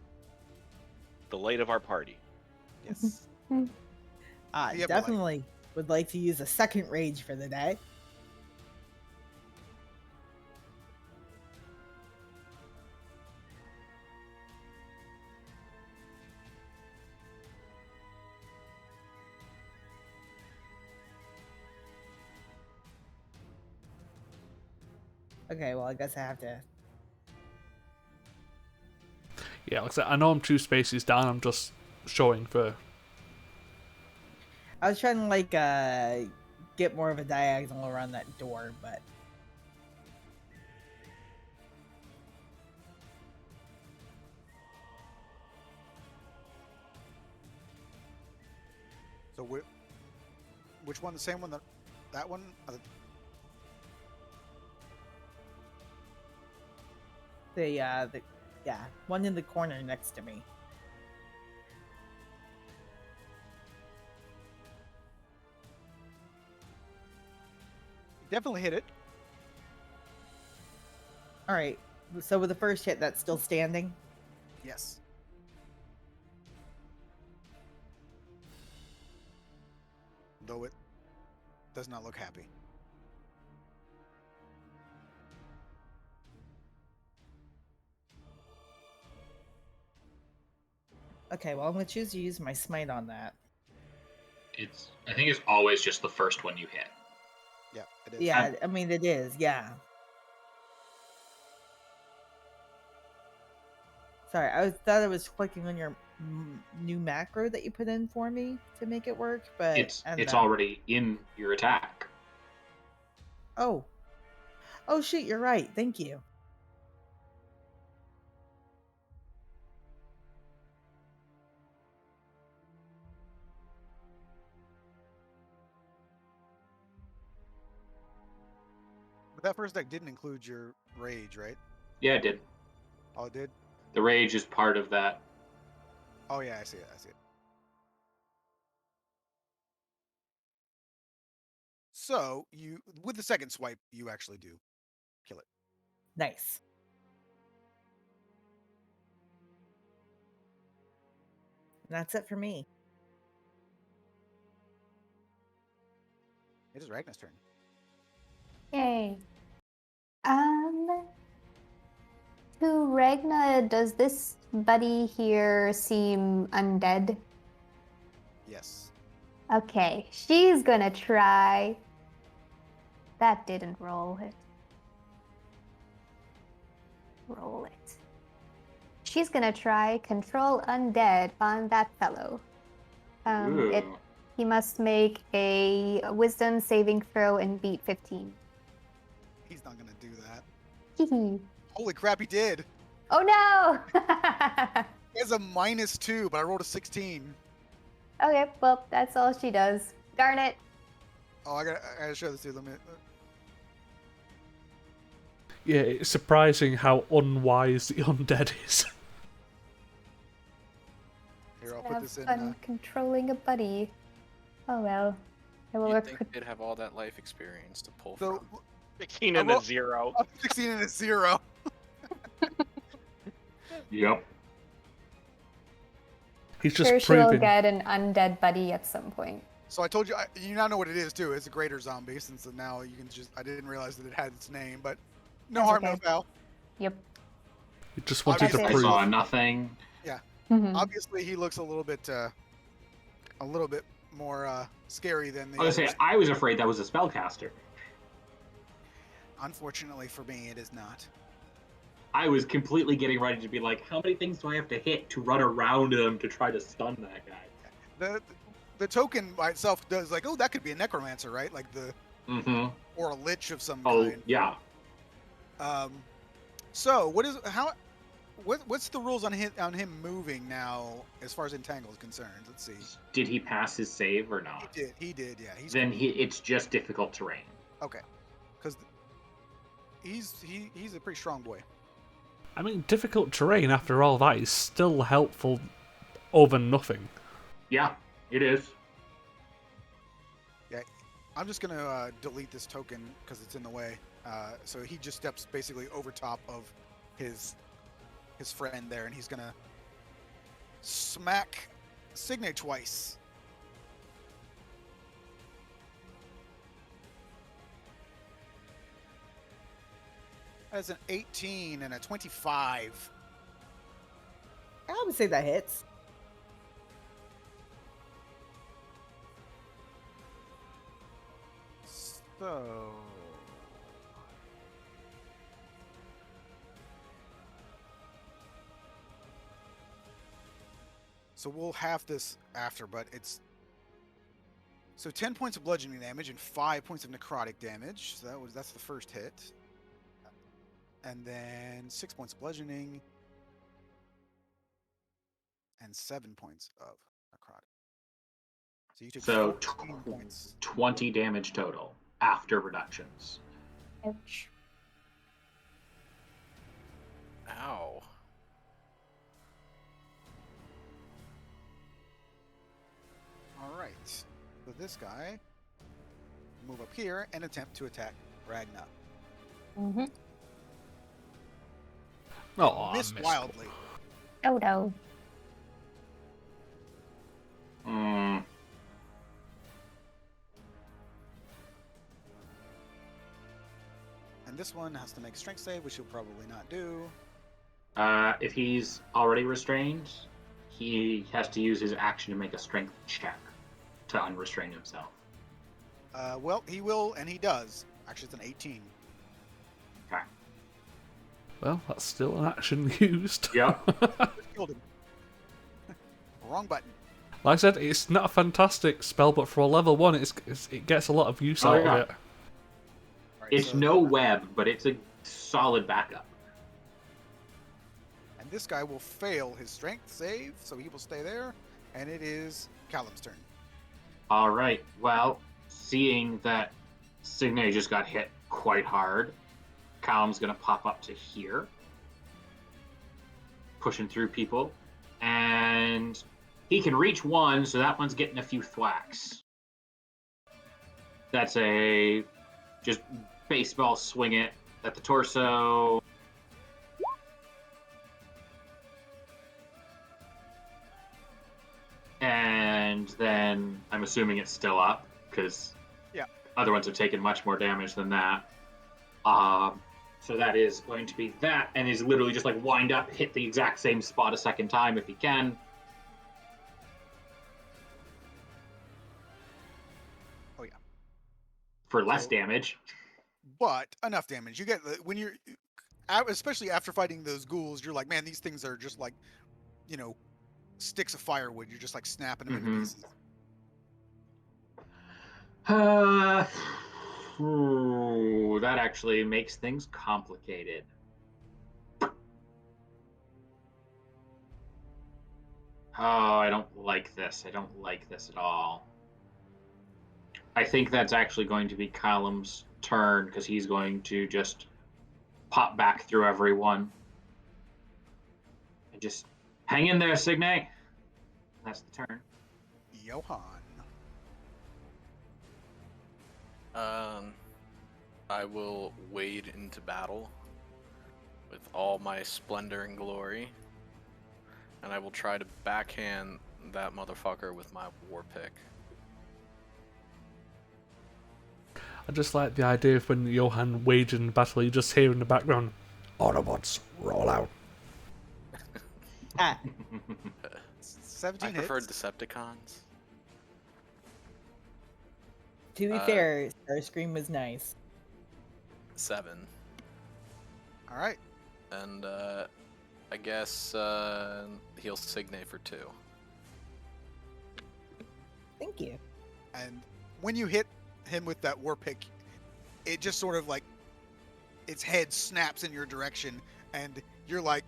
The light of our party. Yes. Yeah, but Definitely would like to use a second rage for the day. Okay, well, I guess I have to. Yeah, like I said, I know I'm 2 spaces down. I'm just showing for. I was trying to like get more of a diagonal around that door, but So which one? The same one? That one? the yeah, one in the corner next to me. Definitely hit it. All right. So with the first hit, that's still standing. Yes. Though it does not look happy. Okay, well, I'm gonna choose to use my smite on that. I think it's always just the first one you hit. Yeah, it is. Yeah, I mean it is. Yeah. Sorry, thought I was clicking on your new macro that you put in for me to make it work, but It's already in your attack. Oh shit, you're right. Thank you. But that first deck didn't include your rage, right? Yeah, it did. Oh, it did? The rage is part of that. Oh, yeah, I see it. So, with the second swipe, you actually do kill it. Nice. And that's it for me. It is Ragnar's turn. Yay. To Ragna, does this buddy here seem undead? Yes. Okay, she's gonna try. That didn't roll it. Roll it. She's gonna try control undead on that fellow. He must make a wisdom saving throw and beat 15. He's not going to do that. Hee. Holy crap, he did. Oh no! He has a -2, but I rolled a 16. Okay, well, that's all she does. Darn it. Oh, I gotta show this to you. Let me. Yeah, it's surprising how unwise the undead is. Here, I'll Have put this in. fun controlling a buddy. Oh well. I will You'd work. think they'd have all that life experience to pull So, from. 16 and a 0. 16 and a 0. Yep. He's just Sure, she'll proving. get an undead buddy at some point. So I told you, you now know what it is too. It's a greater zombie, since now you can just. I didn't realize that it had its name, but no That's harm, no okay. foul. Yep. He just wanted to Obviously, I prove. saw nothing. Obviously, he looks a little bit more scary than the I was gonna others. say, I was afraid that was a spellcaster. Unfortunately for me, it is not. I was completely getting ready to be like, how many things do I have to hit to run around him to try to stun that guy? The token by itself does like, oh, that could be a necromancer, right? Like or a lich of some kind. Yeah. So what's the rules on him moving now as far as entangle is concerned? Let's see. Did he pass his save or not? He did, yeah. It's just difficult terrain. Okay. Because he's a pretty strong boy. I mean, difficult terrain after all that is still helpful over nothing. Yeah, it is. Yeah, I'm just gonna delete this token because it's in the way. So he just steps basically over top of his friend there, and he's gonna smack Signe twice. That's an 18 and a 25. I would say that hits. So we'll have this after, but it's... So 10 points of bludgeoning damage and 5 points of necrotic damage. So that's the first hit. And then 6 points of bludgeoning. And 7 points of necrotic. So you took 14 points. 20 damage total after reductions. Ouch. Ow. All right. So this guy move up here and attempt to attack Ragna. Mm-hmm. Oh, Miss I missed. wildly. Oh no. And this one has to make a strength save, which he'll probably not do. If he's already restrained, he has to use his action to make a strength check to unrestrain himself. Well, he will, and he does. Actually, it's an 18. Okay. Well, that's still an action used. Yep. Just killed him. Wrong button. Like I said, it's not a fantastic spell, but for a level 1, it gets a lot of use out of it. Right, It's so- no web, but it's a solid backup. And this guy will fail his strength save, so he will stay there. And it is Callum's turn. All right. Well, seeing that Signe just got hit quite hard, Callum's going to pop up to here, pushing through people. And he can reach one, so that one's getting a few thwacks. That's a just baseball swing it at the torso. And then I'm assuming it's still up because other ones have taken much more damage than that. So that is going to be that, and is literally just like wind up, hit the exact same spot a second time if he can. Oh, yeah. For less damage. But enough damage. You get, when you're, especially after fighting those ghouls, you're like, man, these things are just like, sticks of firewood. You're just like snapping them into pieces. That actually makes things complicated. Oh, I don't like this. I don't like this at all. I think that's actually going to be Callum's turn because he's going to just pop back through everyone. And just hang in there, Signe. That's the turn. Johan. I will wade into battle with all my splendor and glory, and I will try to backhand that motherfucker with my war pick. I just like the idea of when Johan waging battle, you just hear in the background, Autobots, roll out. Ah, 17 I preferred hits. Decepticons. to be fair, Starscream was nice. 7. All right. And I guess he'll Signe for 2. Thank you. And when you hit him with that war pick, it just sort of like its head snaps in your direction, and you're like,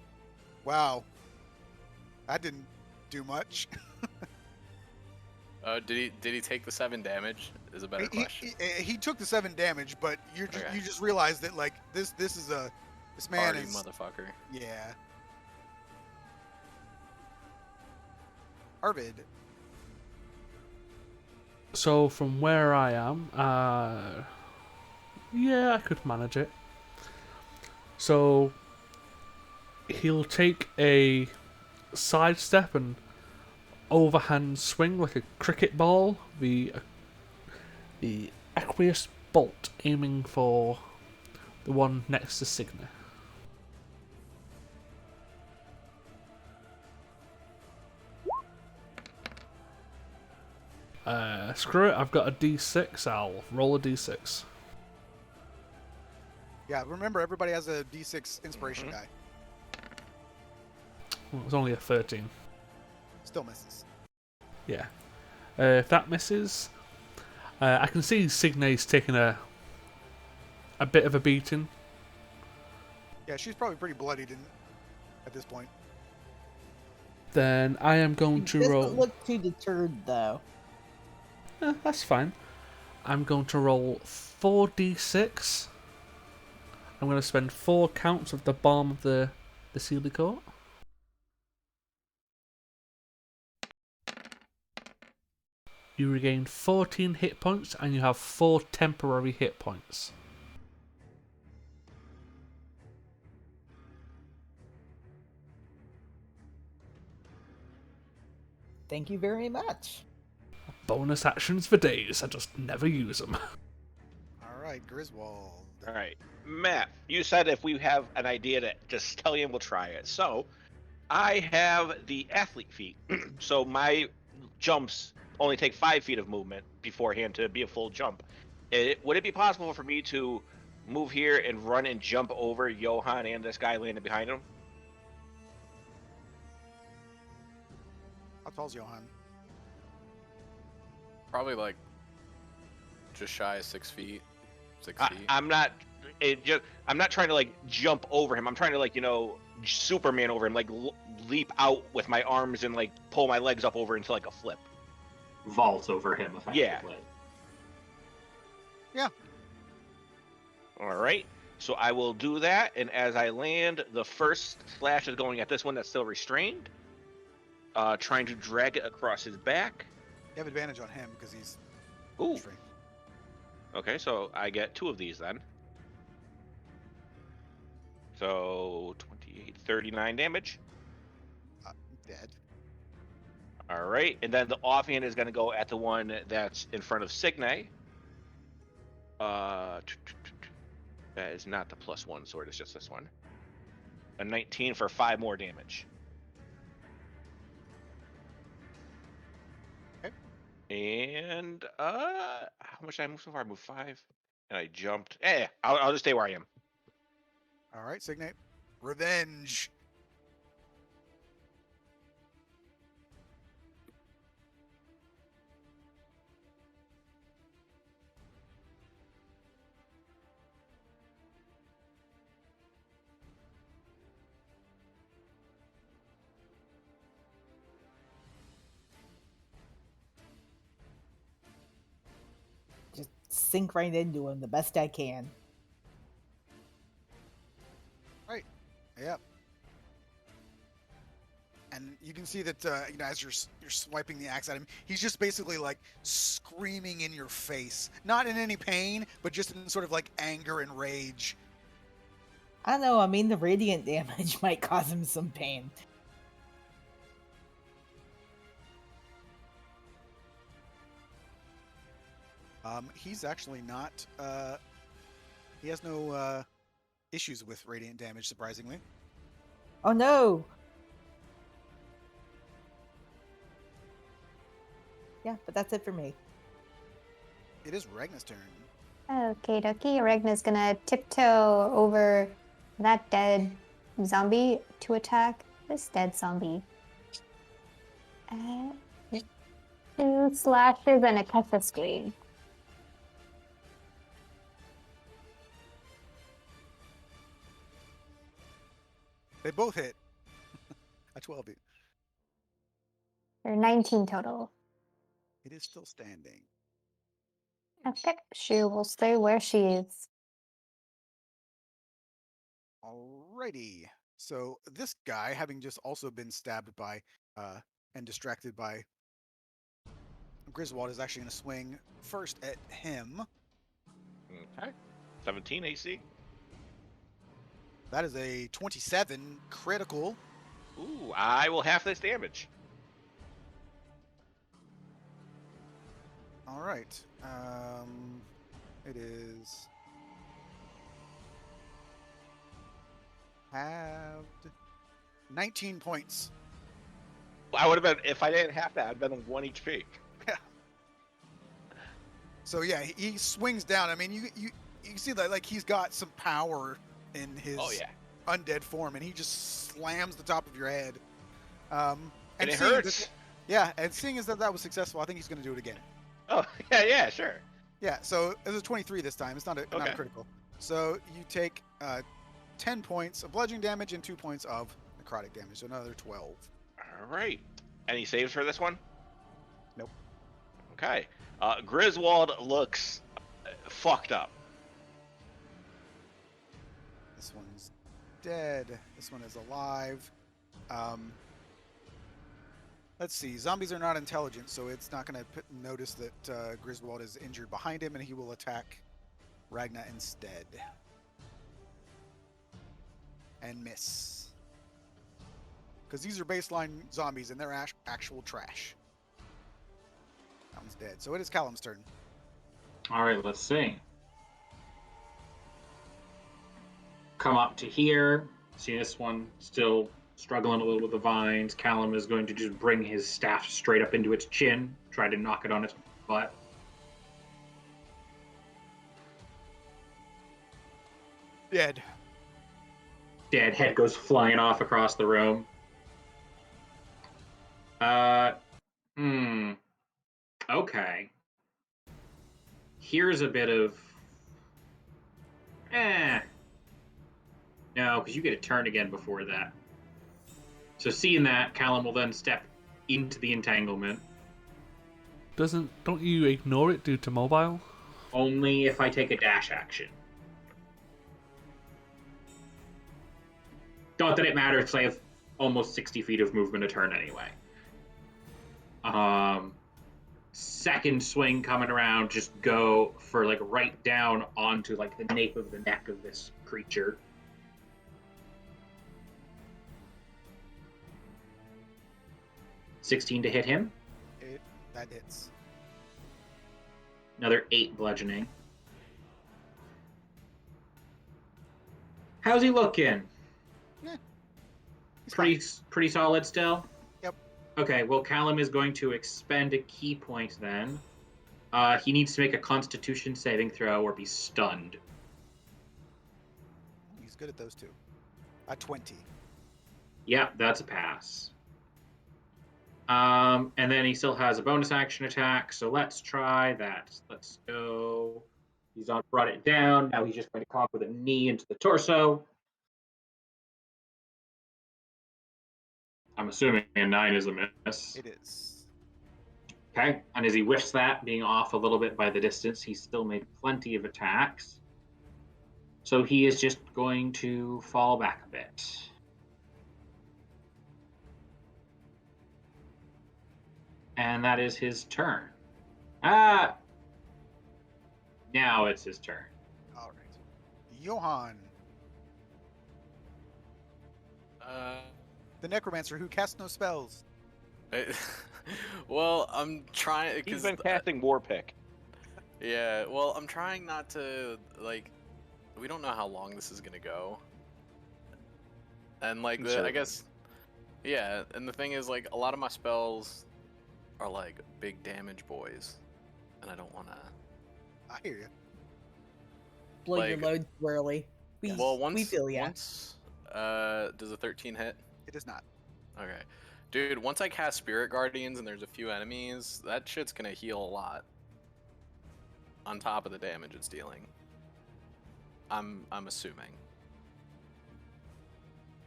"Wow, that didn't do much." Did he take the 7 damage? Is a better he, question. he took the 7 damage, but you Okay. just realize that like this man Party is motherfucker. yeah. Arvid. So from where I am, yeah, I could manage it. So he'll take a sidestep and overhand swing like a cricket ball. The aqueous bolt aiming for the one next to Signe. Screw it, I've got a d6, I'll roll a d6. Yeah, remember everybody has a D6 inspiration guy. Well, it was only a 13. Still misses. Yeah. If that misses, I can see Signe's taking a bit of a beating. Yeah, she's probably pretty bloodied at this point. Then I am going to Doesn't roll. look too deterred though. That's fine. I'm going to roll 4d6. I'm going to spend 4 counts of the balm of the Sealy Court. You regain 14 hit points and you have 4 temporary hit points. Thank you very much. Bonus actions for days, I just never use them. All right, Griswold. All right, Matt, you said if we have an idea to just tell you and we'll try it. So I have the athlete feat. So my jumps only take 5 feet of movement beforehand to be a full jump. Would it be possible for me to move here and run and jump over Johan and this guy landing behind him? How tall's Johan? Probably like just shy of 6 feet. 6 feet. I'm not. I'm not trying to like jump over him. I'm trying to like Superman over him, like leap out with my arms and like pull my legs up over into like a flip. Vault over him, effectively. Yeah. All right. So I will do that, and as I land, the first slash is going at this one that's still restrained. Trying to drag it across his back. You have advantage on him because he's Ooh. restrained. Okay, so I get 2 of these then. So 28, 39 damage. Dead. All right, and then the offhand is going to go at the one that's in front of Signe. That is not the +1 sword, it's just this one. A 19 for 5 more damage. Okay. And how much did I move so far? I moved 5, and I jumped. I'll just stay where I am. All right, Signate. Revenge. Just sink right into him the best I can. Right. Yeah. And you can see that as you're swiping the axe at him, he's just basically like screaming in your face, not in any pain, but just in sort of like anger and rage. I don't know. I mean, the radiant damage might cause him some pain. He's actually not. He has no issues with radiant damage, surprisingly. Oh no! Yeah, but that's it for me. It is Ragna's turn. Okay, dokie. Regna's gonna tiptoe over that dead zombie to attack this dead zombie. 2 slashes and a Kessa scream. They both hit. A 12 hit. Or 19 total. It is still standing. Okay, she will stay where she is. Alrighty. So this guy, having just also been stabbed by and distracted by Griswold, is actually going to swing first at him. Okay. 17 AC. That is a 27 critical. Ooh, I will half this damage. All right. It is halved. 19 points. I would have been, if I didn't have that, I'd been on 1 HP. So yeah, he swings down. I mean, you can see that like he's got some power in his undead form, and he just slams the top of your head. And it seeing hurts. and seeing as that was successful, I think he's going to do it again. Oh, yeah, sure. Yeah, so it was a 23 this time. It's not a critical. So you take 10 points of bludgeoning damage and 2 points of necrotic damage, so another 12. All right. Any saves for this one? Nope. Okay. Griswold looks fucked up. This one's dead. This one is alive. Let's see. Zombies are not intelligent, so it's not going to notice that Griswold is injured behind him, and he will attack Ragna instead. And miss. Because these are baseline zombies, and they're actual trash. That one's dead. So it is Callum's turn. All right, let's see. Come up to here. See this one still struggling a little with the vines. Callum is going to just bring his staff straight up into its chin, try to knock it on its butt. Dead. Dead. Head goes flying off across the room. Okay. Here's a bit of... No, because you get a turn again before that. So seeing that, Callum will then step into the entanglement. Don't you ignore it due to mobile? Only if I take a dash action. Not that it matters, because I have almost 60 feet of movement a turn anyway. Second swing coming around, just go for like right down onto like the nape of the neck of this creature. $16 to hit him. That hits. Another 8 bludgeoning. How's he looking? Yeah. Pretty solid still? Yep. Okay, well, Callum is going to expend a key point then. He needs to make a Constitution saving throw or be stunned. He's good at those two. A 20. Yeah, that's a pass. And then he still has a bonus action attack, so let's try that. Let's go. He's brought it down. Now he's just going to come up with a knee into the torso. I'm assuming a 9 is a miss. It is. Okay, and as he whiffs that, being off a little bit by the distance, he's still made plenty of attacks. So he is just going to fall back a bit. And that is his turn. Now it's his turn. All right. Johan, the necromancer who casts no spells. Well, I'm trying. He's been casting Warpick. Yeah, well, I'm trying not to, like, we don't know how long this is gonna go. And, like, I guess, yeah, and the thing is, like, a lot of my spells are like big damage boys, and I don't want to. I hear you. Blow your Like- load too early. Well, we feel ya. once, does a 13 hit? It is not. Okay, dude. Once I cast Spirit Guardians and there's a few enemies, that shit's gonna heal a lot. On top of the damage it's dealing. I'm assuming.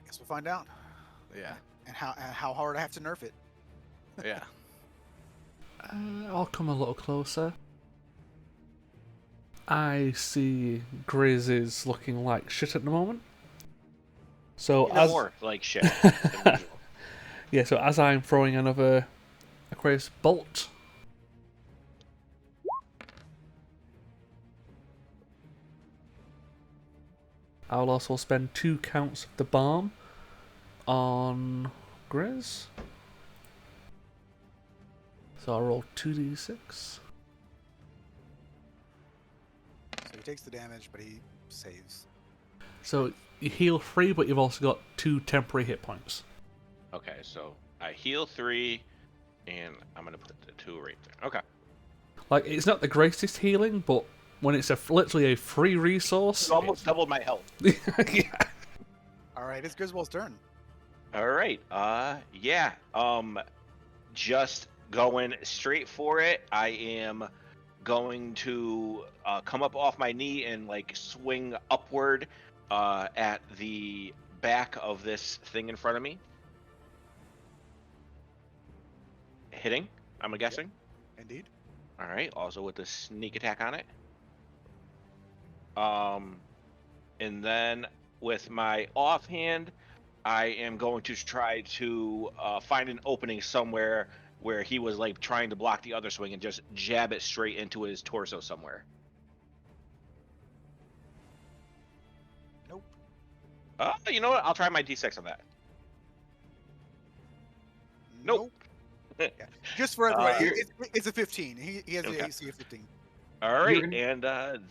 Guess we'll find out. Yeah. And how hard I have to nerf it. Yeah. I'll come a little closer. I see Grizz is looking like shit at the moment. So Even as more like shit than usual. yeah, so as I'm throwing another Aquarius bolt, I'll also spend 2 counts of the balm on Grizz. So I'll roll 2d6. So he takes the damage, but he saves. So you heal 3, but you've also got 2 temporary hit points. Okay, so I heal 3, and I'm gonna put the 2 right there. Okay. Like, it's not the greatest healing, but when it's literally a free resource, It's almost doubled my health. yeah. All right, it's Griswold's turn. All right. Yeah. Just going straight for it. I am going to come up off my knee and like swing upward at the back of this thing in front of me. Hitting, I'm guessing. Indeed. All right. Also with the sneak attack on it. And then with my offhand, I am going to try to find an opening somewhere where he was like trying to block the other swing and just jab it straight into his torso somewhere. Nope. You know what? I'll try my D6 on that. Nope. Yeah. Just for everybody, Uh, it's a 15. He has Okay. an AC of 15. All right, gonna- and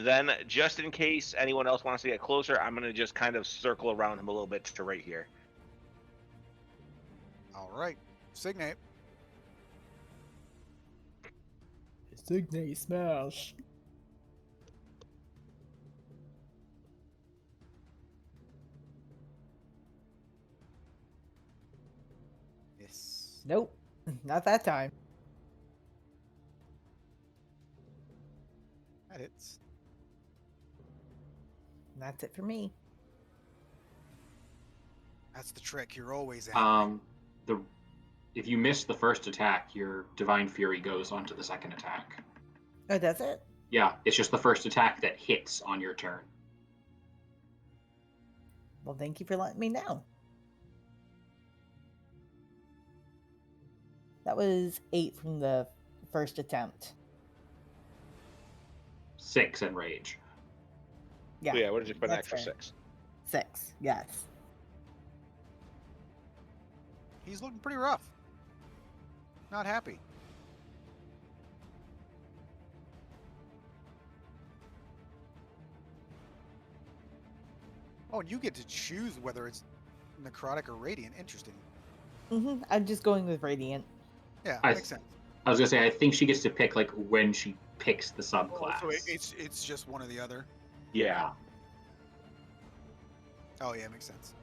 then just in case anyone else wants to get closer, I'm gonna just kind of circle around him a little bit to right here. All right. Signate. Signate smash. Yes. Nope, not that time. That hits. That's it for me. That's the trick. You're always angry. If you miss the first attack, your Divine Fury goes onto the second attack. Oh, that's it? Yeah, it's just the first attack that hits on your turn. Well, thank you for letting me know. That was 8 from the first attempt. 6 in rage. Yeah. So yeah, what did you put an that's extra fair. 6? 6, yes. He's looking pretty rough. Not happy. Oh, and you get to choose whether it's necrotic or radiant. Interesting. I'm just going with Radiant. Yeah, I- makes sense. I was gonna say, I think she gets to pick like when she picks the Oh, subclass. so it's just one or the other. Yeah. Oh yeah, makes sense.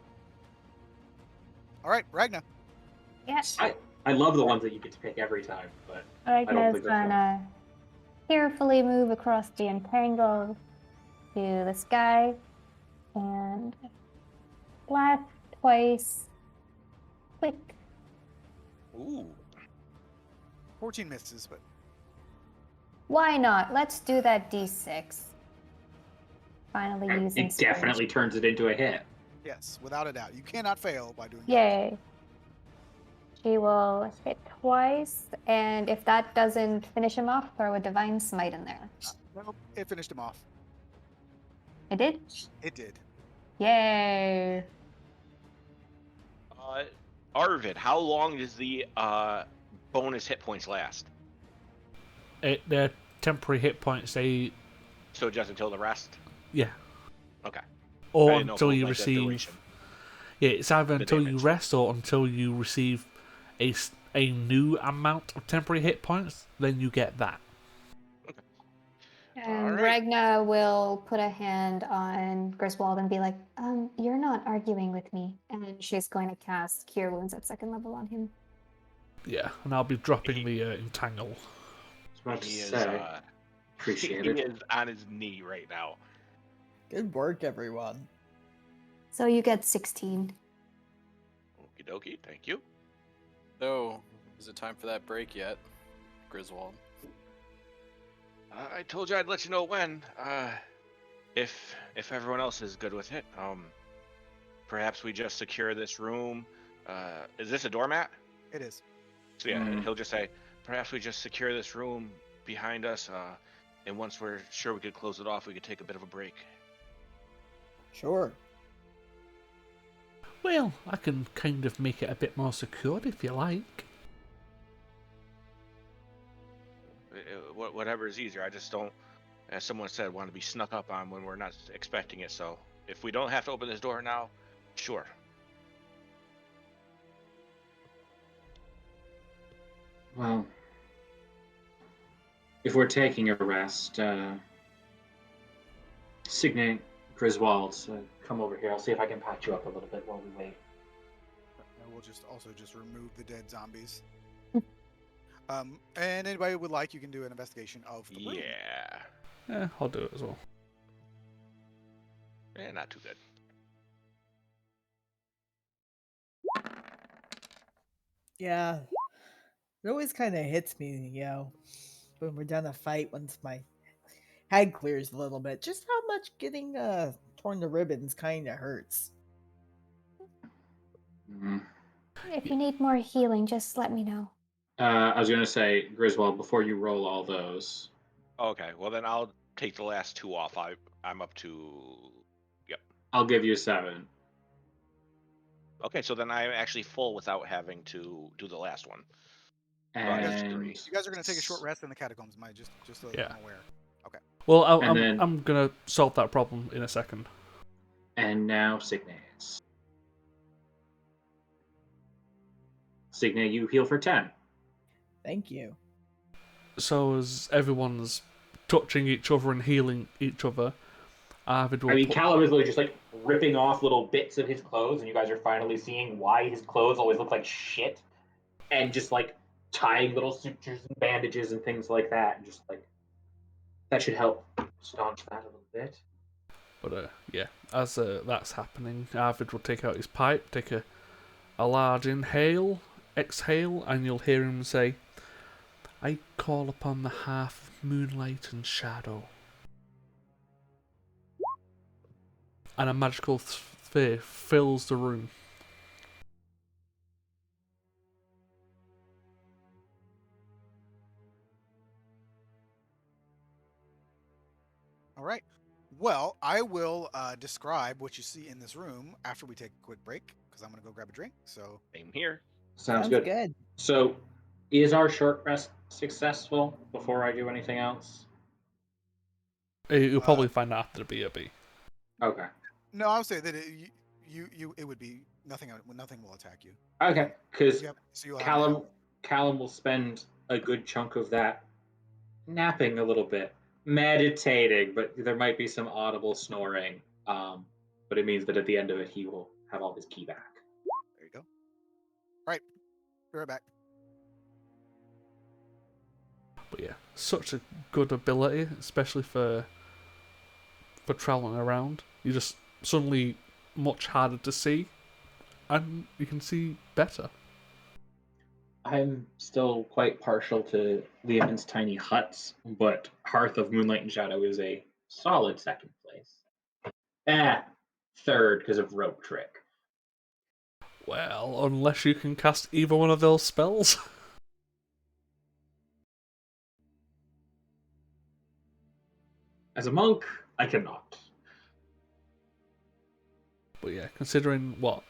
All right, Ragna. Yes. I love the ones that you get to pick every time, but Ragna's think that's gonna carefully move across the entangle to the sky and blast twice. Quick. Ooh. 14 misses, but Why not? Let's do that D6. Finally using it definitely turns it into a hit. yes, without a doubt, you cannot fail by doing that. Yay. She will hit twice, and if that doesn't finish him off, throw a Divine Smite in there. Nope, it finished him off. I did? It did. Yay. Arvid, how long does the bonus hit points last? They're temporary hit points. So just until the rest? Yeah. Okay. Or I didn't know if it until was you like the receive. duration. Yeah, it's either the until you damage. rest or until you receive a new amount of temporary hit points, then you get that. And Alright. Ragna will put a hand on Griswold and be like, you're not arguing with me. And she's going to cast Cure Wounds at 2nd level on him. Yeah, and I'll be dropping the Entangle. I was about to He is, say, appreciate he it. is on his knee right now. Good work, everyone. So you get 16. Okie dokie, thank you. So, is it time for that break yet, Griswold? I told you I'd let you know when. If everyone else is good with it, perhaps we just secure this room. Is this a doormat? It is. So yeah, he'll just say, perhaps we just secure this room behind us, and once we're sure we could close it off, we could take a bit of a break. Sure. Well, I can kind of make it a bit more secure if you like. Whatever is easier. I just don't, as someone said, want to be snuck up on when we're not expecting it. So if we don't have to open this door now, sure. Well, if we're taking a rest, Signe, Griswold, come over here. I'll see if I can patch you up a little bit while we wait. And we'll just remove the dead zombies. And anybody would like, you can do an investigation of the room. Yeah. I'll do it as well. Not too good. Yeah. It always kind of hits me, when we're done a fight, once my head clears a little bit, just how much getting torn to ribbons kind of hurts. If you need more healing, just let me know. I was going to say, Griswold, before you roll all those. Okay, well then I'll take the last 2 off. I'm up to, yep. I'll give you 7. Okay, so then I'm actually full without having to do the last one. And You guys are going to take a short rest in the catacombs, just so Yeah. I'm aware. Okay. Well, then- I'm gonna solve that problem in a second. And now Signe. Signe, you heal for 10. Thank you. So as everyone's touching each other and healing each other, Arvid will I mean, put... Callum is literally just like ripping off little bits of his clothes, and you guys are finally seeing why his clothes always look like shit, and just like tying little sutures and bandages and things like that, and just like that should help staunch that a little bit. But yeah, as that's happening, Arvid will take out his pipe, take a large inhale, exhale, and you'll hear him say, "I call upon the half of moonlight and shadow." And a magical sphere fills the room. All right. Well, I will describe what you see in this room after we take a quick break, because I'm going to go grab a drink. So Same here. Sounds good. So, is our short rest successful before I do anything else? You'll probably find out after the BRB. Okay. no, I would say that it would be nothing. Nothing will attack you. Okay, because So you'll have Callum will spend a good chunk of that napping a little bit, meditating, but there might be some audible snoring. But it means that at the end of it, he will have all his ki back. There you go. All right. Be right back. But yeah, such a good ability, especially for traveling around. You're just suddenly much harder to see, and you can see better. I'm still quite partial to Liamon's tiny huts, but Hearth of Moonlight and Shadow is a solid second place. Third because of Rope Trick. Well, unless you can cast either one of those spells. As a monk, I cannot. But yeah, considering what,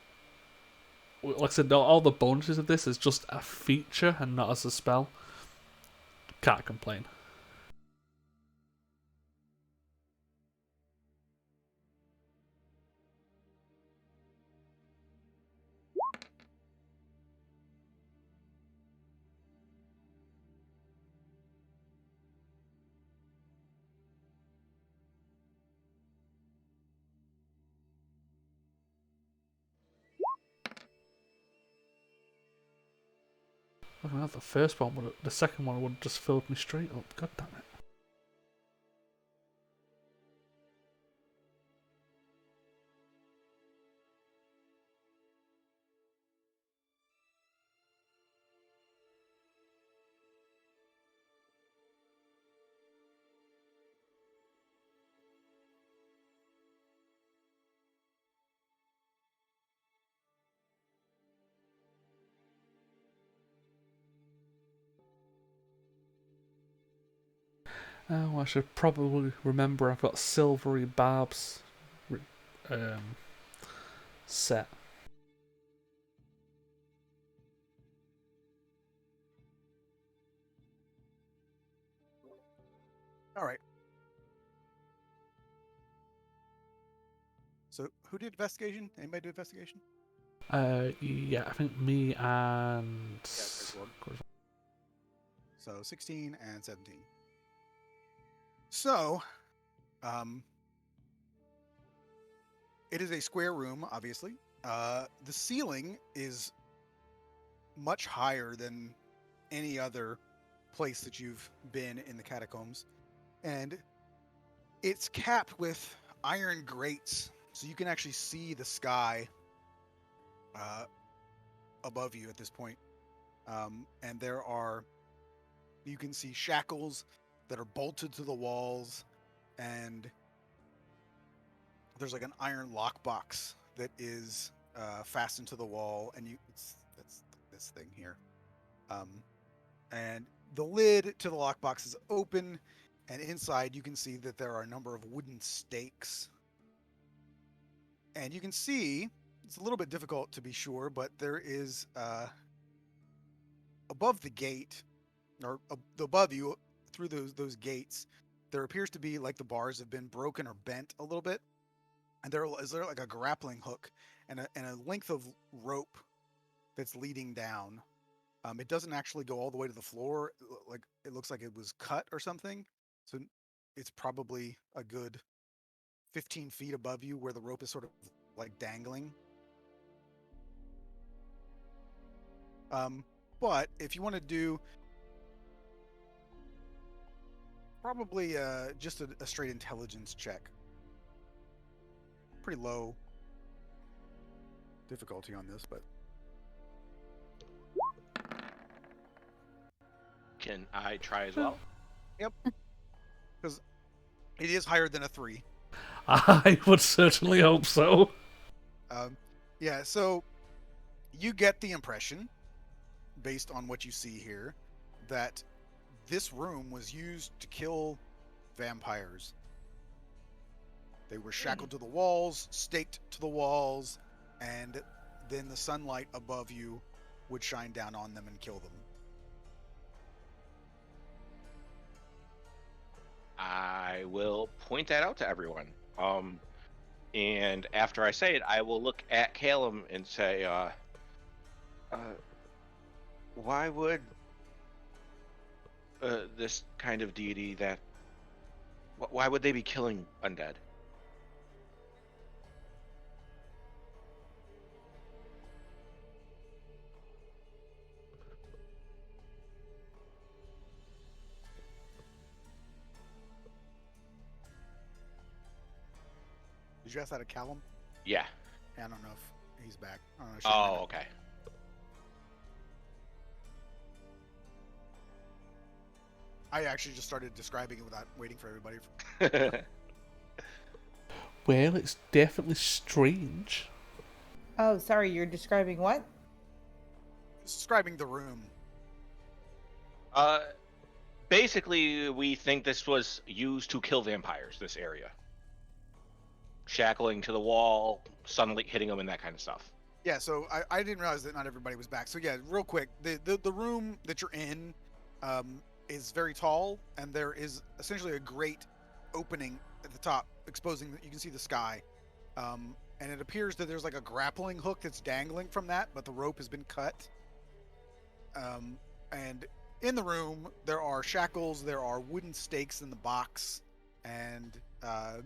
like I said, all the bonuses of this is just a feature and not as a spell, can't complain. Well, the first one would, the second one would have just filled me straight up. God damn it. Oh, I should probably remember I've got silvery barbs set. All right. So who did investigation? Anybody do investigation? Yeah, I think me and... So 16 and 17. So, it is a square room, obviously. The ceiling is much higher than any other place that you've been in the catacombs. And it's capped with iron grates, so you can actually see the sky above you at this point. And you can see shackles that are bolted to the walls, and there's like an iron lockbox that is fastened to the wall, and that's this thing here. And the lid to the lockbox is open, and inside you can see that there are a number of wooden stakes. And you can see, it's a little bit difficult to be sure, but there is above the gate, or above you through those gates, there appears to be like the bars have been broken or bent a little bit. And there is like a grappling hook and a length of rope that's leading down. It doesn't actually go all the way to the floor. Like it looks like it was cut or something. So it's probably a good 15 feet above you where the rope is sort of like dangling. But if you want to do probably just a straight intelligence check. Pretty low difficulty on this, but Can I try as well? yep, because it is higher than a 3. I would certainly hope so. Yeah, so you get the impression, based on what you see here, that this room was used to kill vampires. They were shackled to the walls, staked to the walls, and then the sunlight above you would shine down on them and kill them. I will point that out to everyone. And after I say it, I will look at Calum and say, why would this kind of deity why would they be killing undead? Did you ask that to Callum? Yeah. I don't know if he's back. I don't know, Oh, okay. I actually just started describing it without waiting for everybody. Well, it's definitely strange. Oh, sorry, you're describing what? Describing the room. Basically, we think this was used to kill vampires, this area. Shackling to the wall, sunlight hitting them, and that kind of stuff. Yeah, so I didn't realize that not everybody was back. So yeah, real quick, the room that you're in is very tall, and there is essentially a great opening at the top, exposing that you can see the sky. And it appears that there's like a grappling hook that's dangling from that, but the rope has been cut. And in the room, there are shackles, there are wooden stakes in the box, and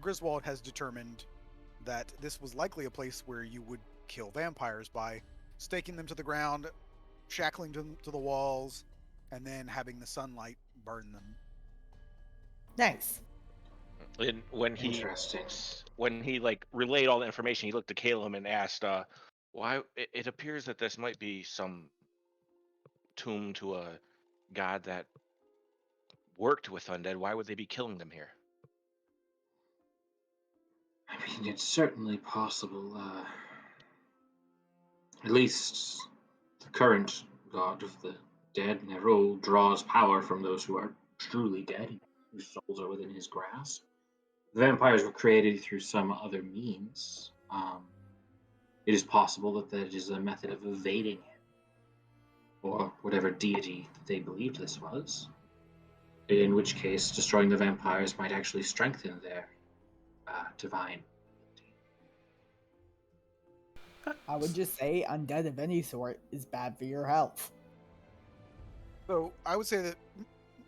Griswold has determined that this was likely a place where you would kill vampires by staking them to the ground, shackling them to the walls, and then having the sunlight burn them. Nice. And Interesting. when he like relayed all the information, he looked at Caleb and asked, "Why? It appears that this might be some tomb to a god that worked with undead. Why would they be killing them here?" I mean, it's certainly possible. At least the current god of the dead, Nerul, draws power from those who are truly dead, whose souls are within his grasp. The vampires were created through some other means. It is possible that that is a method of evading him, or whatever deity they believed this was. In which case, destroying the vampires might actually strengthen their divine. I would just say undead of any sort is bad for your health. So I would say that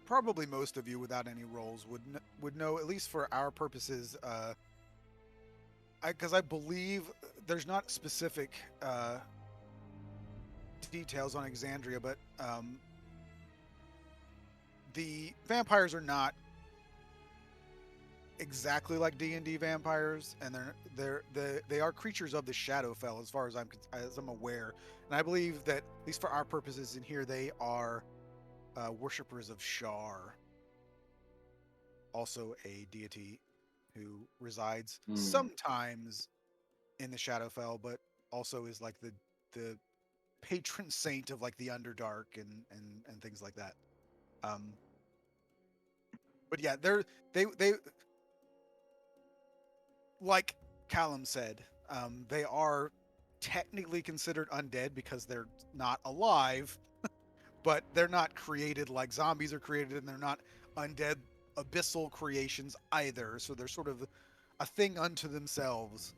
probably most of you, without any rolls, would know, at least for our purposes, because I believe there's not specific details on Exandria, but the vampires are not exactly like D&D vampires, and they are creatures of the Shadowfell, as far as I'm aware. And I believe that, at least for our purposes in here, they are worshippers of Shar, also a deity who resides sometimes in the Shadowfell, but also is like the patron saint of like the Underdark and things like that. But yeah, they like Callum said, they are technically considered undead because they're not alive, but they're not created like zombies are created, and they're not undead abyssal creations either. So they're sort of a thing unto themselves.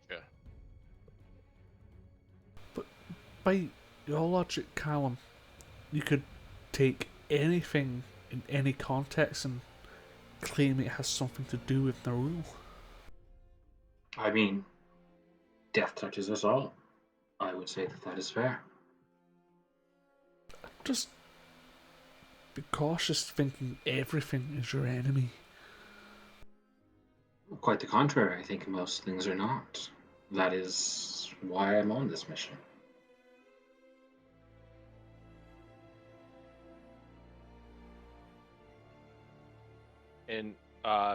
Yeah. But by your logic, Callum, you could take anything in any context and claim it has something to do with the rule. I mean, death touches us all. I would say that that is fair. Just be cautious thinking everything is your enemy. Quite the contrary, I think most things are not. That is why I'm on this mission. And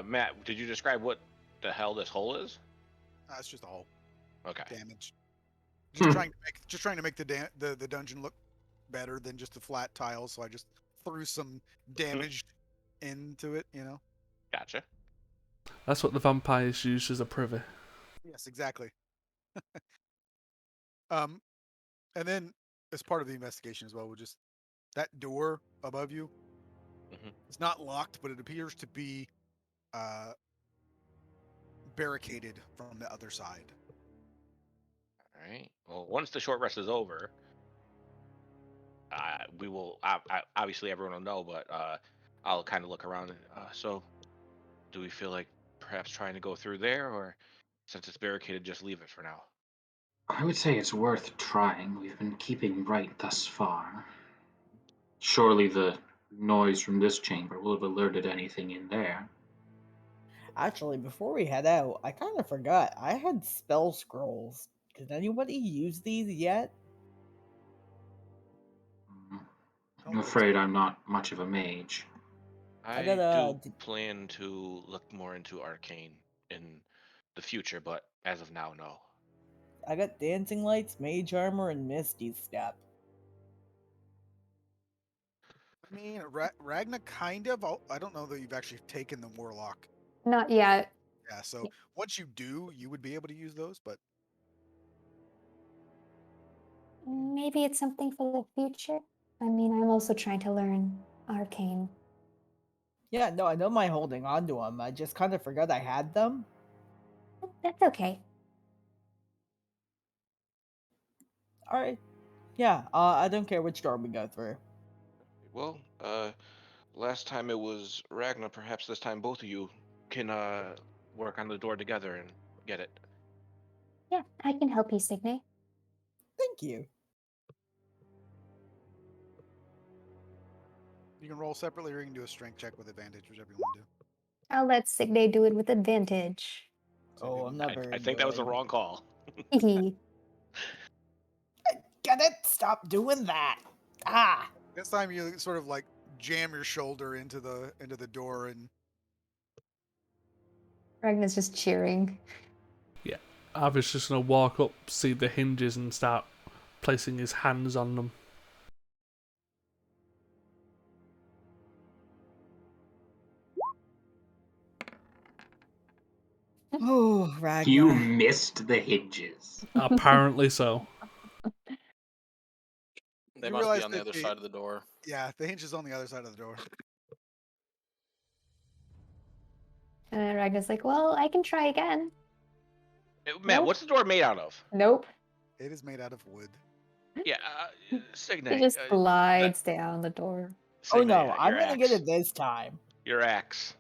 Matt, did you describe what the hell this hole is? It's just a hole. Okay. Damage. Just trying to make the dungeon look better than just a flat tile. So I just threw some damage into it. You know. Gotcha. That's what the vampires use as a privy. Yes, exactly. And then as part of the investigation as well, we'll just that door above you. It's not locked, but it appears to be barricaded from the other side. All right. Well, once the short rest is over, we will. Obviously, everyone will know, but I'll kind of look around. So, do we feel like perhaps trying to go through there, or since it's barricaded, just leave it for now? I would say it's worth trying. We've been keeping right thus far. Surely the noise from this chamber will have alerted anything in there. Actually, before we head out, I kind of forgot. I had spell scrolls. Did anybody use these yet? I'm afraid I'm not much of a mage. I got do plan to look more into arcane in the future, but as of now, no. I got dancing lights, mage armor, and misty step. I mean, Ragna kind of. I don't know that you've actually taken the warlock. Not yet. Yeah, so once you do, you would be able to use those, but Maybe it's something for the future. I mean, I'm also trying to learn arcane. Yeah, no, I don't mind holding on to them. I just kind of forgot I had them. That's okay. All right. Yeah, I don't care which door we go through. Well, last time it was Ragnar. Perhaps this time both of you can work on the door together and get it. Yeah, I can help you, Signe. Thank you. You can roll separately, or you can do a strength check with advantage, whichever you want to do. I'll let Signe do it with advantage. Oh, I'm not very I think that was the good. wrong call. Hee. Get it? Stop doing that. Ah. This time you sort of like jam your shoulder into the door, and Ragnar's just cheering. Arvid's just going to walk up, see the hinges, and start placing his hands on them. Oh, Ragnar. You missed the hinges. Apparently so. They You must realize be on the that other side of the door. yeah, the hinge is on the other side of the door. And then Ragnar's like, well, I can try again. Matt, Nope. what's the door made out of? Nope. It is made out of wood. Yeah, Signe. He just slides down the door. Oh Signe, no, I'm your gonna get axe. it this time. Your axe.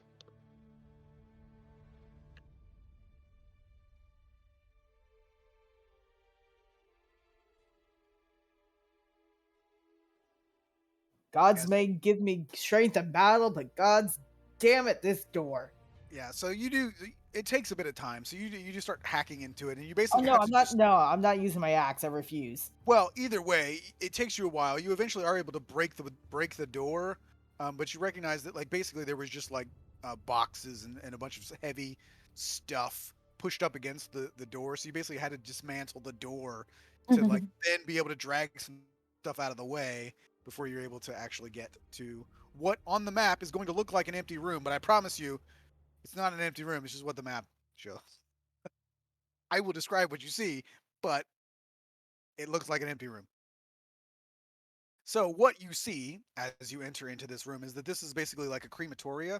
God's Yes. may give me strength in battle, but God's damn it, this door. Yeah, so you do. It takes a bit of time, so you just start hacking into it, and you Oh basically no, have I'm to not. just. No, I'm not using my axe. I refuse. Well, either way, it takes you a while. You eventually are able to break the door, but you recognize that like basically there was just like boxes and a bunch of heavy stuff pushed up against the door. So you basically had to dismantle the door to like then be able to drag some stuff out of the way before you're able to actually get to what on the map is going to look like an empty room. But I promise you, it's not an empty room. It's just what the map shows. I will describe what you see, but it looks like an empty room. So what you see as you enter into this room is that this is basically like a crematoria.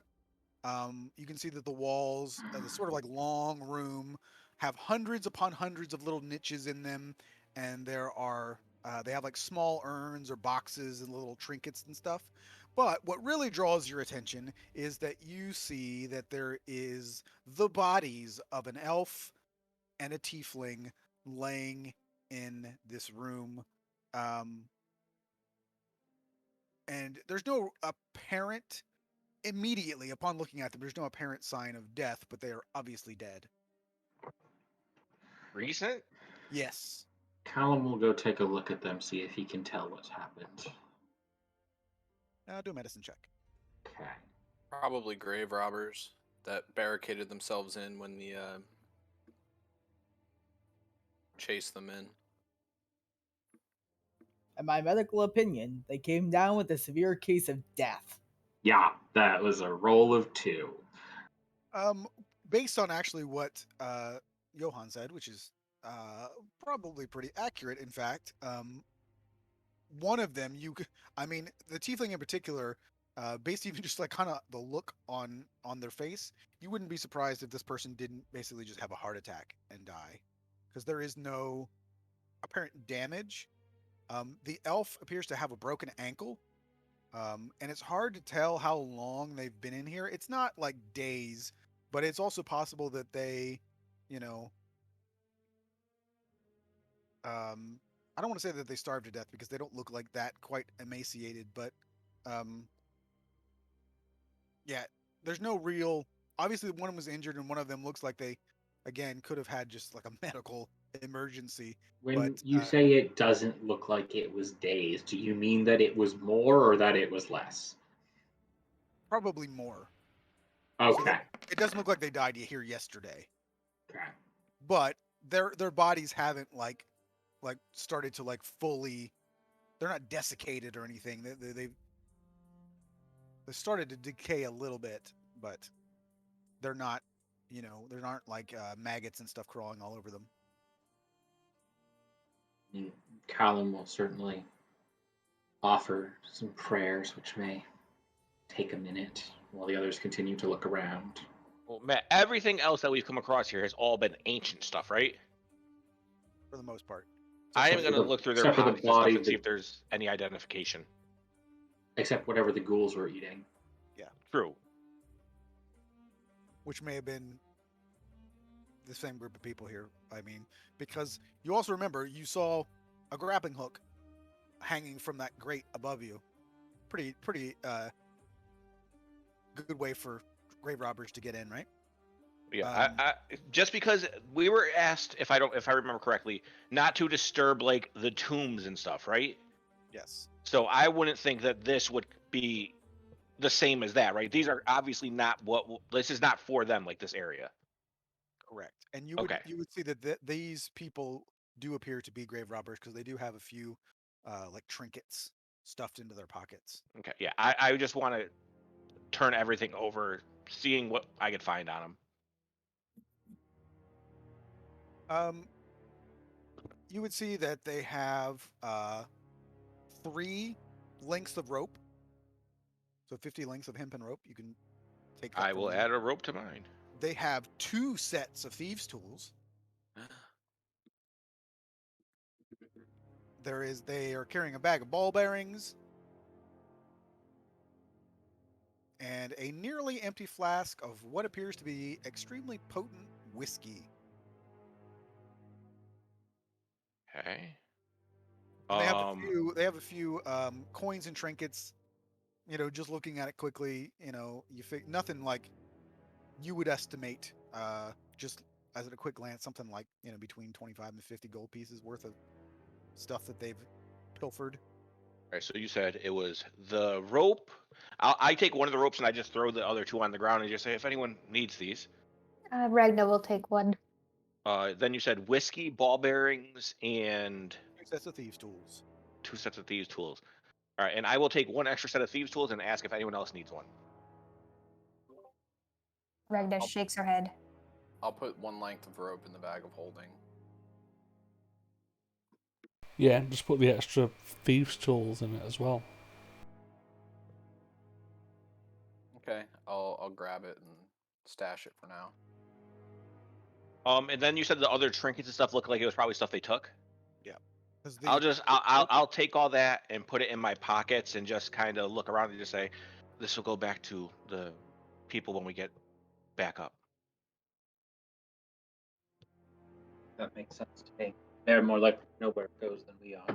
You can see that the walls, the sort of like long room, have hundreds upon hundreds of little niches in them, and there are they have like small urns or boxes and little trinkets and stuff. But what really draws your attention is that you see that there is the bodies of an elf and a tiefling laying in this room. Um, and there's no apparent immediately upon looking at them there's no apparent sign of death, but they are obviously dead. Recent? Yes. Callum will go take a look at them, see if he can tell what's happened. Do a medicine check. Okay. Probably grave robbers that barricaded themselves in when the chased them in. In my medical opinion, they came down with a severe case of death. Yeah, that was a roll of 2. Based on actually what Johan said, which is probably pretty accurate, in fact, one of them I mean the tiefling in particular, based even just like kind of the look on their face, you wouldn't be surprised if this person didn't basically just have a heart attack and die, because there is no apparent damage. The elf appears to have a broken ankle, and it's hard to tell how long they've been in here. It's not like days, but it's also possible that they, you know, I don't want to say that they starved to death because they don't look like that, quite emaciated, but um, yeah, there's no real. Obviously, one of them was injured, and one of them looks like they, again, could have had just like a medical emergency. When But you say it doesn't look like it was days, do you mean that it was more or that it was less? probably more. Okay. It doesn't look like they died here yesterday, Okay. but their bodies haven't like started to like fully. They're not desiccated or anything. They started to decay a little bit, but they're not. There aren't like maggots and stuff crawling all over them. And Callum will certainly offer some prayers, which may take a minute while the others continue to look around. Well, Matt, everything else that we've come across here has all been ancient stuff, right? For the most part. I am Except for going to the- look through their except for the bodies and stuff body and see that- if there's any identification. Except whatever the ghouls were eating. True. Which may have been the same group of people here. I mean, because you also remember you saw a grappling hook hanging from that grate above you. pretty good way for grave robbers to get in, right? Yeah, I just because we were asked, if I remember correctly, not to disturb like the tombs and stuff, right? Yes. So I wouldn't think that this would be the same as that, right? These are obviously not this is not for them, like this area. Correct. And you Okay. would see that these people do appear to be grave robbers because they do have a few like trinkets stuffed into their pockets. Okay, yeah, I just want to turn everything over, seeing what I could find on them. You would see that they have 3 lengths of rope. So 50 lengths of hempen rope. You can take that. I will add a rope to mine. They have 2 sets of thieves' tools. They are carrying a bag of ball bearings and a nearly empty flask of what appears to be extremely potent whiskey. Okay. And they have a few coins and trinkets. Just looking at it quickly, nothing like you would estimate, just as at a quick glance, something like between 25 and 50 gold pieces worth of stuff that they've pilfered. All right, so you said it was the rope. I take one of the ropes and I just throw the other 2 on the ground and just say, if anyone needs these. Ragna will take one. Then you said whiskey, ball bearings, and 2 sets of thieves' tools. 2 sets of thieves' tools. All right, and I will take 1 extra set of thieves' tools and ask if anyone else needs one. Ragna shakes her head. I'll put 1 length of rope in the bag of holding. Yeah, just put the extra thieves' tools in it as well. Okay, I'll grab it and stash it for now. And then you said the other trinkets and stuff looked like it was probably stuff they took. Yeah. I'll take all that and put it in my pockets and just kind of look around and just say, this will go back to the people when we get back up. That makes sense to me. They're more likely to know where it goes than we are.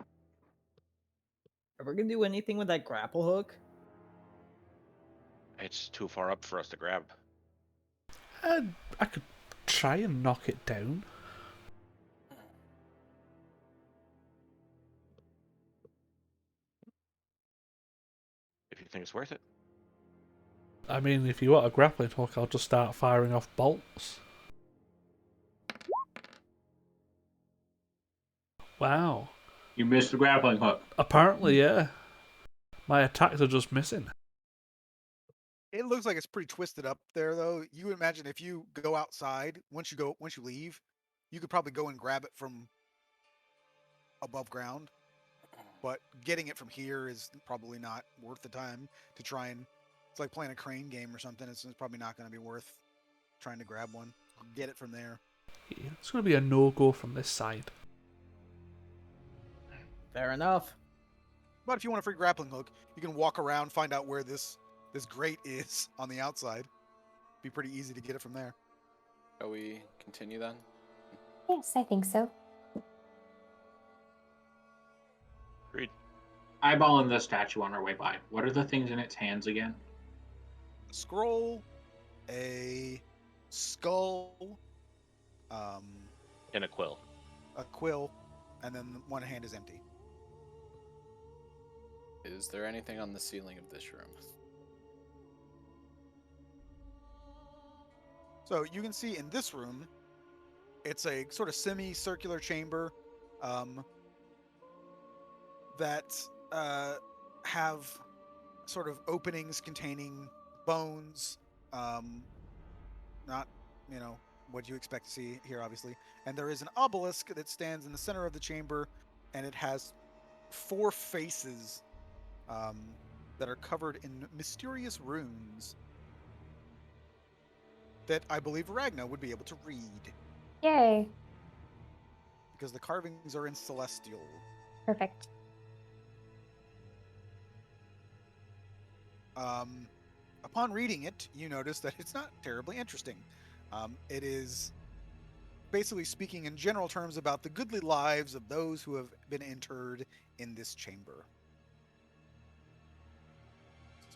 Are we gonna do anything with that grapple hook? It's too far up for us to grab. I could try and knock it down. If you think it's worth it. I mean, if you want a grappling hook, I'll just start firing off bolts. Wow. You missed the grappling hook. Apparently, yeah. My attacks are just missing. It looks like it's pretty twisted up there, though. You imagine if you go outside, once you leave, you could probably go and grab it from above ground. But getting it from here is probably not worth the time to try and. It's like playing a crane game or something. It's probably not going to be worth trying to grab one. Get it from there. Yeah, it's going to be a no-go from this side. Fair enough. But if you want a free grappling hook, you can walk around, find out where this grate is on the outside. Be pretty easy to get it from there. Shall we continue then? Yes, I think so. Agreed. Eyeballing the statue on our way by. What are the things in its hands again? A scroll, a skull, And a quill. a quill, and then one hand is empty. Is there anything on the ceiling of this room? So you can see in this room, it's a sort of semicircular chamber that have sort of openings containing bones, not, what you expect to see here, obviously. And there is an obelisk that stands in the center of the chamber, and it has 4 faces that are covered in mysterious runes that I believe Ragna would be able to read, Yay. because the carvings are in Celestial. Perfect. Upon reading it, you notice that it's not terribly interesting. It is basically speaking in general terms about the goodly lives of those who have been interred in this chamber.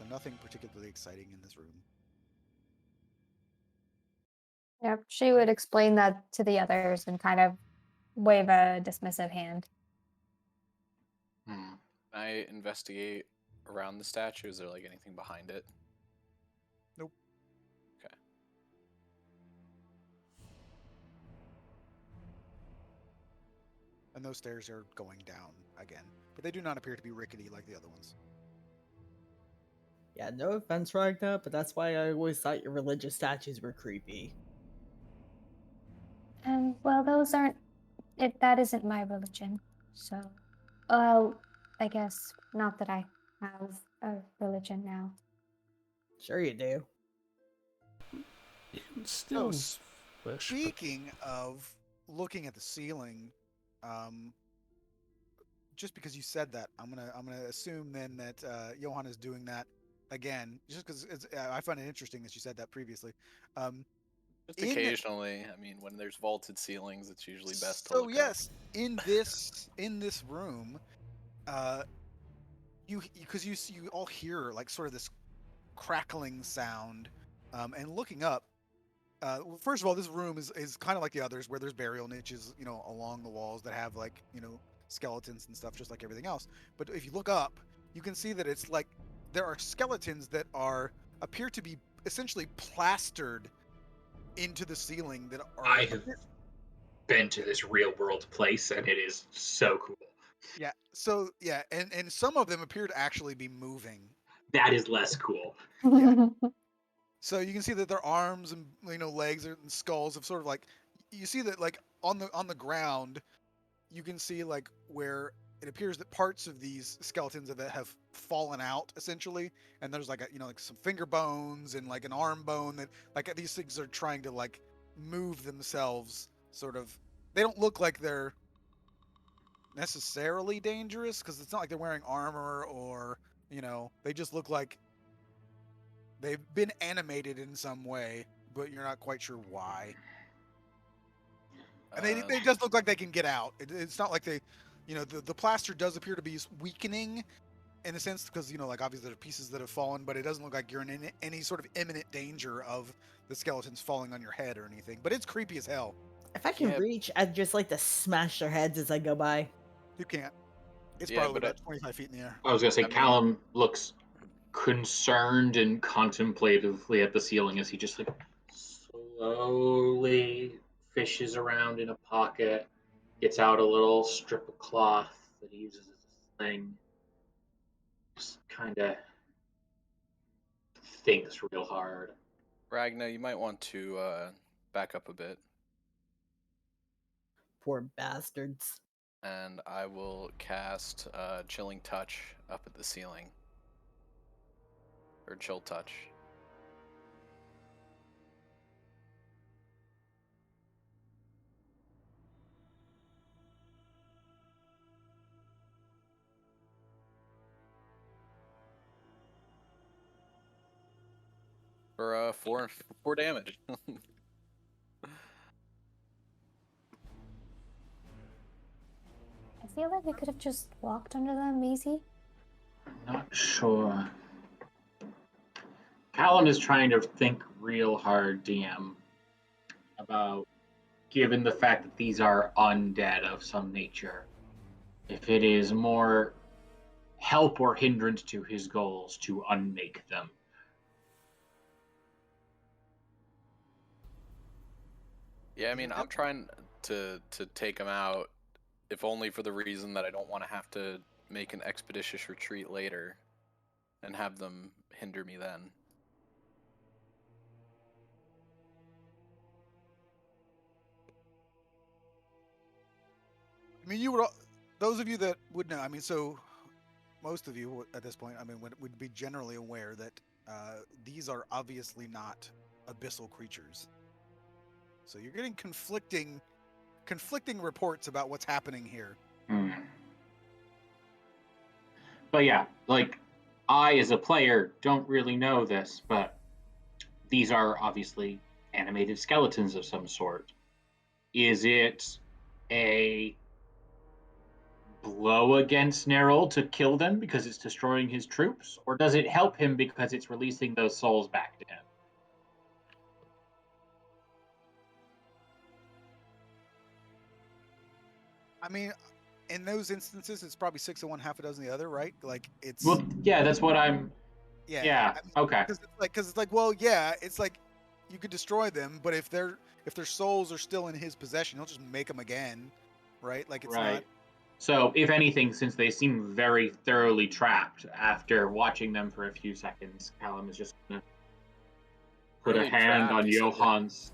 So nothing particularly exciting in this room. Yep, she would explain that to the others and kind of wave a dismissive hand. Hmm. Can I investigate around the statue? Is there like anything behind it? Nope. Okay. And those stairs are going down again, but they do not appear to be rickety like the other ones. Yeah, no offense, Ragna, but that's why I always thought your religious statues were creepy. Well, those aren't. That isn't my religion. So, well, I guess not that I have a religion now. Sure you do. You can still worship. Speaking of looking at the ceiling, just because you said that, I'm gonna assume then that Johan is doing that again, just because I find it interesting that you said that previously. Just occasionally. I mean, when there's vaulted ceilings, it's usually best to So look yes, up. in this room, you all hear like sort of this crackling sound, and looking up. Well, first of all, this room is kind of like the others, where there's burial niches, along the walls that have like skeletons and stuff, just like everything else. But if you look up, you can see that it's like there are skeletons that appear to be essentially plastered into the ceiling that are. I have been to this real world place, and it is so cool. Yeah. So yeah, and some of them appear to actually be moving. That is less cool. Yeah. So you can see that their arms and legs and skulls have sort of like, you see that like on the ground, you can see like where it appears that parts of these skeletons have fallen out essentially, and there's like like some finger bones and like an arm bone that like these things are trying to like move themselves. Sort of, they don't look like they're necessarily dangerous because it's not like they're wearing armor or they just look like they've been animated in some way, but you're not quite sure why. And they just look like they can get out. It's not like they, the plaster does appear to be weakening in a sense because, like obviously there are pieces that have fallen, but it doesn't look like you're in any sort of imminent danger of the skeletons falling on your head or anything. But it's creepy as hell. If I can reach, I'd just like to smash their heads as I go by. You can't. It's Yeah, probably but about 25 feet in the air. I was gonna say, I mean- Callum looks concerned and contemplatively at the ceiling as he just like slowly fishes around in a pocket, gets out a little strip of cloth that he uses as a sling, just kind of thinks real hard. Ragna, you might want to back up a bit, Poor bastards. and I will cast Chilling Touch up at the ceiling. Or Chill Touch. For 4 damage. I feel like we could have just walked under them easy. I'm not sure. Callum is trying to think real hard, DM, about given the fact that these are undead of some nature, if it is more help or hindrance to his goals to unmake them. Yeah, I mean, I'm trying to take them out, if only for the reason that I don't want to have to make an expeditious retreat later and have them hinder me then. I mean, those of you that would know, I mean, so most of you at this point, I mean, would be generally aware that these are obviously not abyssal creatures. So you're getting conflicting reports about what's happening here. But yeah, like, I as a player don't really know this, but these are obviously animated skeletons of some sort. Is it a blow against Nerol to kill them because it's destroying his troops, or does it help him because it's releasing those souls back to him? I mean, in those instances, it's probably 6 of one, half a dozen the other, right? Like it's Well, yeah, that's what I'm. yeah. Yeah. I mean, Okay. because it's like, well, yeah, it's like you could destroy them, but if their souls are still in his possession, he'll just make them again, right? Like it's Right. not. So, if anything, since they seem very thoroughly trapped after watching them for a few seconds, Callum is just gonna put a Really hand trapped. on Johann's.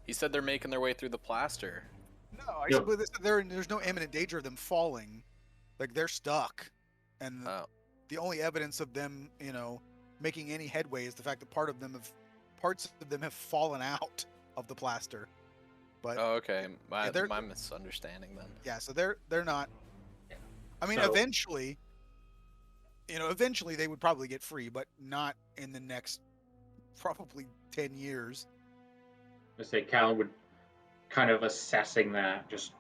He said they're making their way through the plaster. No, I Yep. suppose there's no imminent danger of them falling. Like they're stuck, and Oh, the only evidence of them, making any headway is the fact that parts of them have fallen out of the plaster. But oh okay. yeah, they're My misunderstanding then. yeah, so they're not. I mean, So- eventually they would probably get free, but not in the next probably 10 years. I say Callum would kind of assessing that, just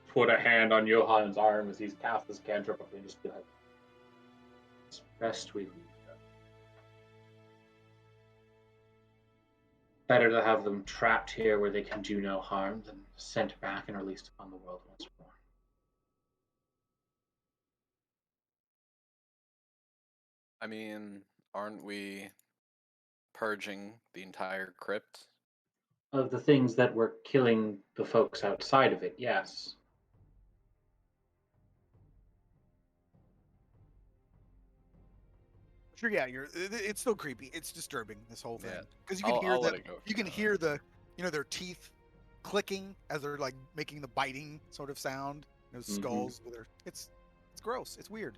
put a hand on Johann's arm as he's cast his cantrip and just be like, it's best we leave them. Better to have them trapped here where they can do no harm than sent back and released upon the world once more. I mean, aren't we purging the entire crypt? Of the things that were killing the folks outside of it, yes. Sure, yeah, it's still creepy. It's disturbing, this whole thing, Yeah. because you can hear I'll let it go for you can now. hear their teeth clicking as they're like making the biting sort of sound. Those Mhm. skulls with their it's gross. It's weird.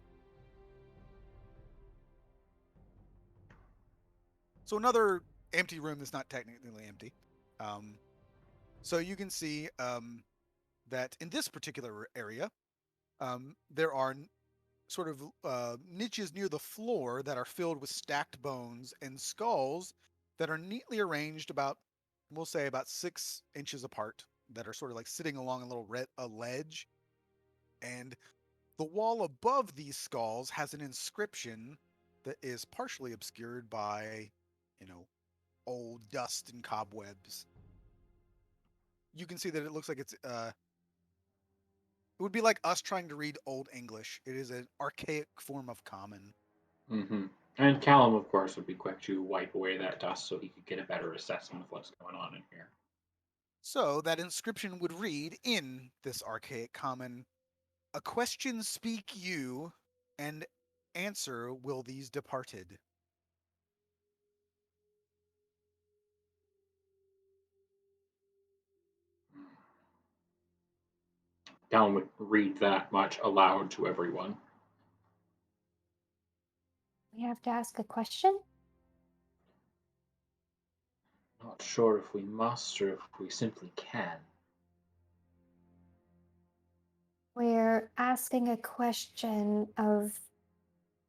So another empty room that's not technically empty. So you can see that in this particular area, there are sort of niches near the floor that are filled with stacked bones and skulls that are neatly arranged we'll say about 6 inches apart, that are sort of like sitting along a little ledge. And the wall above these skulls has an inscription that is partially obscured by, old dust and cobwebs. You can see that it looks like it would be like us trying to read Old English. It is an archaic form of Common. Mm-hmm. And Callum, of course, would be quick to wipe away that dust so he could get a better assessment of what's going on in here. So that inscription would read in this archaic Common, "A question speak you, and answer will these departed." Callum would read that much aloud to everyone. We have to ask a question? Not sure if we must or if we simply can. We're asking a question of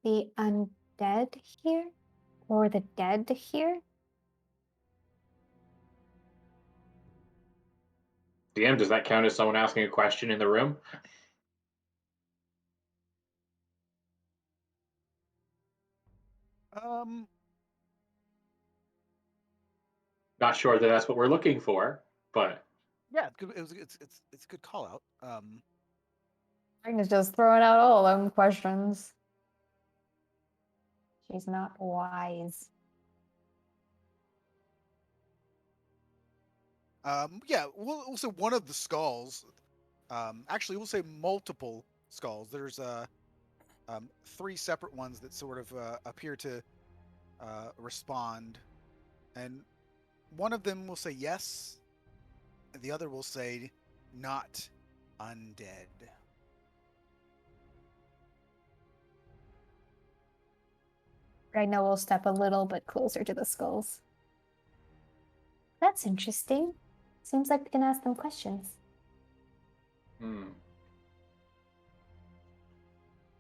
the undead here? Or the dead here? DM, does that count as someone asking a question in the room? Um, Not sure that that's what we're looking for, but yeah, it's a good call out. Agnes just throwing out all them questions. She's not wise. Yeah, we'll say one of the skulls. Actually, we'll say multiple skulls. There's 3 separate ones that sort of appear to respond, and one of them will say yes, and the other will say not undead. Ragnar will step a little bit closer to the skulls. That's interesting. Seems like we can ask them questions.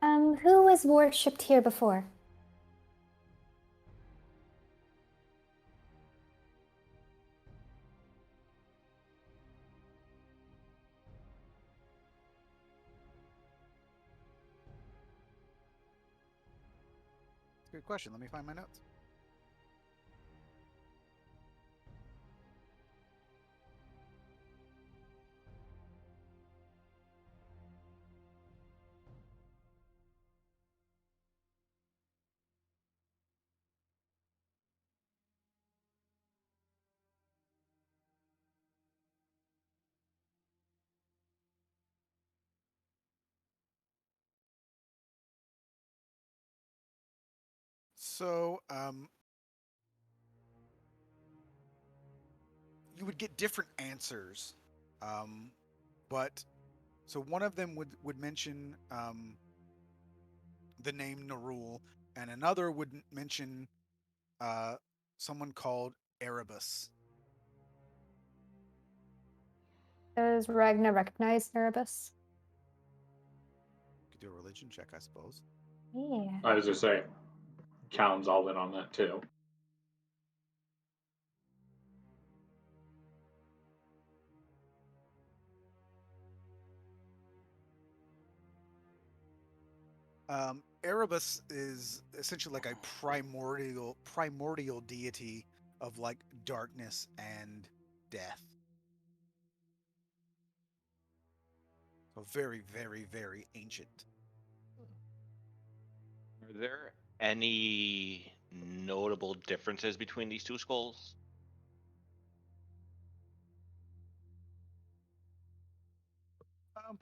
Who was worshipped here before? Good question. Let me find my notes. So, you would get different answers, but so one of them would mention the name Nerul, and another would mention uh, someone called Erebus. Does Ragna recognize Erebus? Could do a religion check, I suppose. Yeah. I was just saying, Callum's all in on that too. Erebus is essentially like a primordial deity of like darkness and death. So very, very, very ancient. Are there any notable differences between these two skulls?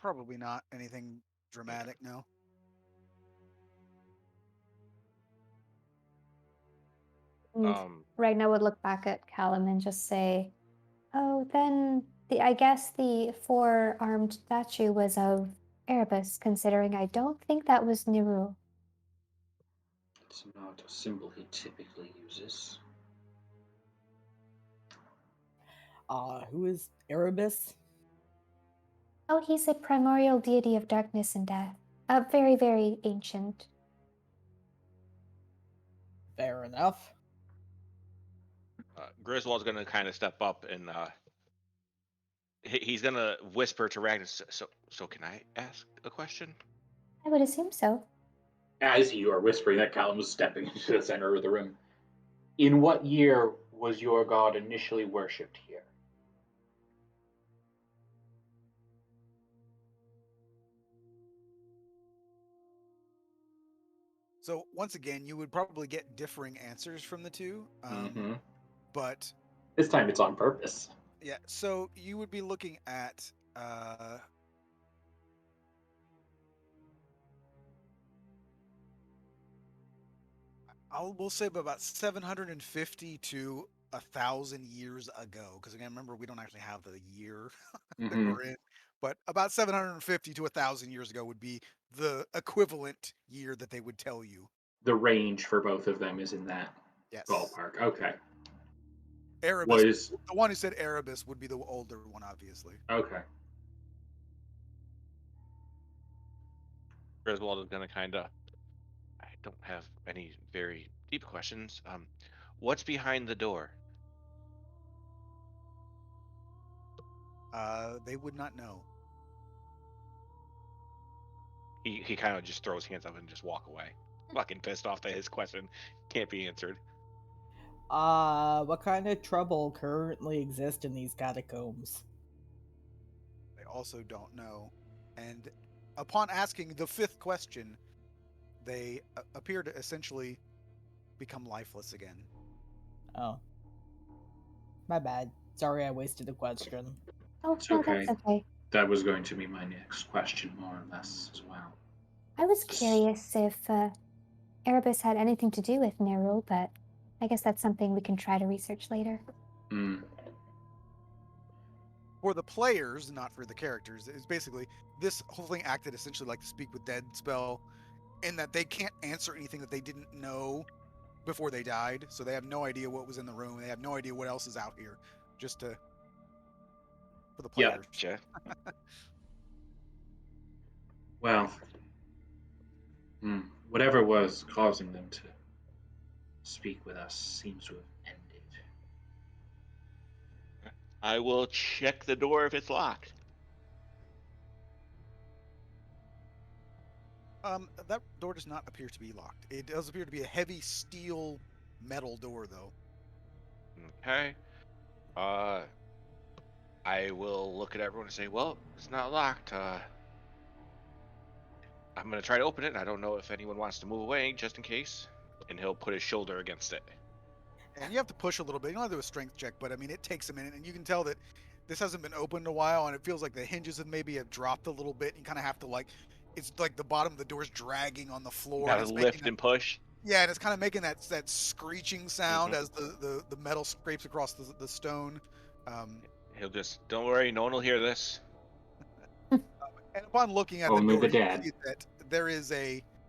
Probably not anything dramatic, no. And Um, Ragna would look back at Callum and just say, "Oh, then I guess the four-armed statue was of Erebus, considering I don't think that was Niru." It's not a symbol he typically uses. Who is Erebus? Oh, he's a primordial deity of darkness and death. Very, very ancient. Fair enough. Griswold's gonna kind of step up and he's gonna whisper to Ragnar. So can I ask a question? I would assume so. As you are whispering that, Callum was stepping into the center of the room. In what year was your god initially worshipped here? So once again, you would probably get differing answers from the two, but This time it's on purpose. yeah. So you would be looking at we'll say about 750 to 1,000 years ago, because again, remember we don't actually have the year that we're in, but about 750 to 1,000 years ago would be the equivalent year that they would tell you. The range for both of them is in that Yes. ballpark. Okay. Erebus, the one who said Erebus would be the older one, obviously. Okay. Griswold is gonna kind of. I don't have any very deep questions. What's behind the door? They would not know. He kind of just throws hands up and just walk away, fucking pissed off that his question can't be answered. What kind of trouble currently exists in these catacombs? They also don't know. And upon asking the fifth question, they appear to essentially become lifeless again. Oh. My bad. Sorry I wasted a question. Oh, It's no, okay. that's okay. That was going to be my next question, more or less, as well. I was curious if Erebus had anything to do with Nerul, but I guess that's something we can try to research later. For the players, not for the characters, it's basically this whole thing acted essentially like the Speak with Dead spell, in that they can't answer anything that they didn't know before they died, so they have no idea what was in the room. They have no idea what else is out here, just for the players. Gotcha. Well, whatever was causing them to speak with us seems to have ended. I will check the door if it's locked. That door does not appear to be locked. It does appear to be a heavy steel metal door, though. Okay. I will look at everyone and say, well, it's not locked. I'm going to try to open it. And I don't know if anyone wants to move away just in case. And he'll put his shoulder against it. And you have to push a little bit. You don't have to do a strength check, but I mean, it takes a minute, and you can tell that this hasn't been opened in a while, and it feels like the hinges have dropped a little bit. You kind of have to it's like the bottom of the door's dragging on the floor. Got And to it's lift and push. Yeah, and it's kind of making that screeching sound as the metal scrapes across the stone. He'll just, don't worry, no one will hear this. And upon looking at Only the door, the you dead. see that there is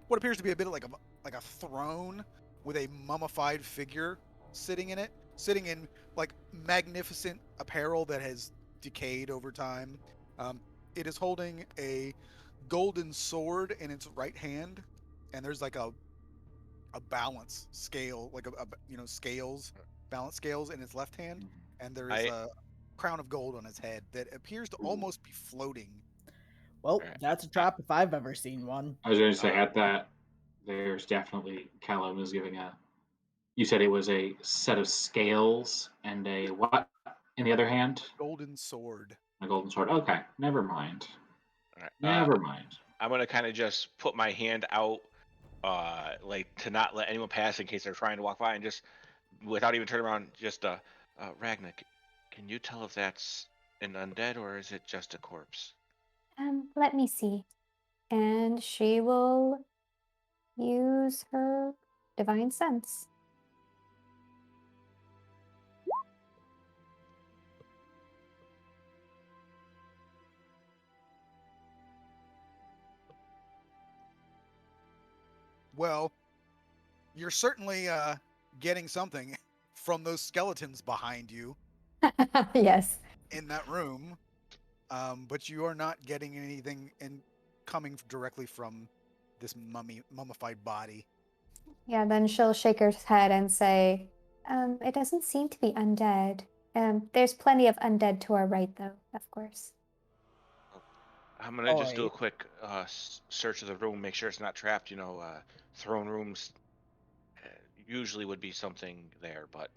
what appears to be a bit like a throne with a mummified figure sitting in it, sitting in like magnificent apparel that has decayed over time. It is holding a golden sword in its right hand, and there's like a balance scale, like balance scales in its left hand, and there is a crown of gold on his head that appears to almost be floating. Well, that's a trap if I've ever seen one. I was going to say, at that, there's definitely, Callum is giving you said it was a set of scales and a what in the other hand? Golden sword. A golden sword. Okay, never mind. All right. Never mind. I'm going to kind of just put my hand out, like to not let anyone pass in case they're trying to walk by, and just, without even turning around, just, Ragnar, can you tell if that's an undead or is it just a corpse? Let me see. And she will use her divine sense. Well, you're certainly getting something from those skeletons behind you Yes. in that room, but you are not getting anything coming directly from this mummified body. Yeah, then she'll shake her head and say, it doesn't seem to be undead. There's plenty of undead to our right, though, of course. I'm going to just do a quick search of the room, make sure it's not trapped. You know, throne rooms usually would be something there, but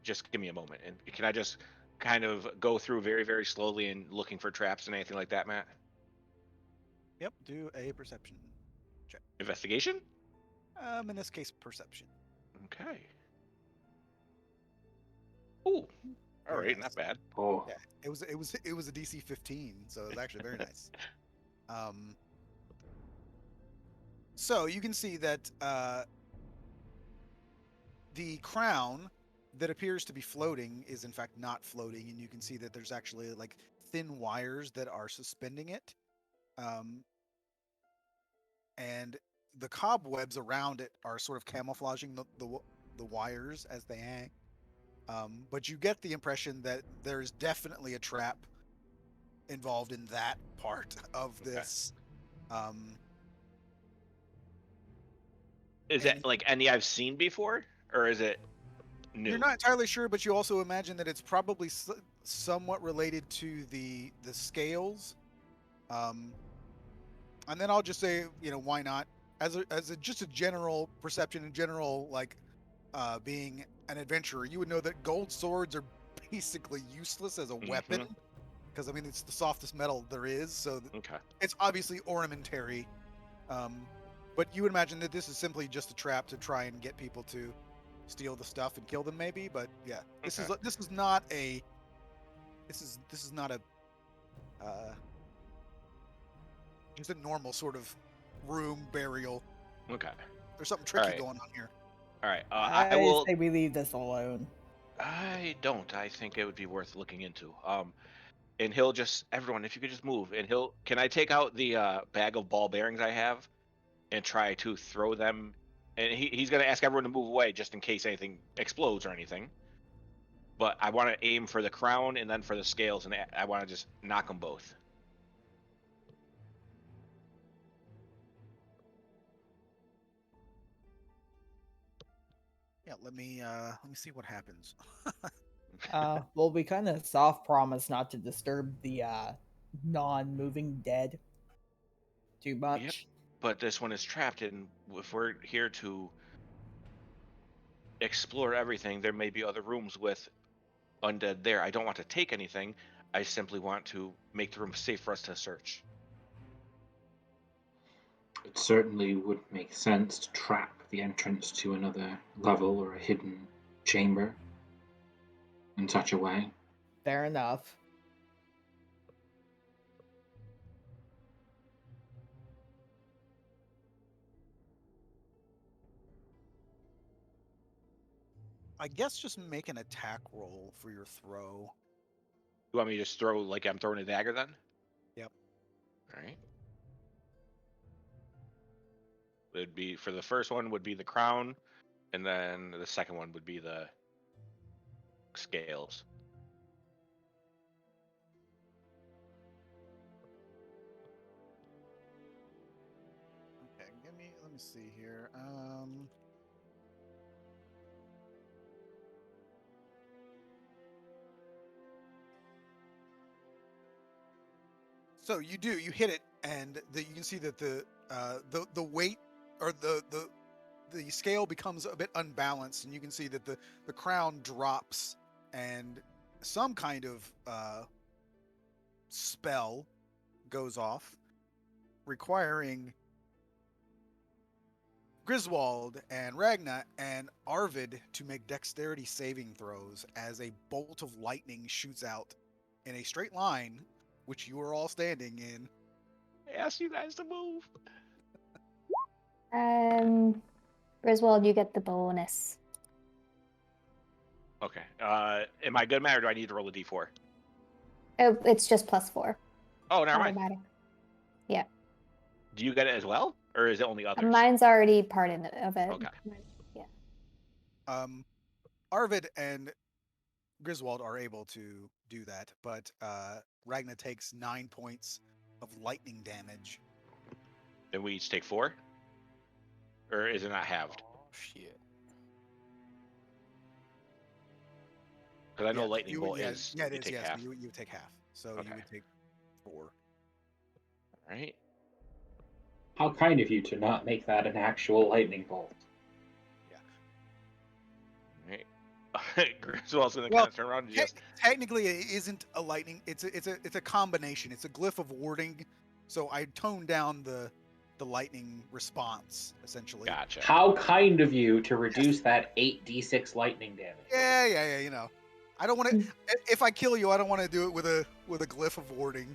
just give me a moment. And can I just kind of go through very, very slowly and looking for traps and anything like that, Matt? Yep, do a perception check. Investigation? In this case, perception. Okay. Ooh. All Very right, nice. not bad. Oh, Yeah, it was a DC 15, so it was actually very nice. So you can see that the crown that appears to be floating is in fact not floating, and you can see that there's actually like thin wires that are suspending it, and the cobwebs around it are sort of camouflaging the wires as they hang. But you get the impression that there is definitely a trap involved in that part of this. Is it like any I've seen before, or is it new? You're not entirely sure, but you also imagine that it's probably somewhat related to the scales. And then I'll just say, why not? As just a general perception, in general, like being an adventurer, you would know that gold swords are basically useless as a weapon, because I mean it's the softest metal there is, so it's obviously ornamentary. But you would imagine that this is simply just a trap to try and get people to steal the stuff and kill them, maybe. But yeah, this is not a just a normal sort of room burial. Okay. There's something tricky going on here. All right. I will say we leave this alone. I don't. I think it would be worth looking into. And he'll just, everyone, if you could just move, and can I take out the bag of ball bearings I have and try to throw them? And he's going to ask everyone to move away just in case anything explodes or anything. But I want to aim for the crown and then for the scales, and I want to just knock them both. Yeah, let me see what happens. Well, we kind of soft promise not to disturb the non-moving dead too much. but this one is trapped, and if we're here to explore everything, there may be other rooms with undead there. I don't want to take anything. I simply want to make the room safe for us to search. It certainly would make sense to trap the entrance to another level or a hidden chamber in such a way. Fair enough. I guess just make an attack roll for your throw. You want me to just throw like I'm throwing a dagger then? Yep. All right. It'd be for the first one would be the crown, and then the second one would be the scales. Okay, let me see here. So you hit it, and you can see that the weight or the scale becomes a bit unbalanced, and you can see that the crown drops, and some kind of spell goes off, requiring Griswold and Ragna and Arvid to make dexterity saving throws as a bolt of lightning shoots out in a straight line, which you are all standing in. I asked you guys to move. Griswold, you get the bonus. Okay. Am I good, Matt, or do I need to roll a d4? Oh, it's just +4. Oh, never mind. Automatic. Yeah. Do you get it as well, or is it only others? Mine's already part of it. Okay. Yeah. Arvid and Griswold are able to do that, but Ragna takes 9 points of lightning damage. Then we each take 4? Or is it not halved? Oh, shit. Because I know lightning bolt it is is. take Yes, half. you would take half. So Okay. you would take 4. All right. How kind of you to not make that an actual lightning bolt. All right. Griswold's gonna kind of turn around and just. Technically, it isn't a lightning. It's a combination. It's a glyph of warding. So I toned down the lightning response essentially. Gotcha. How kind of you to reduce that 8d6 lightning damage. Yeah. You know, I don't want to. If I kill you, I don't want to do it with a glyph of warding.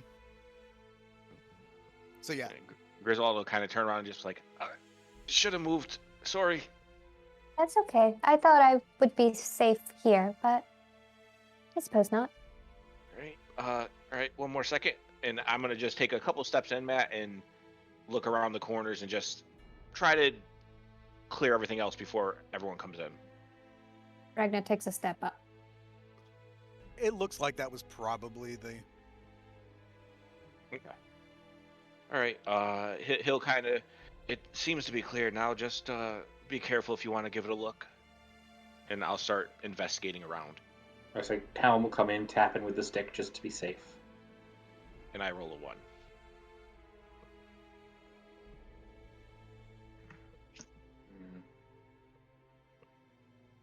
So yeah. Griswold will kind of turn around and just like, should have moved. Sorry. That's okay. I thought I would be safe here, but I suppose not. All right. One more second, and I'm gonna just take a couple steps in, Matt, and look around the corners and just try to clear everything else before everyone comes in. Ragnar takes a step up. It looks like that was probably the. Okay. All right. He'll kind of. It seems to be clear now. Just be careful if you want to give it a look, and I'll start investigating around. I say Talon will come in, tapping with the stick just to be safe. And I roll a 1.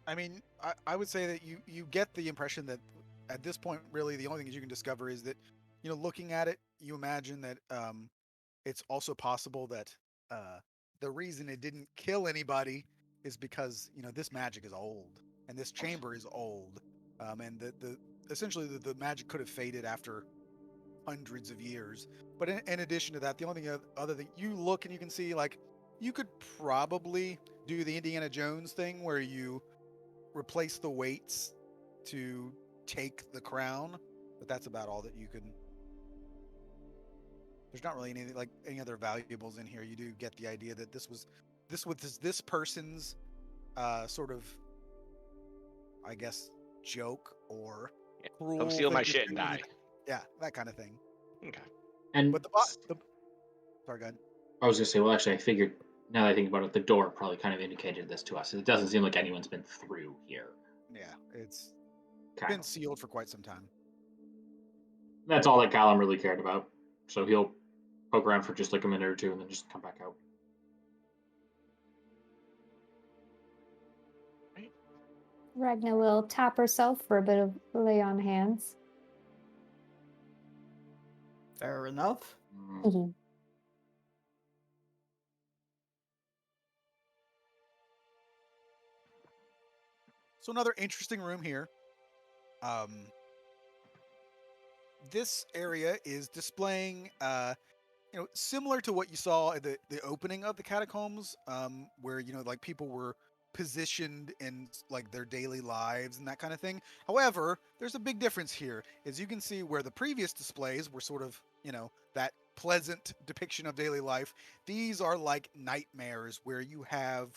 I mean, I would say that you get the impression that at this point, really, the only thing you can discover is that, looking at it, you imagine that it's also possible that the reason it didn't kill anybody is because, this magic is old and this chamber is old, and the essentially the magic could have faded after hundreds of years. But in addition to that, the only thing other thing you look and you can see, like, you could probably do the Indiana Jones thing where you replace the weights to take the crown, but that's about all that you can. There's not really anything like any other valuables in here. You do get the idea that this was this person's sort of, I guess, joke or cruel. Come steal my shit and die. Yeah, that kind of thing. Okay. And But sorry, go ahead. I was gonna say, well, actually, I figured now that I think about it, the door probably kind of indicated this to us. It doesn't seem like anyone's been through here. Yeah, it's Kind been of. sealed for quite some time. That's all that Callum really cared about. So he'll poke around for just like a minute or two and then just come back out. Ragna will tap herself for a bit of lay on hands. Fair enough. Mm. So another interesting room here. This area is displaying, similar to what you saw at the opening of the catacombs, where like people were positioned in like their daily lives and that kind of thing. However, there's a big difference here. As you can see, where the previous displays were sort of, that pleasant depiction of daily life, these are like nightmares where you have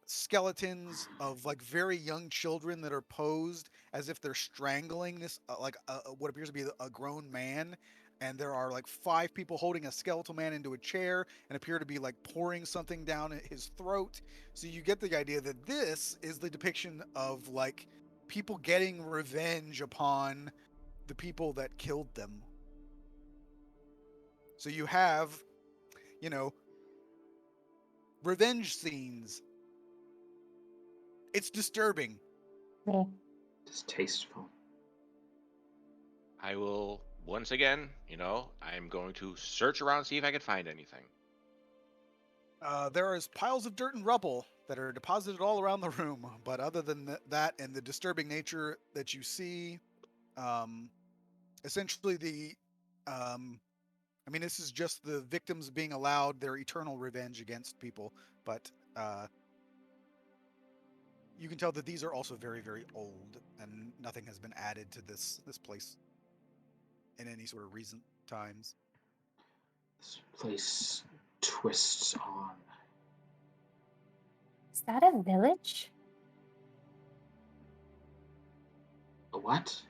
skeletons of like very young children that are posed as if they're strangling this what appears to be a grown man, and there are like 5 people holding a skeletal man into a chair and appear to be like pouring something down his throat. So you get the idea that this is the depiction of like people getting revenge upon the people that killed them. So you have, you know revenge scenes. It's disturbing. Yeah. Distasteful. I will once again, I'm going to search around, see if I can find anything. There is piles of dirt and rubble that are deposited all around the room, but other than that and the disturbing nature that you see, essentially this is just the victims being allowed their eternal revenge against people, but you can tell that these are also very, very old, and nothing has been added to this place in any sort of recent times. This place twists on. Is that a village? A what?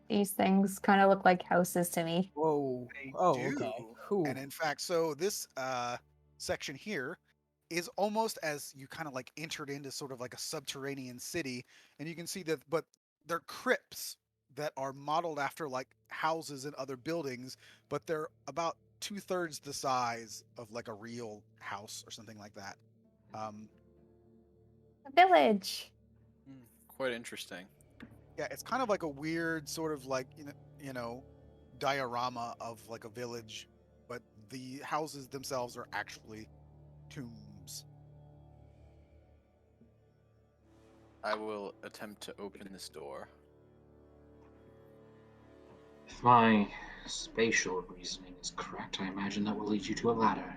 These things kind of look like houses to me. Whoa. They Oh, do. okay. Whew. And in fact, so this section here is almost as you kind of like entered into sort of like a subterranean city, and you can see that, but they're crypts that are modeled after like houses and other buildings, but they're about 2/3 the size of like a real house or something like that. A village. Quite interesting. Yeah, it's kind of like a weird sort of like diorama of like a village, but the houses themselves are actually tombs. I will attempt to open this door. If my spatial reasoning is correct, I imagine that will lead you to a ladder.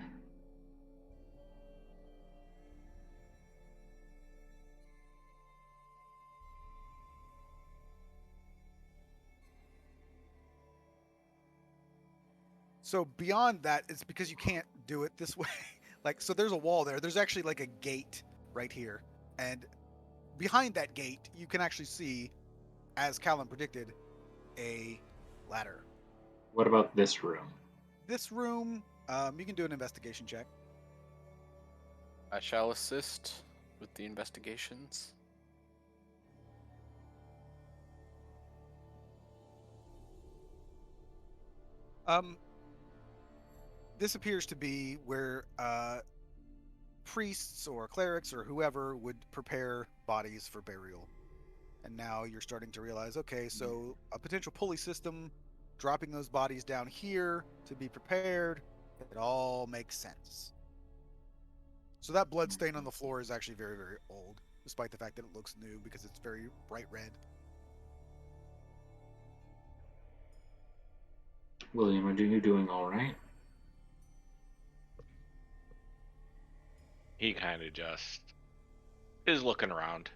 So beyond that, it's because you can't do it this way. Like, so there's a wall there. There's actually like a gate right here. And behind that gate, you can actually see, as Callan predicted, a ladder. What about this room? This room, you can do an investigation check. I shall assist with the investigations. This appears to be where priests or clerics or whoever would prepare bodies for burial. And now you're starting to realize, okay, so a potential pulley system, dropping those bodies down here to be prepared, it all makes sense. So that blood stain on the floor is actually very, very old, despite the fact that it looks new because it's very bright red. William, are you doing all right? He kind of just is looking around.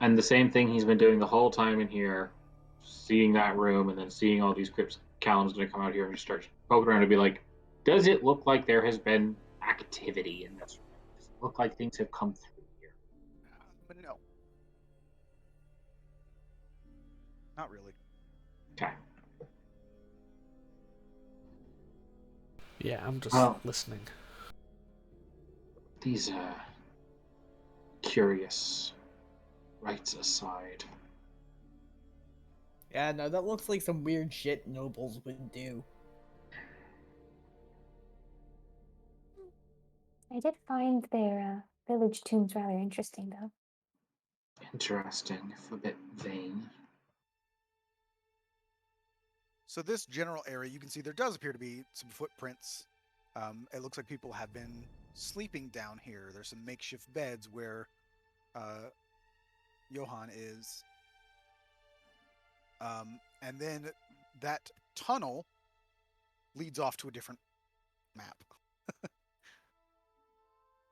And the same thing he's been doing the whole time in here, seeing that room and then seeing all these crypts. Callan's gonna come out here and just start poking around and be like, does it look like there has been activity in this room? Does it look like things have come through here? But no. Not really. Okay. Yeah, I'm just Well, listening. these curious rites aside, Yeah, no, that looks like some weird shit nobles would do. I did find their village tombs rather interesting, though. Interesting, if a bit vain. So this general area, you can see there does appear to be some footprints. It looks like people have been sleeping down here. There's some makeshift beds where Johann is. And then that tunnel leads off to a different map.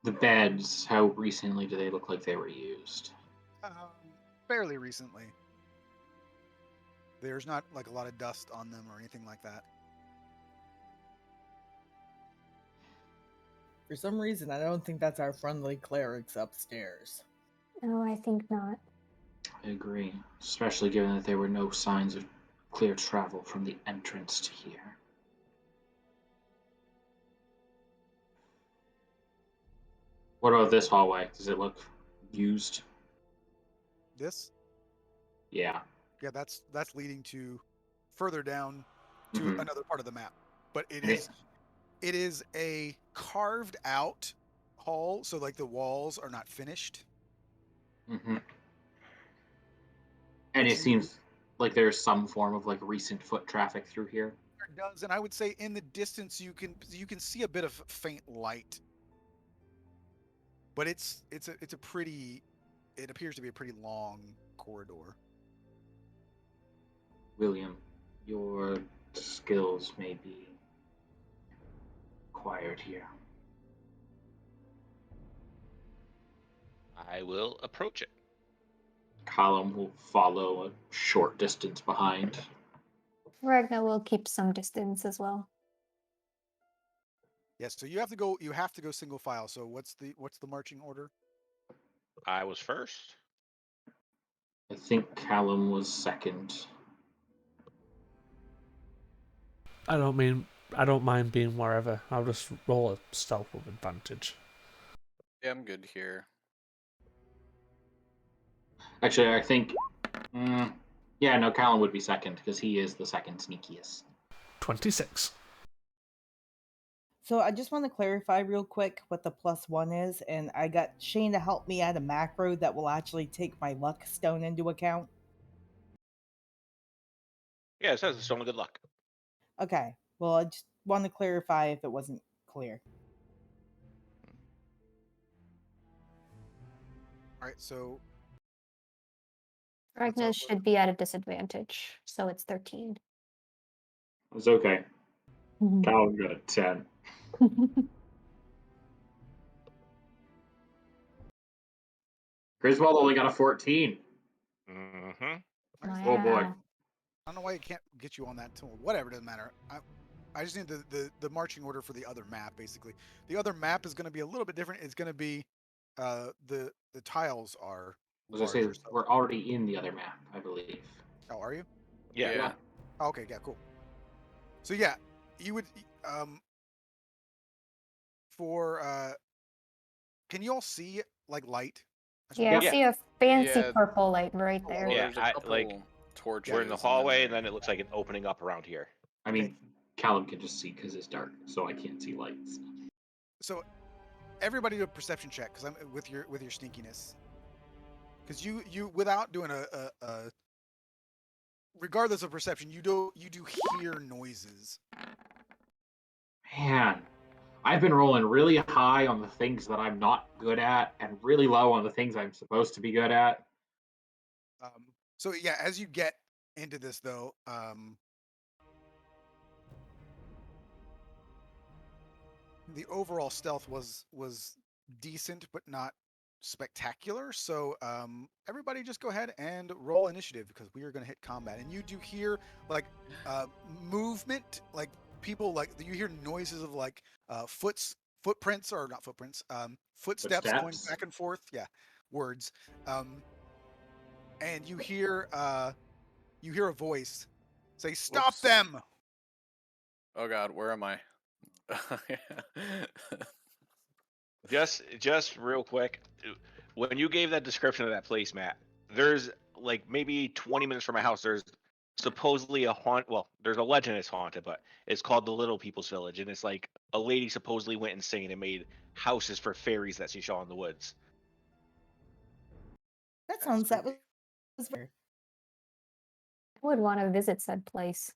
The beds, how recently do they look like they were used? Fairly recently. There's not like a lot of dust on them or anything like that. For some reason, I don't think that's our friendly clerics upstairs. Oh, I think not. I agree, especially given that there were no signs of clear travel from the entrance to here. What about this hallway? Does it look used? This? Yeah. Yeah, that's leading to further down to Mhm. another part of the map. But it And is a carved out hall, so like the walls are not finished. Mm-hmm. And it seems like there's some form of like recent foot traffic through here. It does, and I would say in the distance you can see a bit of faint light. But it appears to be a pretty long corridor. William, your skills may be acquired here. I will approach it. Callum will follow a short distance behind. Ragnar will keep some distance as well. Yes, so you have to go single file. So what's the marching order? I was first. I think Callum was second. I don't mind being wherever. I'll just roll a stealth with advantage. Yeah, I'm good here. Actually, I think... yeah, no, Callum would be second, because he is the second sneakiest. 26. So I just want to clarify real quick what the +1 is, and I got Shane to help me add a macro that will actually take my luck stone into account. Yeah, it says it's only good luck. Okay, well, I just want to clarify if it wasn't clear. All right, so Ragnar should be at a disadvantage, so it's 13. It's okay. Callum got a 10. Griswold only got a 14. Mm-hmm. Oh boy. Wow. I don't know why you can't get you on that tool. Whatever, doesn't matter. I just need the marching order for the other map, basically. The other map is going to be a little bit different. It's going to be the tiles are As I say, larger. So. we're already in the other map, I believe. Oh, are you? Yeah. Yeah. Oh, okay, yeah, cool. So yeah, you would for can you all see like light? Yeah, I Yeah. see a fancy Yeah. purple light right Oh, there. Yeah, There's a couple torches. We're in the hallway, and then it looks like an opening up around here. I mean, Callum can just see because it's dark, so I can't see lights. So everybody do a perception check because I'm with your sneakiness. Because you without doing a regardless of perception, you do hear noises. Man, I've been rolling really high on the things that I'm not good at, and really low on the things I'm supposed to be good at. So yeah, as you get into this though, the overall stealth was decent but not spectacular. So everybody just go ahead and roll initiative because we are going to hit combat. And you do hear like movement, like people like you hear noises of like footprints or not footprints, footsteps going back and forth. Yeah, words. And you hear a voice say, "Stop Whoops. them!" Oh God, where am I? Just real quick, when you gave that description of that place, Matt, there's like maybe 20 minutes from my house. There's supposedly a haunt. Well, there's a legend it's haunted, but it's called the Little People's Village, and it's like a lady supposedly went insane and made houses for fairies that she saw in the woods. That That's sounds that creepy. was weird. I would want to visit said place.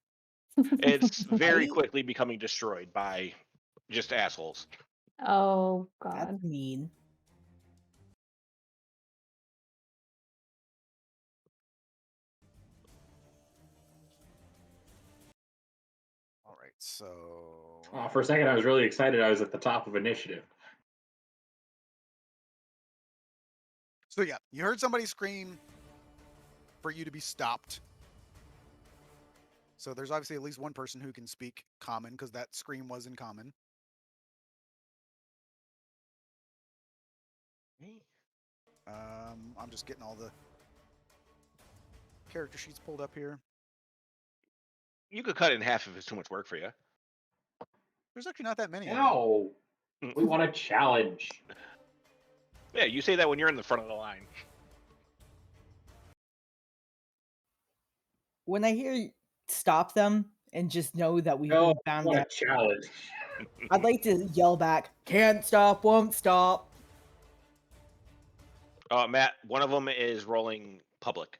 It's very Right? quickly becoming destroyed by just assholes. Oh That's god. mean. All right, so For a second, I was really excited. I was at the top of initiative. yeah, you heard somebody scream for you to be stopped. So there's obviously at least one person who can speak common because that scream was in common. I'm just getting all the character sheets pulled up here. You could cut it in half if it's too much work for you. There's actually not that many of them. No, we want a challenge. Yeah, you say that when you're in the front of the line. When I hear stop them and just know that we've No, been I found want a out, challenge. I'd like to yell back, can't stop, won't stop. Matt, one of them is rolling public.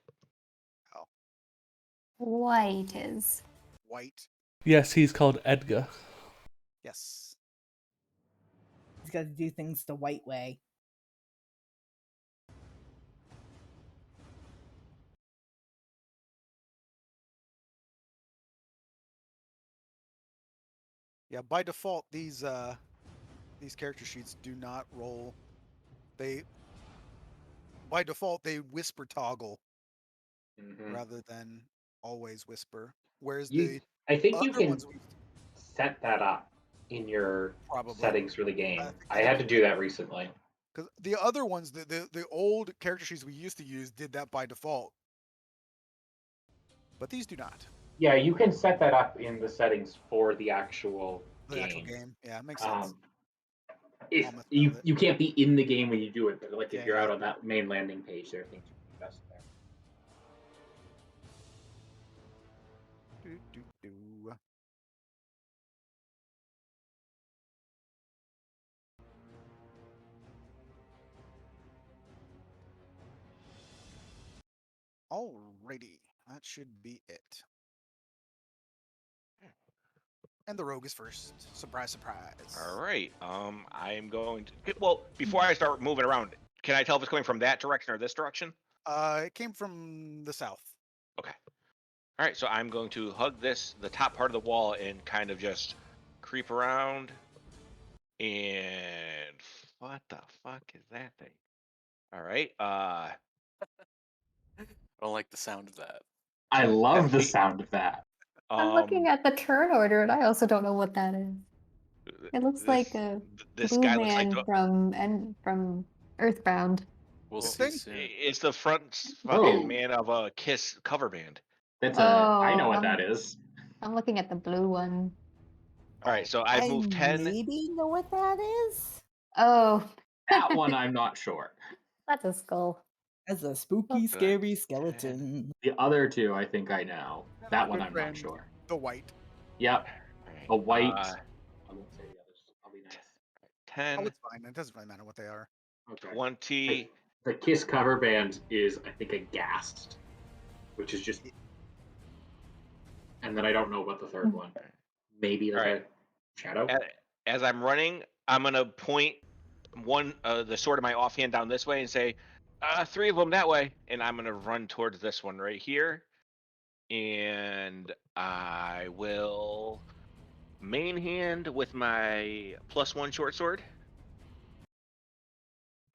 White is. White. Yes, he's called Edgar. Yes. He's got to do things the white way. Yeah, by default, these character sheets do not roll. By default they whisper toggle rather than always whisper. Whereas I think you other can ones set that up in your probably settings for the game. think I had to do that recently. because the other ones, the old character sheets we used to use did that by default, but these do not. Yeah, you can set that up in the settings for the actual The game. actual game, yeah, it makes sense. If I'll mess around with it. you can't be in the game when you do it, but like if Yeah, you're yeah. out on that main landing page, there are things you can adjust there. Do. Alrighty, that should be it. And the rogue is first. Surprise, surprise. All right. I am going to. Well, before I start moving around, can I tell if it's coming from that direction or this direction? It came from the south. Okay. All right. So I'm going to hug the top part of the wall, and kind of just creep around. And what the fuck is that thing? All right. I don't like the sound of that. I love the Heavy. sound of that. I'm looking at the turn order and I also don't know what that is. It looks like a this blue guy looks man like from Earthbound. We'll This see thing? soon. it's the front fucking Oh. man of a Kiss cover band. That's I know Oh, what that is. I'm looking at the blue one. All right. So I've moved 10. Maybe know what that is. Oh, That one I'm not sure. that's a skull. As a spooky, scary skeleton. The other two I think I know. And That our one good I'm friend, not sure. The white. Yep. Right. A white. I won't say the others. I'll be nice. 10, Oh, it's fine. It doesn't really matter what they are. Okay. 20. The Kiss cover band is, I think, a ghast, which is just. And then I don't know what the third one. Maybe like Alright. a shadow. As I'm running, I'm gonna point the sword of my offhand down this way and say, 3 of them that way, and I'm gonna run towards this one right here, and I will main hand with my +1 short sword.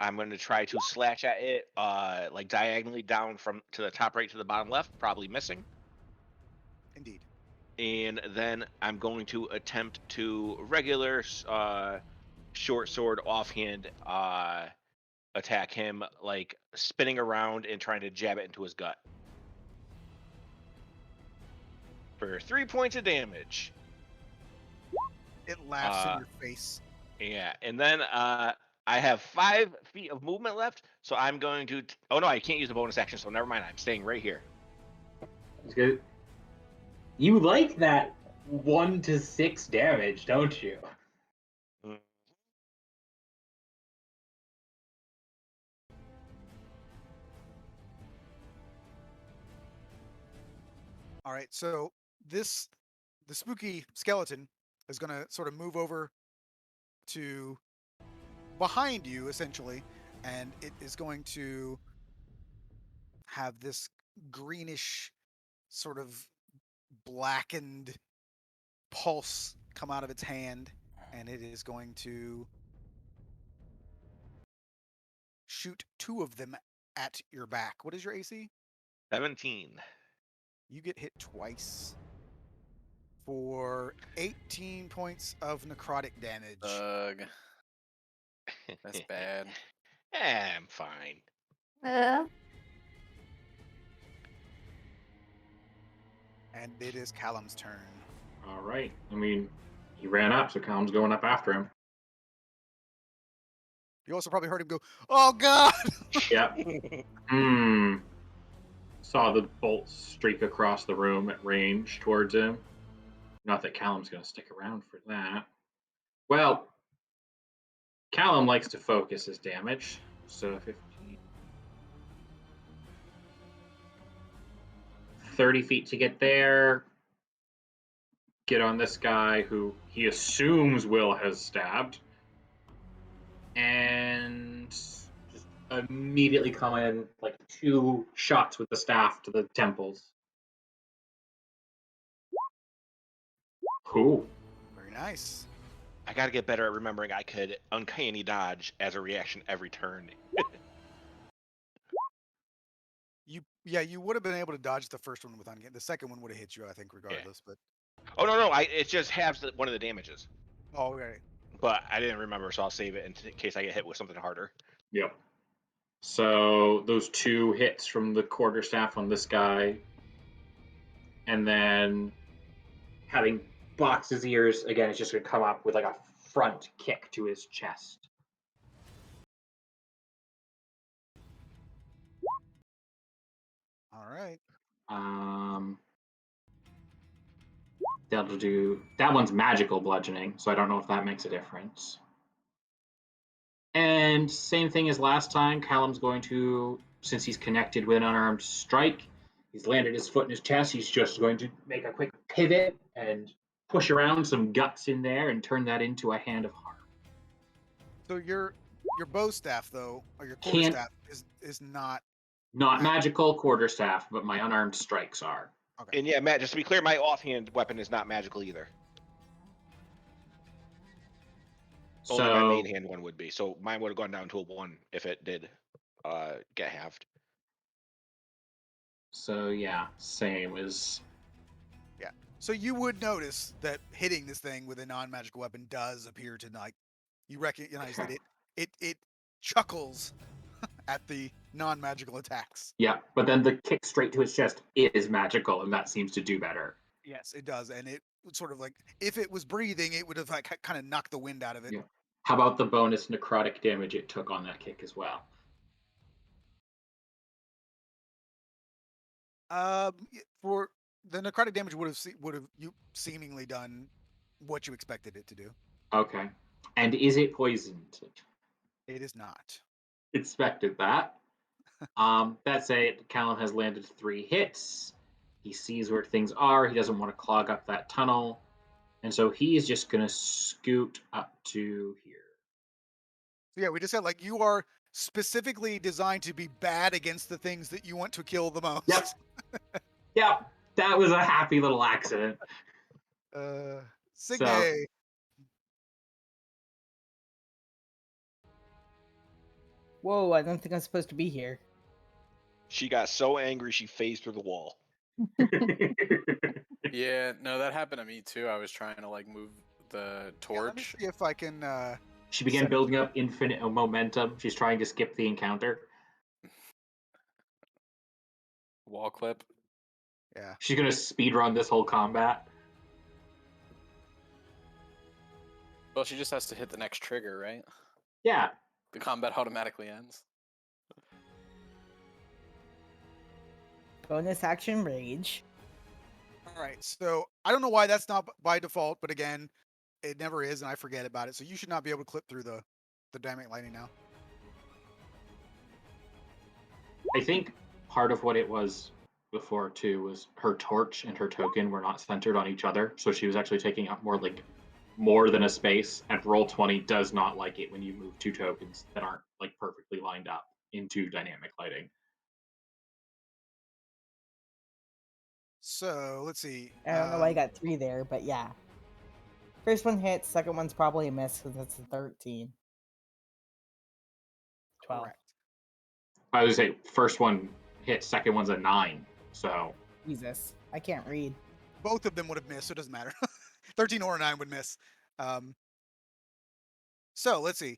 I'm gonna try to slash at it, like diagonally down from to the top right to the bottom left, probably missing. Indeed. And then I'm going to attempt to regular short sword offhand attack him, like spinning around and trying to jab it into his gut for 3 points of damage. It laughs in your face. Yeah, and then I have 5 feet of movement left, so I'm going to. Oh no, I can't use the bonus action, so never mind. I'm staying right here. It's good. You like that 1 to 6 damage, don't you? Mm. All right, so the spooky skeleton is going to sort of move over to behind you, essentially, and it is going to have this greenish, sort of blackened pulse come out of its hand, and it is going to shoot 2 of them at your back. What is your AC? 17. You get hit twice for 18 points of necrotic damage. Ugh. That's bad. I'm fine. And it is Callum's turn. All right. I mean, he ran up, so Callum's going up after him. You also probably heard him go, "Oh God!" Yep. Saw the bolt streak across the room at range towards him. Not that Callum's going to stick around for that. Well, Callum likes to focus his damage. So 15. 30 feet to get there. Get on this guy who he assumes Will has stabbed. And just immediately come in like 2 shots with the staff to the temples. Cool. Very nice. I gotta get better at remembering I could uncanny dodge as a reaction every turn. You would have been able to dodge the first one with uncanny. The second one would have hit you, I think, regardless. But Oh no, it just halves one of the damages. oh, okay. But I didn't remember, so I'll save it in case I get hit with something harder. Yep. So those 2 hits from the quarterstaff on this guy, and then having boxed his ears again, it's just gonna come up with like a front kick to his chest. All right. That'll do. That one's magical bludgeoning, so I don't know if that makes a difference. And same thing as last time, Callum's going to, since he's connected with an unarmed strike, he's landed his foot in his chest, he's just going to make a quick pivot and push around some guts in there and turn that into a hand of harm. So your bow staff, though, or your Can't- quarterstaff, is not. Not magical quarterstaff, but my unarmed strikes are. Okay. And yeah, Matt, just to be clear, my offhand weapon is not magical either. Only my So, main hand one would be. So mine would have gone down to a 1 if it did get halved. so yeah, same as. So you would notice that hitting this thing with a non-magical weapon does appear to, like, you recognize that it chuckles at the non-magical attacks. Yeah, but then the kick straight to his chest is magical, and that seems to do better. Yes, it does, and it would sort of like, if it was breathing, it would have like kind of knocked the wind out of it. Yeah. How about the bonus necrotic damage it took on that kick as well? For the necrotic damage would have you seemingly done what you expected it to do. Okay. And is it poisoned? It is not. Expected that. That's it. Callum has landed 3 hits. He sees where things are. He doesn't want to clog up that tunnel. And so he is just going to scoot up to here. So yeah, we just said, like, you are specifically designed to be bad against the things that you want to kill the most. Yep. Yep. That was a happy little accident. Signe. Whoa, I don't think I'm supposed to be here. She got so angry she phased through the wall. Yeah, no, that happened to me too. I was trying to like move the Yeah, let me torch. see if I can. She began building up infinite momentum. She's trying to skip the encounter. Wall clip. Yeah. She's going to speedrun this whole combat. Well, she just has to hit the next trigger, right? Yeah. The combat automatically ends. Bonus action rage. All right, so I don't know why that's not by default, but again, it never is, and I forget about it. So you should not be able to clip through the dynamic lightning now. I think part of what it was before too was her torch and her token were not centered on each other, so she was actually taking up more than a space. And Roll20 does not like it when you move two tokens that aren't like perfectly lined up into dynamic lighting. So let's see. I don't know why I got 3 there, but yeah. First one hits, second one's probably a miss because it's a 13. 12. Correct. I would say first one hits, second one's a 9. So Jesus, I can't read. Both of them would have missed, so it doesn't matter. 13 or a 9 would miss. So let's see.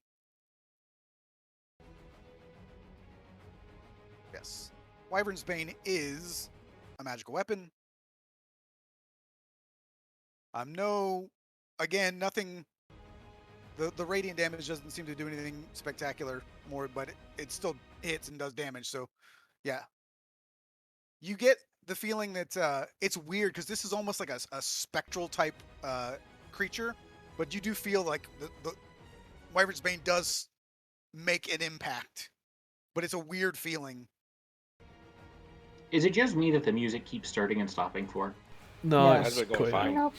Yes. Wyvern's Bane is a magical weapon. Nothing. The radiant damage doesn't seem to do anything spectacular more, but it still hits and does damage. So, yeah. You get the feeling that it's weird because this is almost like a spectral type creature, but you do feel like the Wyvern's Bane does make an impact, but it's a weird feeling. is it just me that the music keeps starting and stopping for? No, Yeah. it's That's going cutting fine. out. Nope.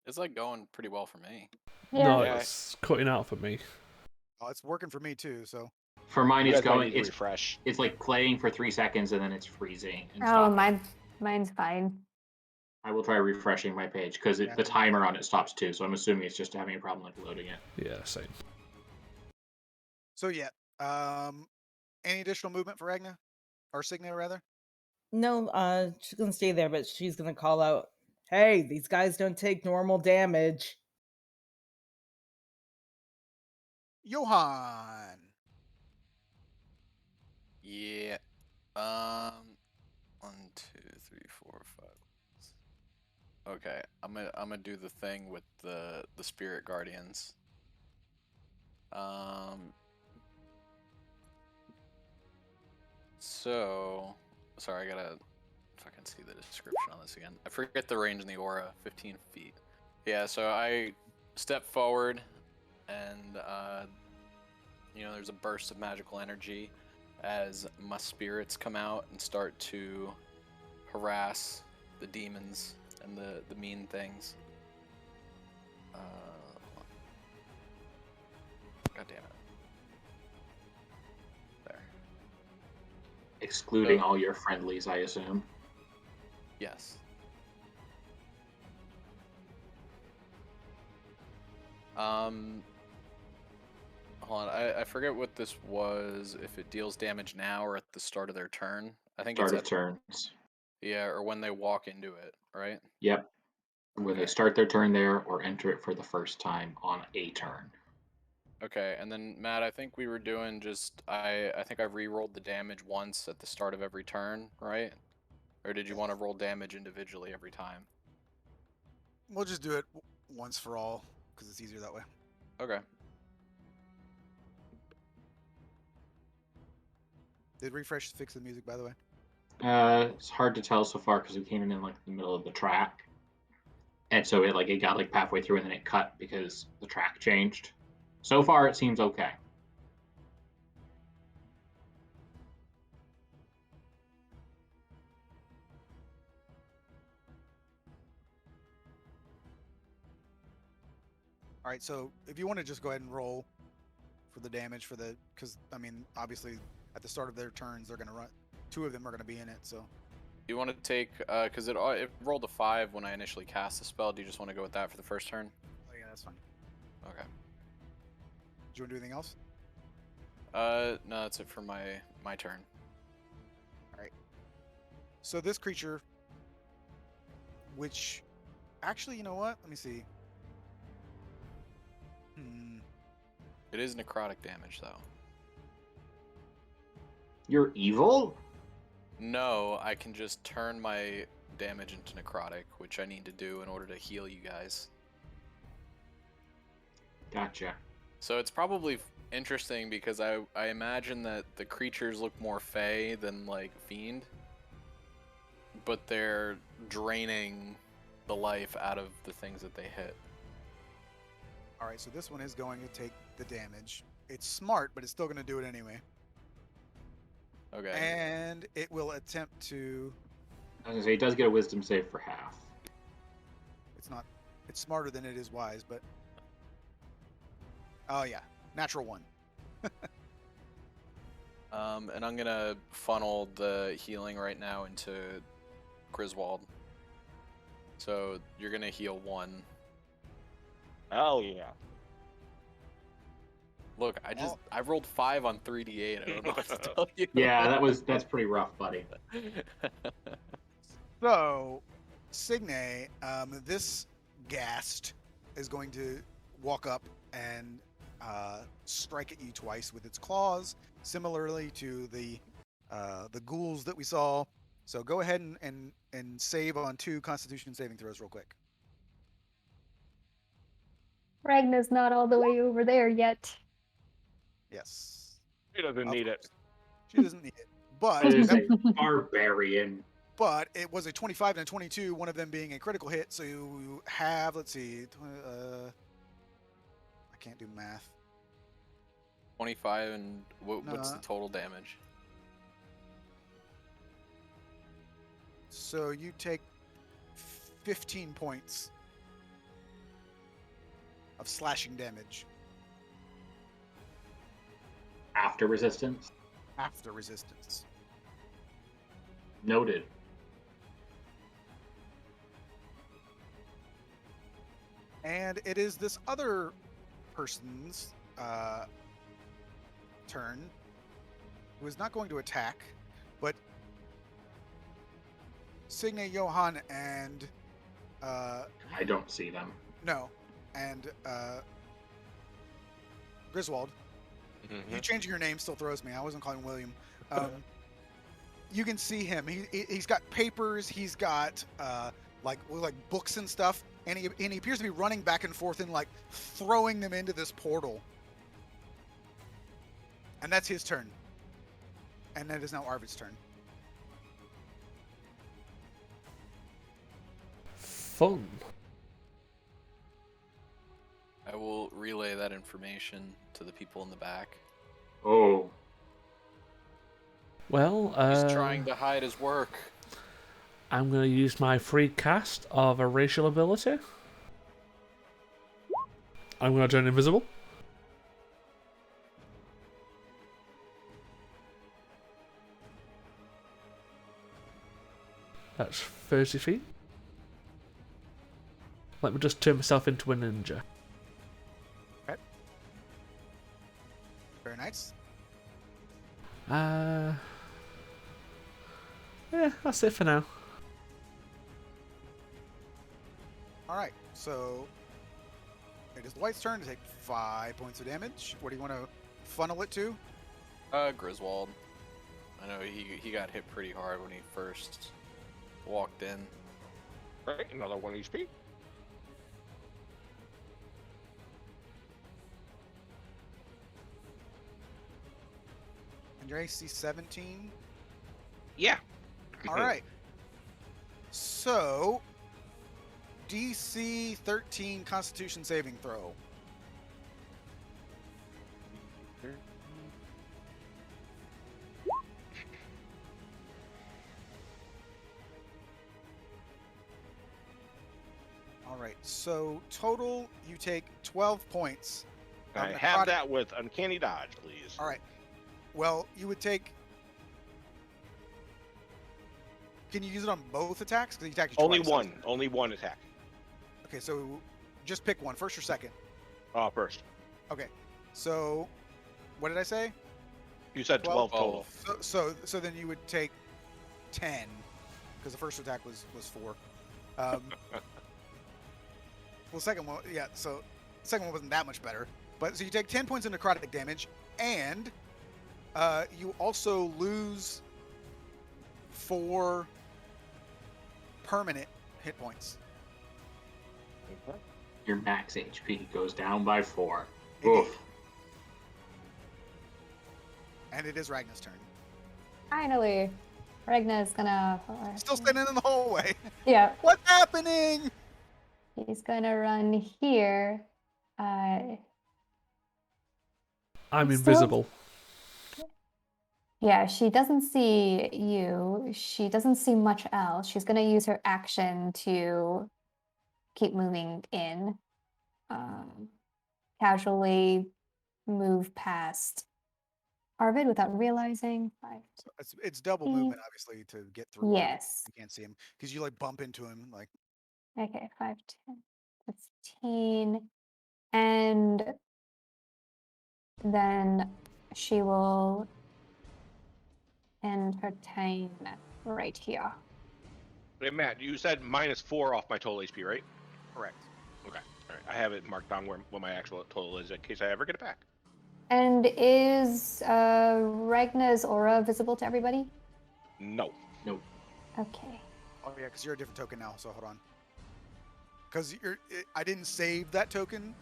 It's like going pretty well for me. No, Yeah. it's cutting out for me. Oh, it's working for me too. So For mine, You it's guys might going. need to refresh. It's like playing for 3 seconds and then it's freezing. And Oh, stopping. mine's fine. I will try refreshing my page because Yeah. the timer on it stops too. So I'm assuming it's just having a problem like loading it. Yeah, same. So yeah. Any additional movement for Agna? Or Signa rather? No, she's gonna stay there, but she's gonna call out, "Hey, these guys don't take normal damage." Johan. Yeah. 1, 2, 3, 4, 5. Okay, I'm gonna do the thing with the spirit guardians. So sorry, I gotta fucking see the description on this again. I forget the range in the aura. 15 feet. Yeah, so I step forward, and there's a burst of magical energy as my spirits come out and start to harass the demons and the mean things. God damn it. There. Excluding all your friendlies, I assume. Yes. Hold on, I forget what this was, if it deals damage now or at the start of their turn. I think Start it's of at, turns. yeah, or when they walk into it, right? Yep. When they Okay. start their turn there or enter it for the first time on a turn. Okay, and then Matt, I think we were doing just I think I re-rolled the damage once at the start of every turn, right? Or did you want to roll damage individually every time? We'll just do it once for all because it's easier that way. Okay. Did refresh fix the music, by the way? It's hard to tell so far because we came in like the middle of the track, and so it got like halfway through and then it cut because the track changed. So far, it seems okay. All right, so if you want to just go ahead and roll for the damage because I mean, obviously at the start of their turns they're gonna run. 2 of them are gonna be in it, so. You want to take because it rolled a 5 when I initially cast the spell. Do you just want to go with that for the first turn? Oh yeah, that's fine. Okay. Do you want to do anything else? No, that's it for my turn. All right. So this creature, which, actually, you know what? Let me see. It is necrotic damage though. You're evil? No, I can just turn my damage into necrotic, which I need to do in order to heal you guys. Gotcha. So it's probably interesting because I imagine that the creatures look more fey than like fiend, but they're draining the life out of the things that they hit. All right, so this one is going to take the damage. It's smart, but it's still going to do it anyway. Okay. And it will attempt to. I was gonna say he does get a wisdom save for half. It's not. It's smarter than it is wise, but. Oh yeah, natural 1. And I'm gonna funnel the healing right now into Griswold. So you're gonna heal 1. Oh yeah. Look, I rolled 5 on 3d8. I don't know what to tell you. Yeah, that's pretty rough, buddy. So, Signe, this ghast is going to walk up and strike at you twice with its claws, similarly to the ghouls that we saw. So go ahead and save on 2 Constitution saving throws real quick. Ragna's not all the way over there yet. Yes. He doesn't Of need it. course. She doesn't need it. But That is a barbarian. but it was a 25 and a 22, one of them being a critical hit. So you have, let's see, I can't do math. 25 and what's No. the total damage? So you take 15 points of slashing damage After resistance. after resistance. Noted. And it is this other person's turn who is not going to attack, but Signe, Johan, and I don't see them. no, and Griswold. You changing your name still throws me. I wasn't calling William. You can see him. He's got papers. He's got like books and stuff, and he appears to be running back and forth and like throwing them into this portal. And that's his turn. And that is now Arvid's turn. Fun. I will relay that information to the people in the back. Oh. Well, He's trying to hide his work. I'm going to use my free cast of a racial ability. I'm going to turn invisible. That's 30 feet. Let me just turn myself into a ninja. Very nice. Yeah, that's it for now. All right, so it is the White's turn to take 5 points of damage. What do you want to funnel it to? Griswold. I know he got hit pretty hard when he first walked in. Right, another 1 HP. And your AC 17. Yeah. All right. So, DC 13 Constitution saving throw. All right. So total, you take 12 points. of I have necrotic- that with Uncanny Dodge, please. All right. Well, you would take. Can you use it on both attacks? Because he attacked you Only twice. one. Only one attack. Okay, so just pick one, first or second. First. Okay. So, what did I say? You said 12 total. So then you would take 10, because the first attack was 4. Well, second one, yeah. So, second one wasn't that much better. But so you take 10 points of necrotic damage, and you also lose 4 permanent hit points. Your max HP goes down by 4. Indeed. Oof. And it is Ragna's turn. Finally. Regna is gonna. Still standing in the hallway. Yeah, What's happening? he's gonna run here. I'm Still- invisible. Yeah, she doesn't see you. She doesn't see much else. She's gonna use her action to keep moving in. Casually move past Arvid without realizing. It's double Mm. movement, obviously, to get through. Arvid. Yes. You can't see him because you like bump into him. Like, Okay, 5, 10, 15. And then she will end her time right here. Hey, Matt, you said -4 off my total HP, right? correct. Okay. All right. I have it marked down what my actual total is in case I ever get it back. And is Ragna's aura visible to everybody? No. Nope. Okay. Oh yeah, because you're a different token now. So hold on. Because I didn't save that token.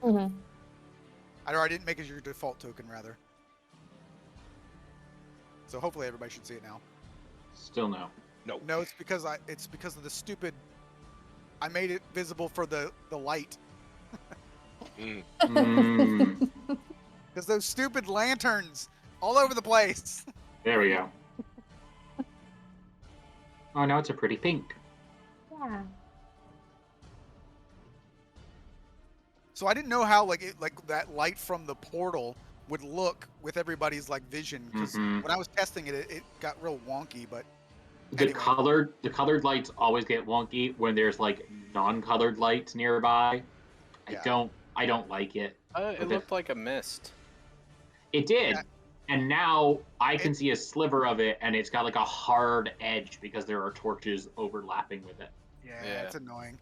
Mm-hmm. Or I didn't make it your default token, rather. So hopefully everybody should see it now. Still no. No. No, it's because of the stupid. I made it visible for the light. Mm, Because those stupid lanterns all over the place. there we go. Oh, now it's a pretty pink. Yeah. So I didn't know how like that light from the portal would look with everybody's like vision. Because Mhm. when I was testing it, it got real wonky. But The anyway. colored lights always get wonky when there's like non-colored lights nearby. Yeah. I don't like it. It looked like a mist. It did. Yeah. And now I can see a sliver of it, and it's got like a hard edge because there are torches overlapping with it. Yeah, it's annoying.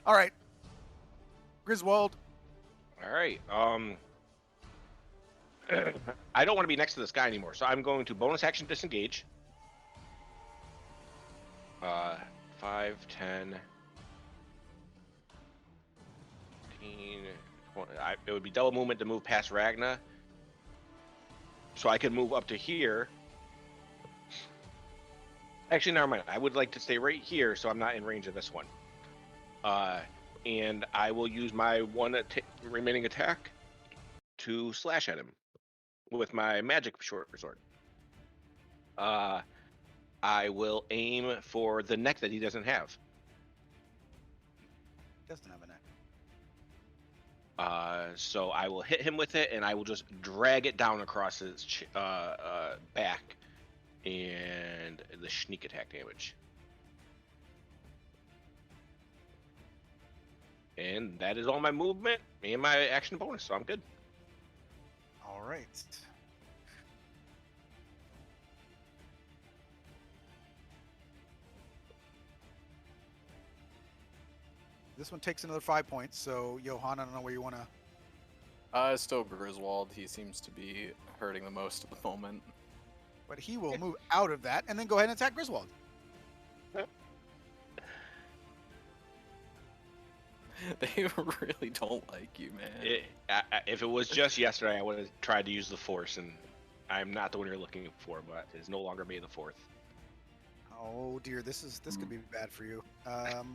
All right, Griswold. All right. I don't want to be next to this guy anymore, so I'm going to bonus action disengage. 5, 10, 15, 20. It would be double movement to move past Ragna. So I could move up to here. Actually, never mind. I would like to stay right here so I'm not in range of this one. And I will use my one remaining attack to slash at him with my magic short sword. I will aim for the neck that he doesn't have. Doesn't have a neck. So I will hit him with it, and I will just drag it down across his back, and the sneak attack damage. And that is all my movement and my action bonus, so I'm good. All right. This one takes another 5 points. So Johan, I don't know where you want to. It's still Griswold. He seems to be hurting the most at the moment. But he will move out of that and then go ahead and attack Griswold. They really don't like you, man. If it was just yesterday, I would have tried to use the Force, and I'm not the one you're looking for, but it's no longer May the 4th. Oh dear, this could be bad for you. Well,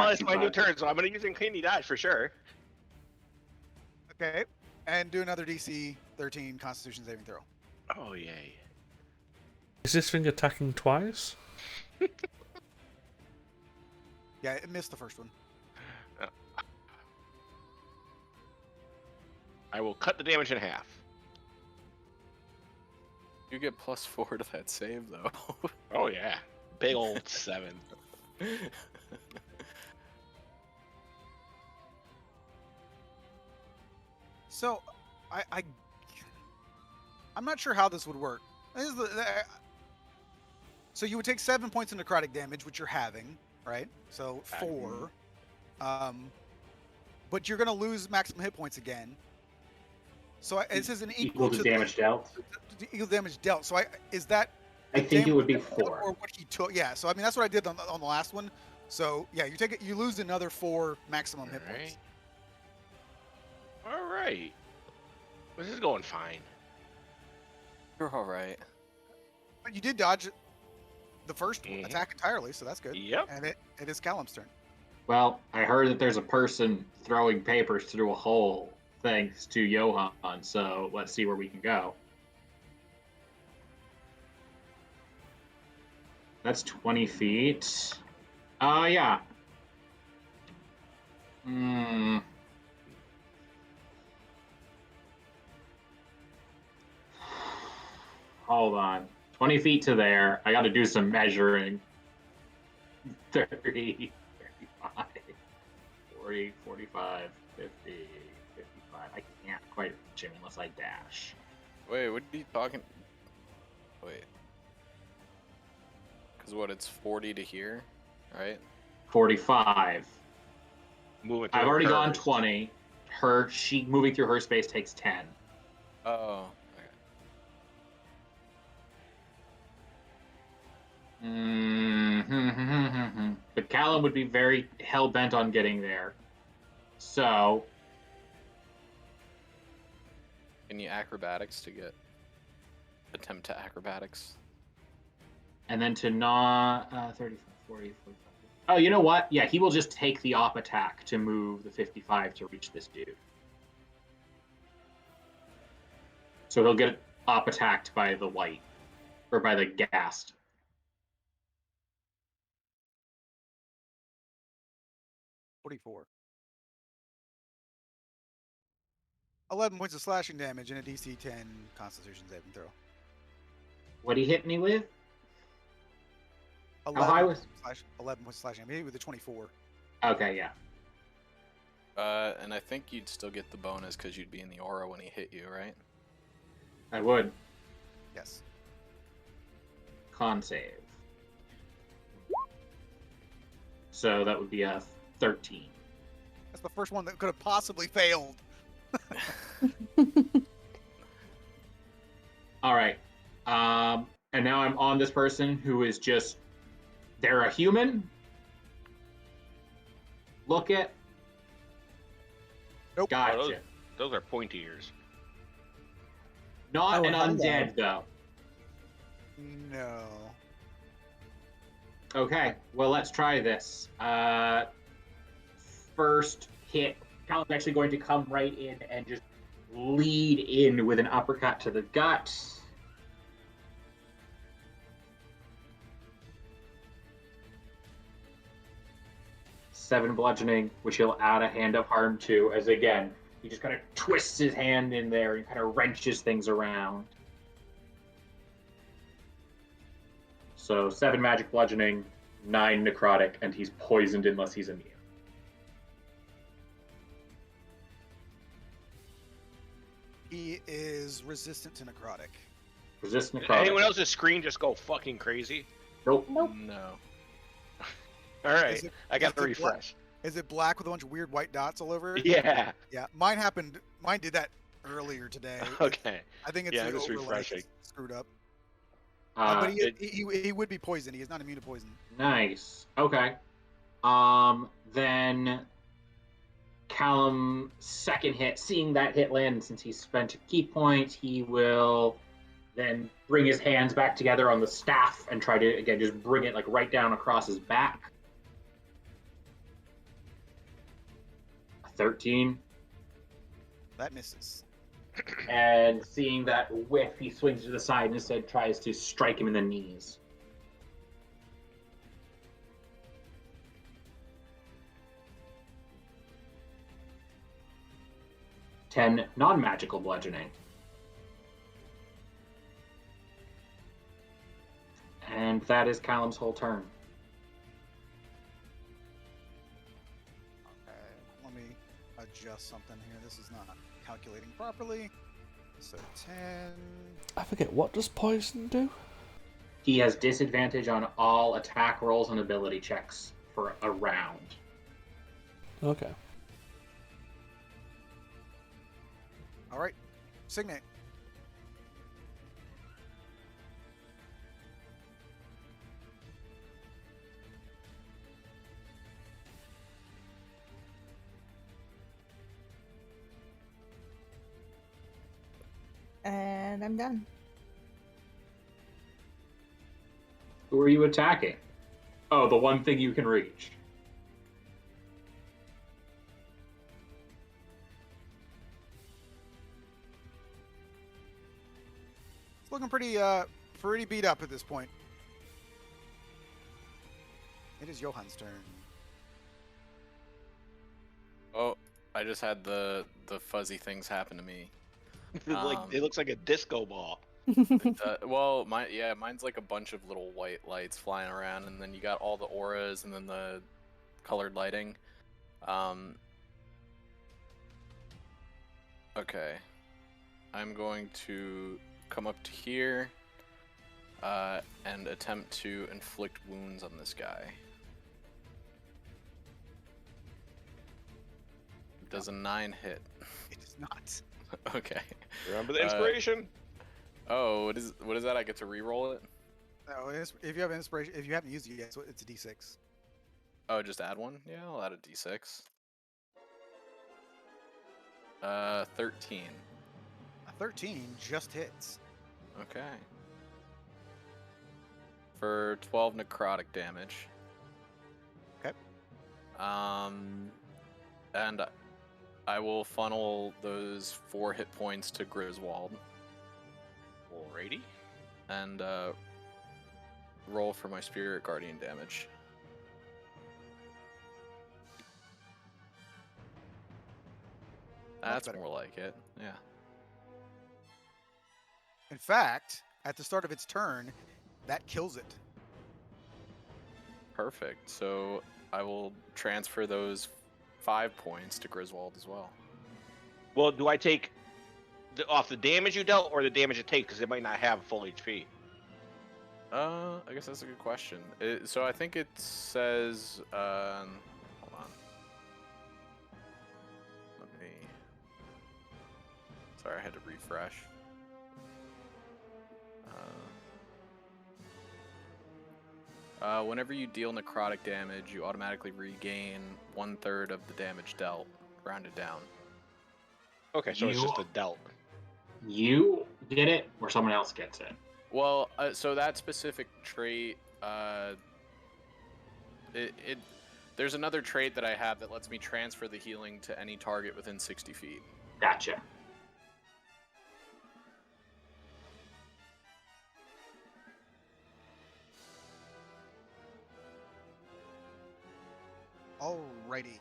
it's my new turn, so I'm going to use Uncanny Dodge for sure. Okay, and do another DC 13 Constitution saving throw. Oh, yay. Is this thing attacking twice? Yeah, it missed the first one. I will cut the damage in half. You get +4 to that save, though. Oh, yeah. Big old 7. So, I'm not sure how this would work. So you would take 7 points of necrotic damage, which you're having, right? So 4. But you're going to lose maximum hit points again. So it says an Equal to damage dealt. Equal damage dealt. So is that? I think it would be 4. Or what he took? Yeah. So I mean that's what I did on the last one. So yeah, you take it. You lose another 4 maximum hit points. All right. This is going fine. You're all right. But you did dodge the first Mhm. attack entirely, so that's good. Yep. And it is Callum's turn. Well, I heard that there's a person throwing papers through a hole thanks to Johan, so let's see where we can go. That's 20 feet. Yeah. Hold on. 20 feet to there. I got to do some measuring. 30, 35, 40, 45, 50, 55. I can't quite reach him unless I dash. Wait, what are you talking? Wait. Because what, it's 40 to here, right? 45. Moving I've already gone hers. 20. She moving through her space takes 10. Oh, okay. But Callum would be very hell-bent on getting there. So, Can you acrobatics to get... Attempt to acrobatics? and then to not 30, 40, 45. Oh, you know what? Yeah, he will just take the op attack to move the 55 to reach this dude. So he'll get op attacked by the white, or by the ghast. $44. 11 points of slashing damage and a DC 10 Constitution saving throw. What he hit me with? 11 high was- 11 points of slashing damage. Maybe with a 24. Okay, yeah. And I think you'd still get the bonus because you'd be in the aura when he hit you, right? I would. Yes. Con save. So that would be a 13. That's the first one that could have possibly failed. All right. And now I'm on this person who is just, they're a human. Look at. Nope. Gotcha. Those are pointy ears. Not Oh, an undead, though. No. Okay, well, let's try this. First hit, Callum's actually going to come right in and just lead in with an uppercut to the gut. Seven bludgeoning, which he'll add a hand of harm to, as again, he just kind of twists his hand in there and kind of wrenches things around. So 7 magic bludgeoning, 9 necrotic, and he's poisoned unless he's immune. He is resistant to necrotic. Resist Did necrotic. anyone else's screen just go fucking crazy? Nope. Nope. No. All right, Is it- I got to is it black? refresh. Is it black with a bunch of weird white dots all over it? Yeah. Yeah. Mine did that earlier today. Okay. I think it's Yeah, the I'm just overlay refreshing. that's screwed up. But he would be poisoned. He is not immune to poison. Nice. Okay. Then Callum second hit, seeing that hit land, and since he spent a key point, he will then bring his hands back together on the staff and try to again just bring it like right down across his back. 13. That misses. And seeing that whiff, he swings to the side and instead tries to strike him in the knees. Ten non-magical bludgeoning. And that is Callum's whole turn. Okay. Let me adjust something here. This is not calculating properly. So 10. I forget, what does poison do? He has disadvantage on all attack rolls and ability checks for a round. Okay. All right. Signate. And I'm done. Who are you attacking? Oh, the one thing you can reach. It's looking pretty beat up at this point. It is Johann's turn. Oh, I just had the fuzzy things happen to me. Like it looks like a disco ball. Well, mine's like a bunch of little white lights flying around, and then you got all the auras, and then the colored lighting. Okay, I'm going to come up to here, and attempt to inflict wounds on this guy. Does a 9 hit? It does not. Okay. Remember the inspiration? Oh, what is that? I get to re-roll it? No, if you have inspiration, if you haven't used it yet, so it's a D6. Oh, just add one? Yeah, I'll add a D6. 13. A 13 just hits. Okay. For 12 necrotic damage. Okay. And I will funnel those 4 hit points to Griswold. Alrighty. And roll for my Spirit Guardian damage. That's better. more like it, yeah. In fact, at the start of its turn, that kills it. Perfect. So I will transfer those 5 points to Griswold as well. Well, do I take off the damage you dealt or the damage it takes because it might not have full HP? I guess that's a good question. So I think it says, hold on. Let me. Sorry, I had to refresh. Whenever you deal necrotic damage, you automatically regain 1/3 of the damage dealt, rounded down. Okay, so it's just a dealt. You get it, or someone else gets it? Well, so that specific trait, there's another trait that I have that lets me transfer the healing to any target within 60 feet. Gotcha. Alrighty.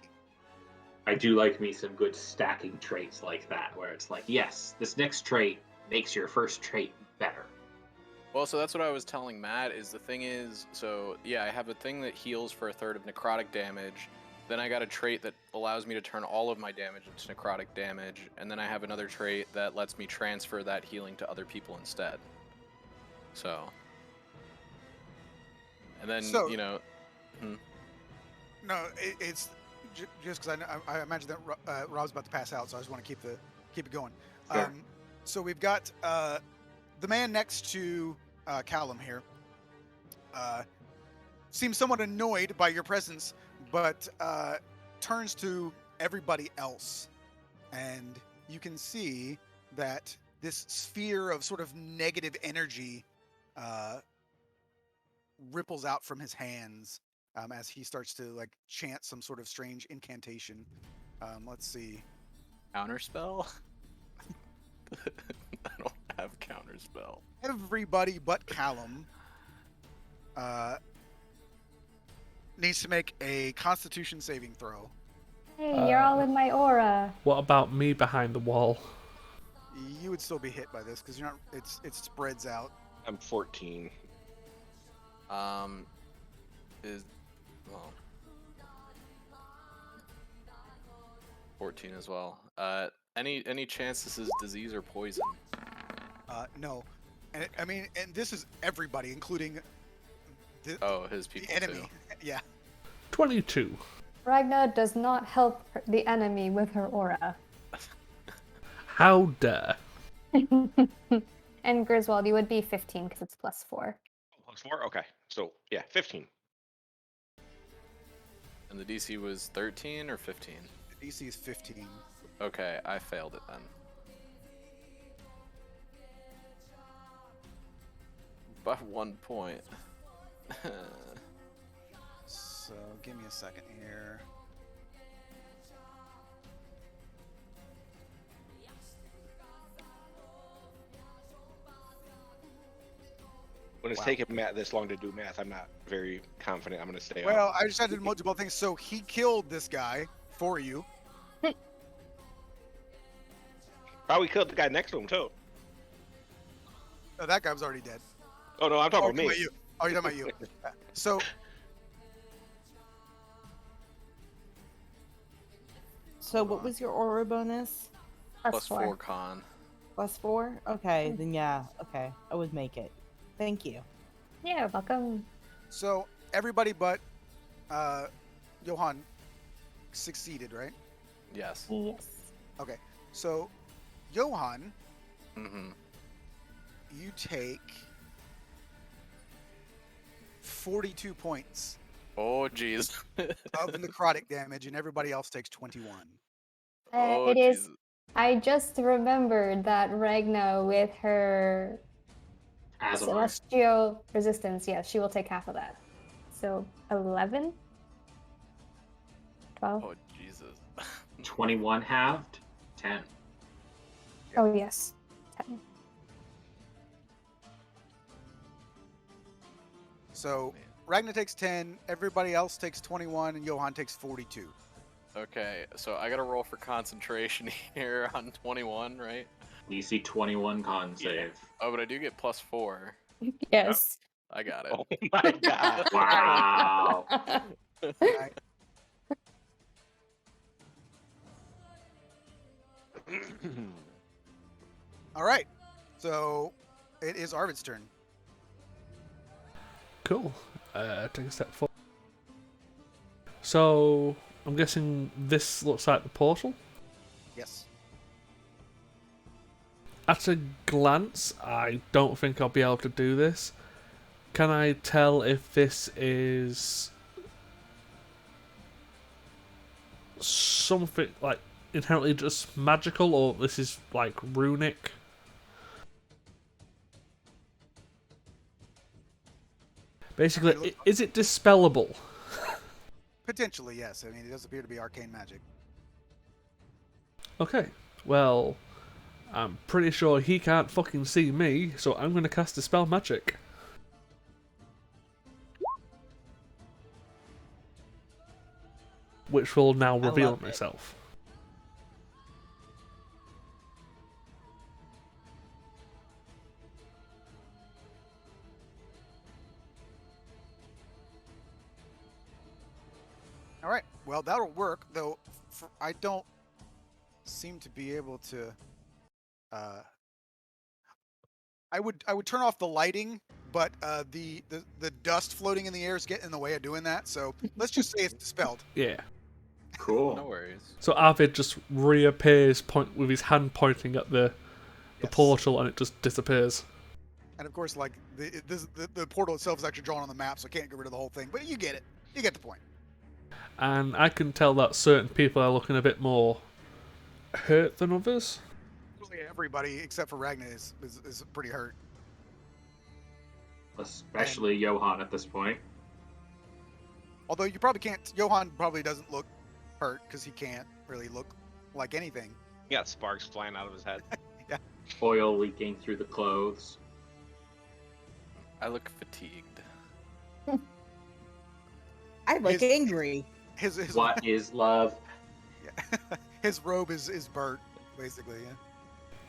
I do like me some good stacking traits like that, where it's like, yes, this next trait makes your first trait better. Well, so that's what I was telling Matt, is the thing is, so yeah, I have a thing that heals for 1/3 of necrotic damage, then I got a trait that allows me to turn all of my damage into necrotic damage, and then I have another trait that lets me transfer that healing to other people instead. So, and then, So- you know, No, it's just because I imagine that Rob's about to pass out, so I just want to keep it going. Sure. So we've got the man next to Callum here. Seems somewhat annoyed by your presence, but turns to everybody else, and you can see that this sphere of sort of negative energy ripples out from his hands as he starts to like chant some sort of strange incantation. Let's see. counterspell? I don't have counterspell. Everybody but Callum needs to make a Constitution saving throw. Hey, you're all in my aura. What about me behind the wall? You would still be hit by this because you're not. It spreads out. I'm 14. Is, well, 14 as well. Any chance this is disease or poison? No, and and this is everybody, including His the people enemy. too. Yeah. 22. Ragna does not help the enemy with her aura. How dare. And Griswold, you would be 15 because it's +4. +4? Okay. So, yeah, 15. And the DC was 13 or 15? The DC is 15. Okay, I failed it then. By 1 point. So give me a second here. When it's Wow. taking Matt this long to do math, I'm not very confident I'm going to stay Well, up. I just had to do multiple things. So he killed this guy for you. Probably killed the guy next to him, too. Oh, that guy was already dead. Oh, no, I'm talking Oh, about you're me. talking about you. Oh, you're talking about you. So So what was your aura bonus? Plus 4 con. +4? Okay, then yeah. Okay, I would make it. Thank you. Yeah, welcome. So everybody but Johan succeeded, right? Yes. Yes. Okay. So Johan, Mm-hmm. you take 42 points Oh, jeez. of necrotic damage, and everybody else takes 21. Oh, It is. jeez. I just remembered that Ragna, with her As a celestial resistance, yes, she will take half of that. So 11? 12? Oh, Jesus. 21 halved, 10. Oh, yes. 10. So Ragnar takes 10, everybody else takes 21, and Johan takes 42. Okay, so I gotta roll for concentration here on 21, right? DC 21 con save. Oh, but I do get plus 4. Yes. I got it. Oh, my God. Wow. Right? All right. So it is Arvid's turn. Cool. Take a step forward. So, I'm guessing this looks like the portal. Yes. At a glance, I don't think I'll be able to do this. Can I tell if this is something like inherently just magical, or this is like runic? Basically, Okay, look- is it dispellable? Potentially, yes. I mean, it does appear to be arcane magic. Okay, well, I'm pretty sure he can't fucking see me, so I'm going to cast Dispel Magic. Which will now reveal love it. myself. All right. Well, that'll work, though. I don't seem to be able to. I would turn off the lighting, but the dust floating in the air is getting in the way of doing that. So let's just say it's dispelled. Yeah. Cool. No worries. So Arvid just reappears with his hand pointing at the Yes. portal, and it just disappears. And of course, like the portal itself is actually drawn on the map, so I can't get rid of the whole thing. But you get it. You get the point. And I can tell that certain people are looking a bit more hurt than others. Really, everybody except for Ragnar is pretty hurt. Especially Johan at this point. Although you probably can't. Johan probably doesn't look hurt because he can't really look like anything. He got sparks flying out of his head. Oil leaking through the clothes. I look fatigued. I look angry. His What is love? Yeah. His robe is burnt, basically.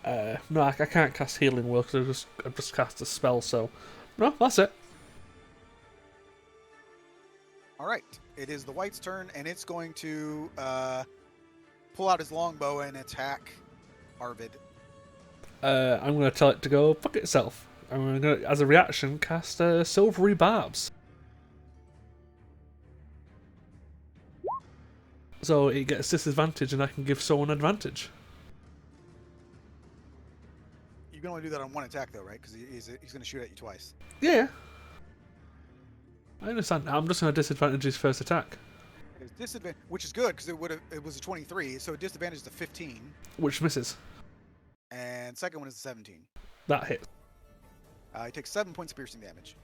Yeah. No, I can't cast Healing Word because I've just cast a spell, so... No, that's it. All right. It is the White's turn, and it's going to pull out his longbow and attack Arvid. I'm going to tell it to go fuck itself. I'm going to, as a reaction, cast Silvery Barbs. So it gets disadvantage, and I can give someone advantage. You can only do that on one attack, though, right? Because he's going to shoot at you twice. Yeah. I understand. I'm just going to disadvantage his first attack, It's disadvantage, which is good because it was a 23, so disadvantage is a 15, which misses. and second one is a 17. That hits. He takes 7 points of piercing damage.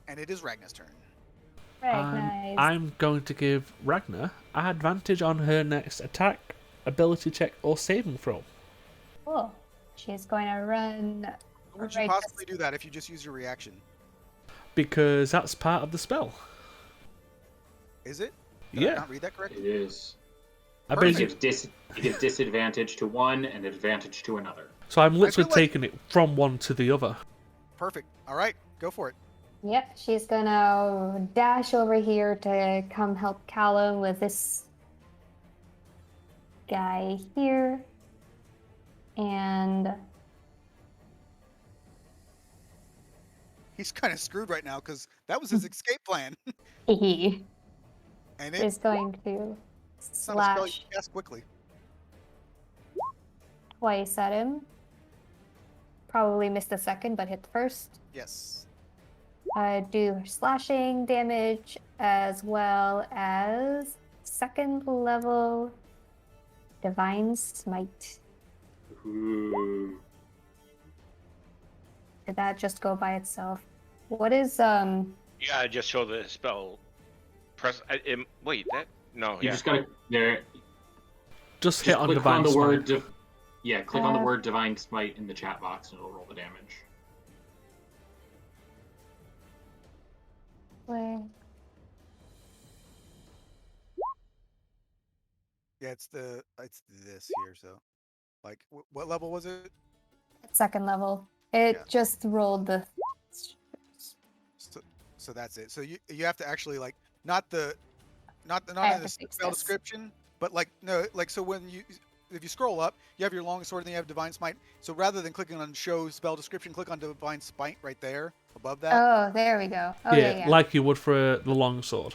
And it is Ragna's turn. Recognize. I'm going to give Ragnar advantage on her next attack, ability check, or saving throw. Cool. She's going to run. How would you right possibly do that if you just use your reaction? Because that's part of the spell. Is it? Did I Yeah. not read that correctly? It is. I It basically, gives disadvantage to one and advantage to another. so I'm literally feel like- taking it from one to the other. Perfect. All right, go for it. Yep, she's gonna dash over here to come help Callum with this guy here. And He's kind of screwed right now because that was his escape plan. he And it is going to It's not a spell you slash can cast quickly. twice at him. Probably missed the second, but hit the first. Yes. Do slashing damage as well as second level divine smite. Ooh. Did that just go by itself? What is You gotta just show the spell. Press. Wait, that no. You Yeah. just gotta there. Just Just hit on click divine on the smite. word. Click on the Uh, word divine smite in the chat box, and it'll roll the damage. where? Yeah, it's this here. So, like, what level was it? Second level. It Yeah. just rolled the So that's it. So you have to actually like not in I the have to fix spell this. description, but like no, like so when if you scroll up, you have your long sword, and then you have divine smite. So rather than clicking on show spell description, click on divine smite right there above that. Oh, there we go. Oh yeah. like you would for the long sword.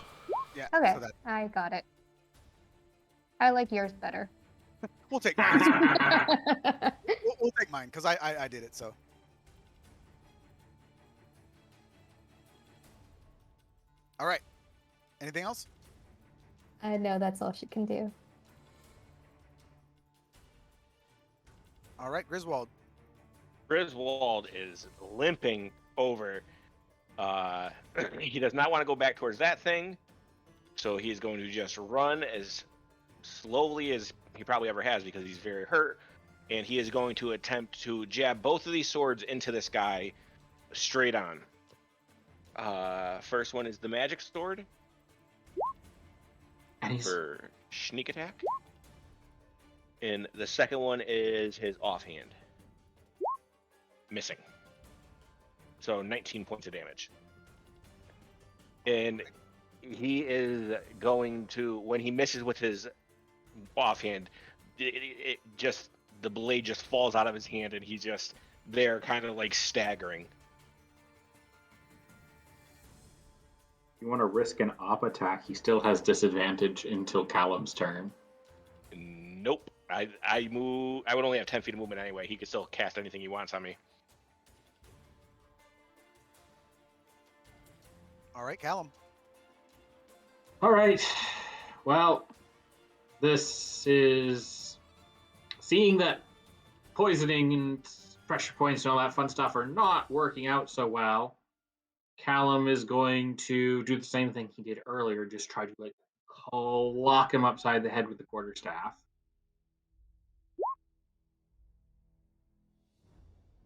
Yeah. Okay, So that I got it. I like yours better. we'll take mine. It's fine. We'll take mine because I did it. So. All right. Anything else? I know that's all she can do. All right, Griswold. Griswold is limping over. He does not want to go back towards that thing, so he's going to just run as slowly as he probably ever has because he's very hurt, and he is going to attempt to jab both of these swords into this guy straight on. First one is the magic sword And he's for sneak attack, and the second one is his offhand. Missing. So 19 points of damage. And he is going to, when he misses with his offhand, it just, the blade just falls out of his hand and he's just there kind of like staggering. you want to risk an op attack, he still has disadvantage until Callum's turn. Nope. I move, I would only have 10 feet of movement anyway. He could still cast anything he wants on me. All right, Callum. All right. Well, this is seeing that poisoning and pressure points and all that fun stuff are not working out so well. Callum is going to do the same thing he did earlier, just try to like lock him upside the head with the quarterstaff.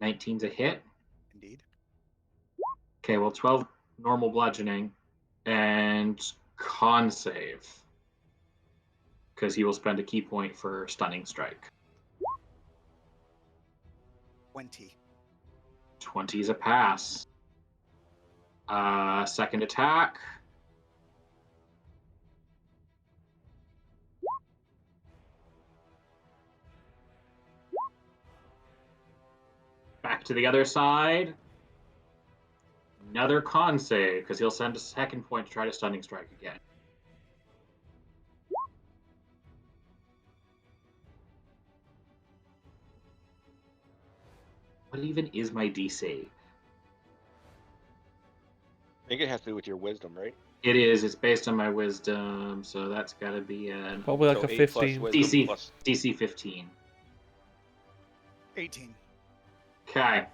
19's a hit. Indeed. Okay, well, 12 normal bludgeoning and con save. Because he will spend a key point for stunning strike. 20. 20 is a pass. Second attack. Back to the other side. Another con save, because he'll send a second point to try to stunning strike again. What even is my DC? I think it has to do with your wisdom, right? It is. It's based on my wisdom, so that's got to be a Probably like So a 8 plus 15. wisdom DC plus- DC 15. 18. Okay.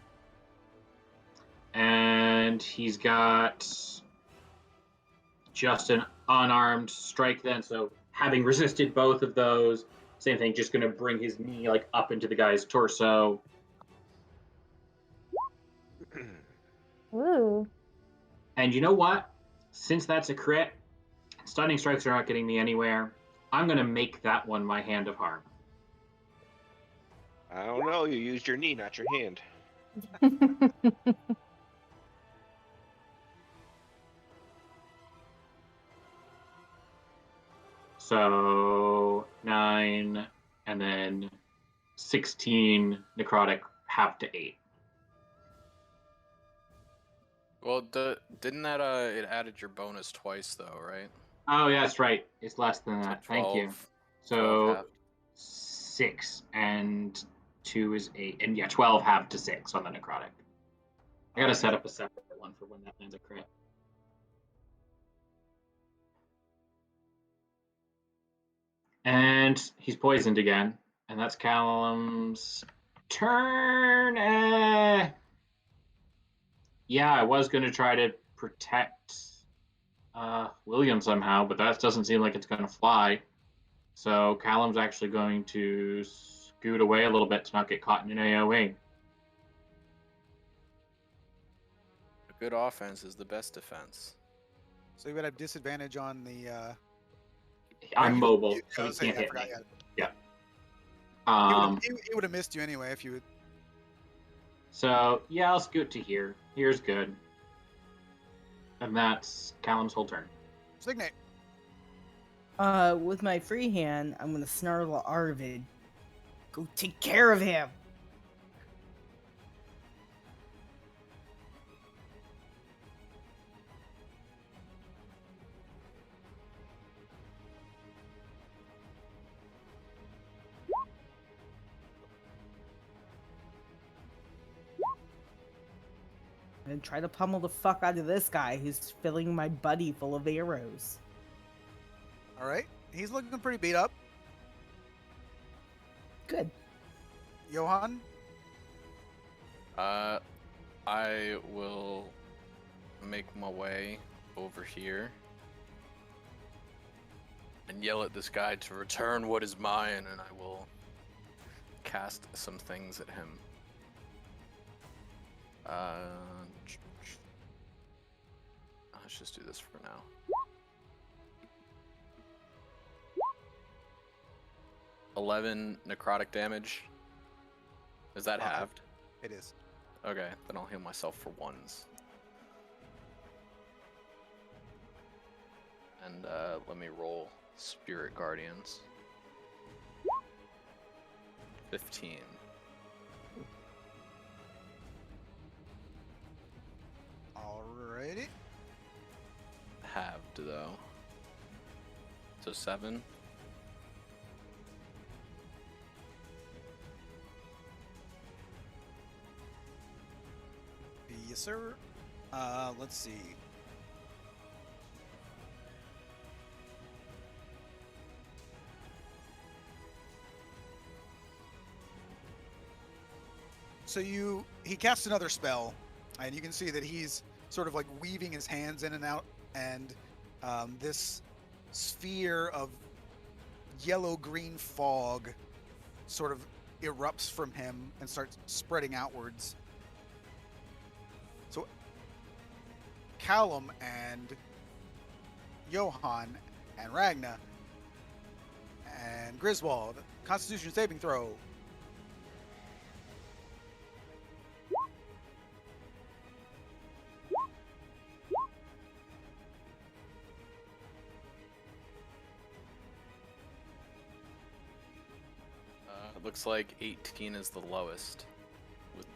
And he's got just an unarmed strike then. So having resisted both of those, same thing, just going to bring his knee like up into the guy's torso. Ooh. And you know what? Since that's a crit, stunning strikes are not getting me anywhere. I'm going to make that one my hand of harm. I don't know. You used your knee, not your hand. So 9 and then 16 necrotic, half to 8. Well, didn't that it added your bonus twice though, right? Oh, yeah, that's right. It's less than So that. Thank you. 12 So half. 6 and 2 is 8. And yeah, 12 half to 6 on the necrotic. I gotta set up a separate one for when that lands a crit. And he's poisoned again. And that's Callum's turn. Yeah, I was going to try to protect William somehow, but that doesn't seem like it's going to fly. So Callum's actually going to scoot away a little bit to not get caught in an AoE. A good offense is the best defense. So you would have disadvantage on the. I'm you- mobile, you- so I he was saying, can't I hit forgot, me. yeah. Yeah. He would have missed you anyway if you would. So yeah, I'll scoot to here. Here's good. And that's Callum's whole turn. Signate. With my free hand, I'm gonna snarl at Arvid. Go take care of him. And try to pummel the fuck out of this guy who's filling my buddy full of arrows. All right. He's looking pretty beat up. Good. Johan. I will make my way over here and yell at this guy to return what is mine, and I will cast some things at him. Let's just do this for now. $11 necrotic damage. Is that Okay. halved? It is. Okay, then I'll heal myself for ones. And let me roll Spirit Guardians. 15. Alrighty. Halved though. So 7. Yes, sir. Let's see. So he casts another spell, and you can see that he's sort of like weaving his hands in and out, and this sphere of yellow-green fog sort of erupts from him and starts spreading outwards. So Callum and Johan and Ragna and Griswold, Constitution saving throw. It looks like 18 is the lowest. With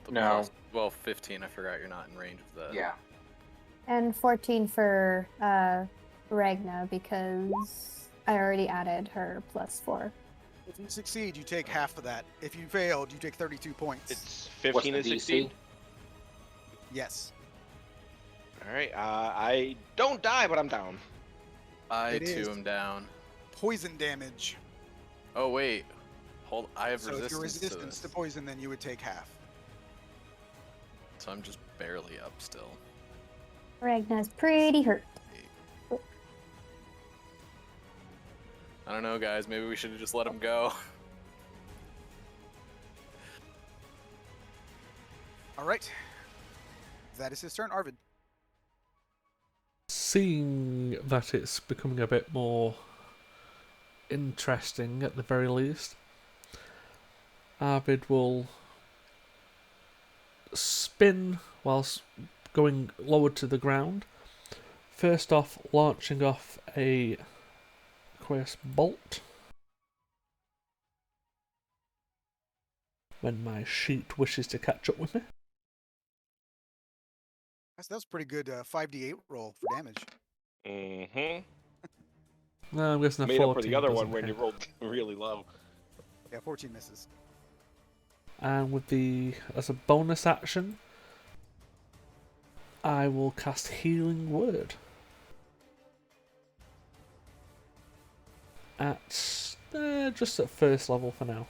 the No. plus- well, 15. I forgot you're not in range of the. Yeah. And 14 for Ragna because I already added her +4. If you succeed, you take half of that. If you failed, you take 32 points. It's 15 What's and the 16. DC? Yes. All right. I don't die, but I'm down. I It is. too am down. Poison damage. Oh wait, hold. I have So if you're resistance resistance to to this. poison, then you would take half. So I'm just barely up still. Ragna's pretty hurt. I don't know, guys. Maybe we should have just let him go. All right. That is his turn. Arvid. Seeing that it's becoming a bit more interesting at the very least, Arvid will spin whilst going lower to the ground. First off, launching off a Aqueous Bolt. When my sheet wishes to catch up with me. That was a pretty good 5d8 roll for damage. Mm-hmm. No, I'm guessing a Made 14 up for the other one doesn't when you hit. rolled really low. Yeah, 14 misses. And with as a bonus action, I will cast Healing Word. At just at first level for now.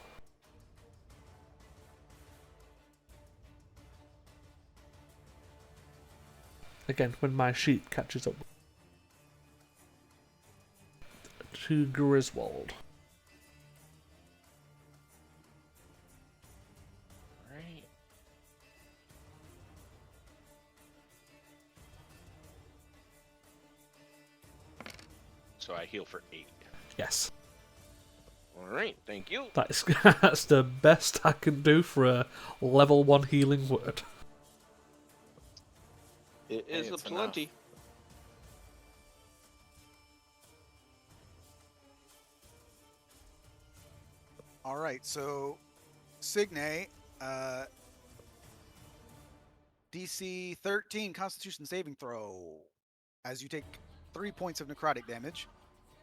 Again, when my sheet catches up to Griswold. Right. So I heal for 8. Yes. Alright, thank you. That's the best I can do for a level 1 Healing Word. It Hey, is a it's plenty. enough. All right, so Signe, DC 13 Constitution saving throw. As you take 3 points of necrotic damage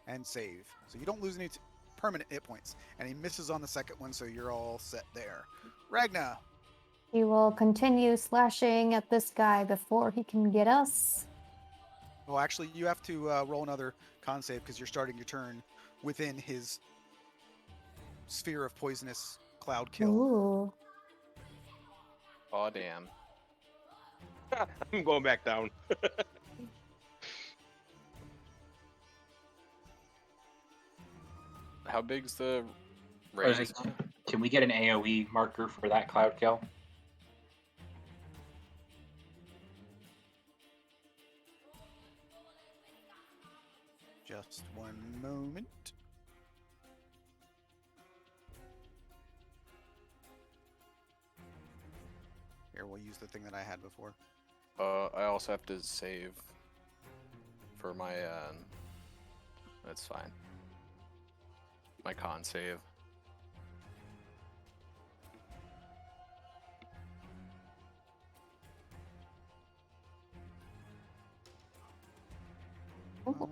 and save. So you don't lose any permanent hit points. And he misses on the second one, so you're all set there. Ragna. He will continue slashing at this guy before he can get us. Well, actually, you have to roll another con save because you're starting your turn within his sphere of poisonous cloud kill. Ooh. Aw, damn. I'm going back down. How big's the Or is range? it- Can we get an AoE marker for that cloud kill? Just one moment. Here, we'll use the thing that I had before. I also have to save for my, that's fine. My con save. Ooh.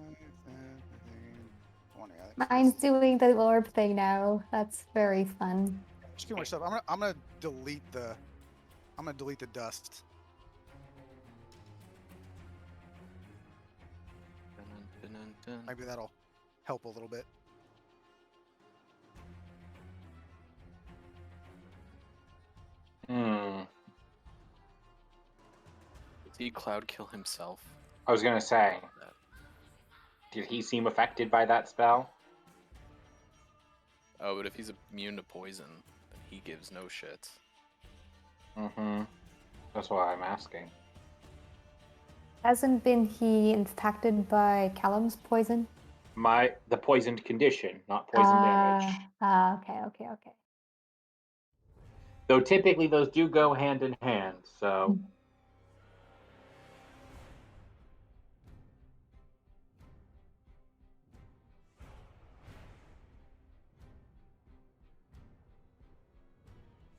20, I think. Mine's doing the orb thing now. That's very fun. Just give me stuff. I'm gonna delete the dust. Maybe that'll help a little bit. Did he cloud kill himself? I was gonna say, did he seem affected by that spell? Oh, but if he's immune to poison, then he gives no shits. Mm-hmm. That's why I'm asking. Hasn't been he infected by Callum's poison? The poisoned condition, not poison damage. Okay. Though typically those do go hand in hand, so.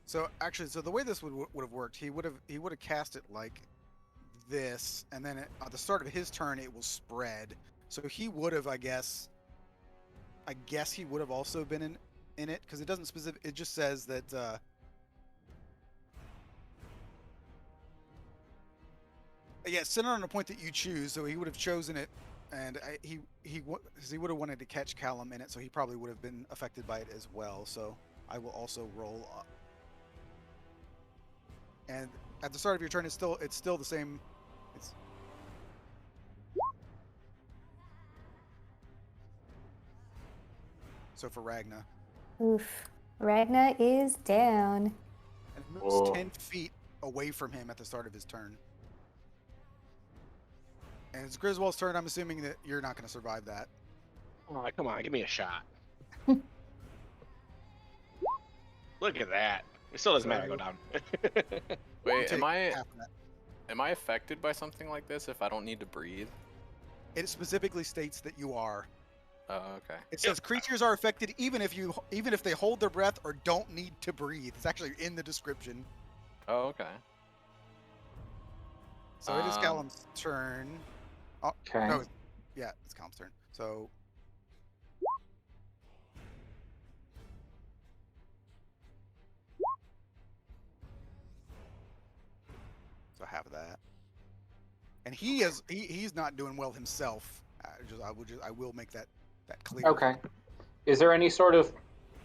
So actually, the way this would have worked, he would have cast it like this, and then at the start of his turn, it will spread. So he would have, I guess he would have also been in it because it doesn't specific. It just says that. Yeah, center on a point that you choose. So he would have chosen it, and he would have wanted to catch Callum in it, so he probably would have been affected by it as well. So I will also roll up. And At the start of your turn, it's still the same. It's so for Ragna, Oof. Ragna is down. and it moves 10 feet away from him at the start of his turn. And it's Griswold's turn. I'm assuming that you're not going to survive that. Oh, come on, give me a shot. Look at that. It still doesn't matter. I go down. Wait, Take am I half of that. affected by something like this if I don't need to breathe? It specifically states that you are. Oh, okay. It says creatures are affected even if they hold their breath or don't need to breathe. It's actually in the description. Oh, okay. So it is Callum's turn. Oh, Okay. no, yeah, it's Callum's turn. So half of that. And he's not doing well himself. I will make that clear. Okay. Is there any sort of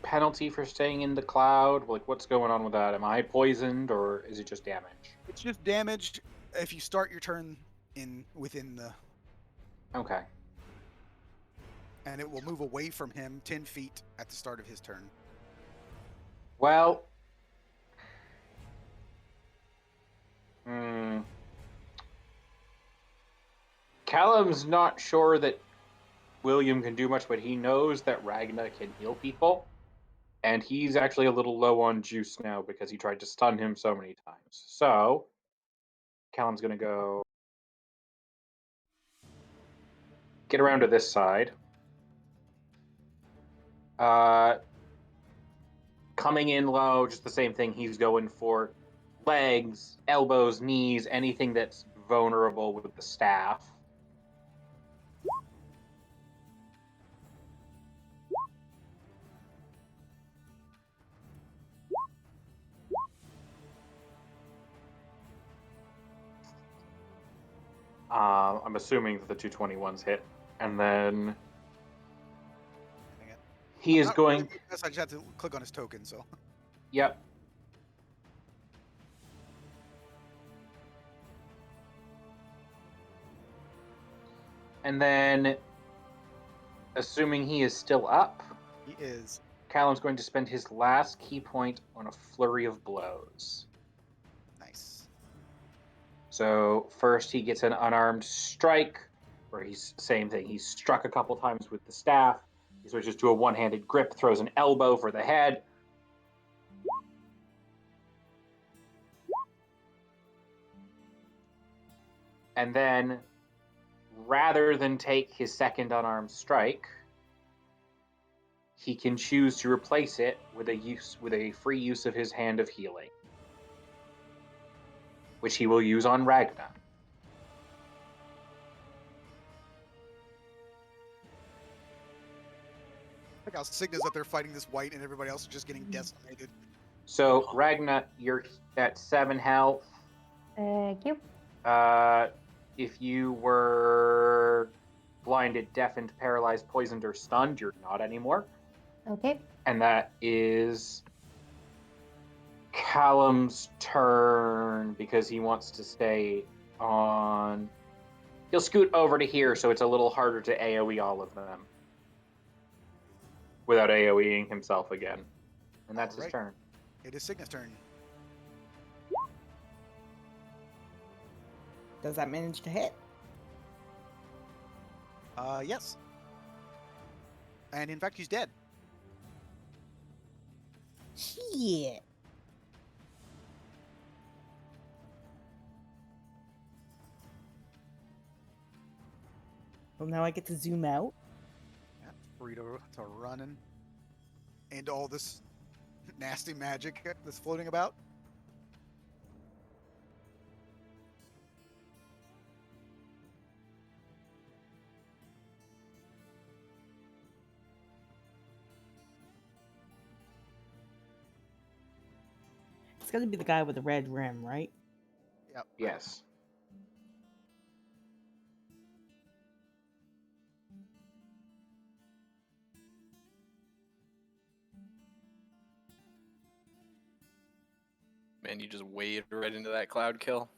penalty for staying in the cloud? Like, what's going on with that? Am I poisoned, or is it just damage? It's just damage if you start your turn within the. Okay. And it will move away from him 10 feet at the start of his turn. Well. Callum's not sure that William can do much, but he knows that Ragna can heal people. And he's actually a little low on juice now because he tried to stun him so many times. So, Callum's going to go get around to this side. Coming in low, just the same thing. He's going for legs, elbows, knees, anything that's vulnerable with the staff. I'm assuming that the 221s hit. And then he is going. I just had to click on his token, so. Yep. And then, assuming he is still up, He is. Callum's going to spend his last key point on a flurry of blows. Nice. So first he gets an unarmed strike, where he's same thing. He's struck a couple times with the staff. He switches to a one-handed grip, throws an elbow for the head. And then, rather than take his second unarmed strike, he can choose to replace it with a free use of his Hand of Healing, which he will use on Ragna. Like how Cygna's up there fighting this white and everybody else is just getting decimated. So, Ragna, you're at 7 health. Thank you. If you were blinded, deafened, paralyzed, poisoned, or stunned, you're not anymore. Okay. And that is Callum's turn because he wants to stay on. He'll scoot over to here, so it's a little harder to AoE all of them without AoEing himself again. And that's his turn. It is Cygna's turn. Does that manage to hit? Yes. And in fact, he's dead. Shit. Well, now I get to zoom out. Yeah, free to run and all this nasty magic that's floating about. It's gonna be the guy with the red rim, right? Yep. Yes. and you just wade right into that cloud kill.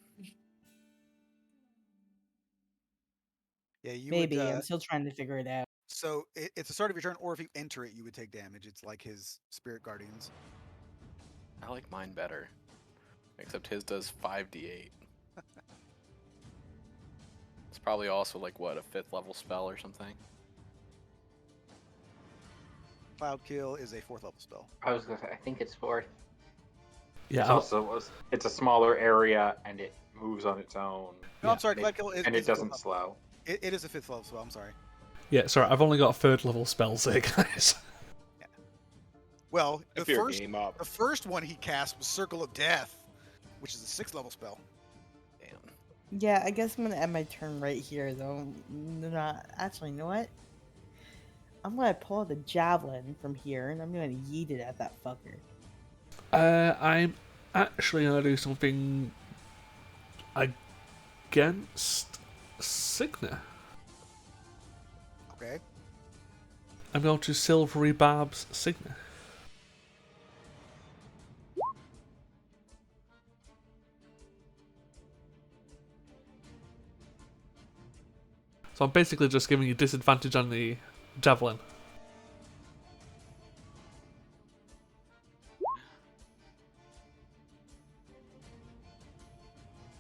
Yeah, you Maybe. would. I'm still trying to figure it out. So it's the start of your turn, or if you enter it, you would take damage. It's like his spirit guardians. I like mine better, except his does 5d8. It's probably also like what, a 5th level spell or something. Cloud Kill is a 4th level spell. I was gonna say, I think it's 4th. Yeah, It's also it's a smaller area and it moves on its own. No, I'm sorry, Cloud Kill is. And is it doesn't 4th slow. It is a 5th level spell. I'm sorry. yeah. Sorry, I've only got 3rd level spells here, guys. Well, If you're game up. the first one he cast was Circle of Death, which is a 6th level spell. Damn. Yeah, I guess I'm gonna end my turn right here, though. Not actually. You know what? I'm gonna pull the javelin from here, and I'm gonna yeet it at that fucker. I'm actually gonna do something against Signa. Okay. I'm going to Silvery Barb's Signa. So I'm basically just giving you disadvantage on the javelin.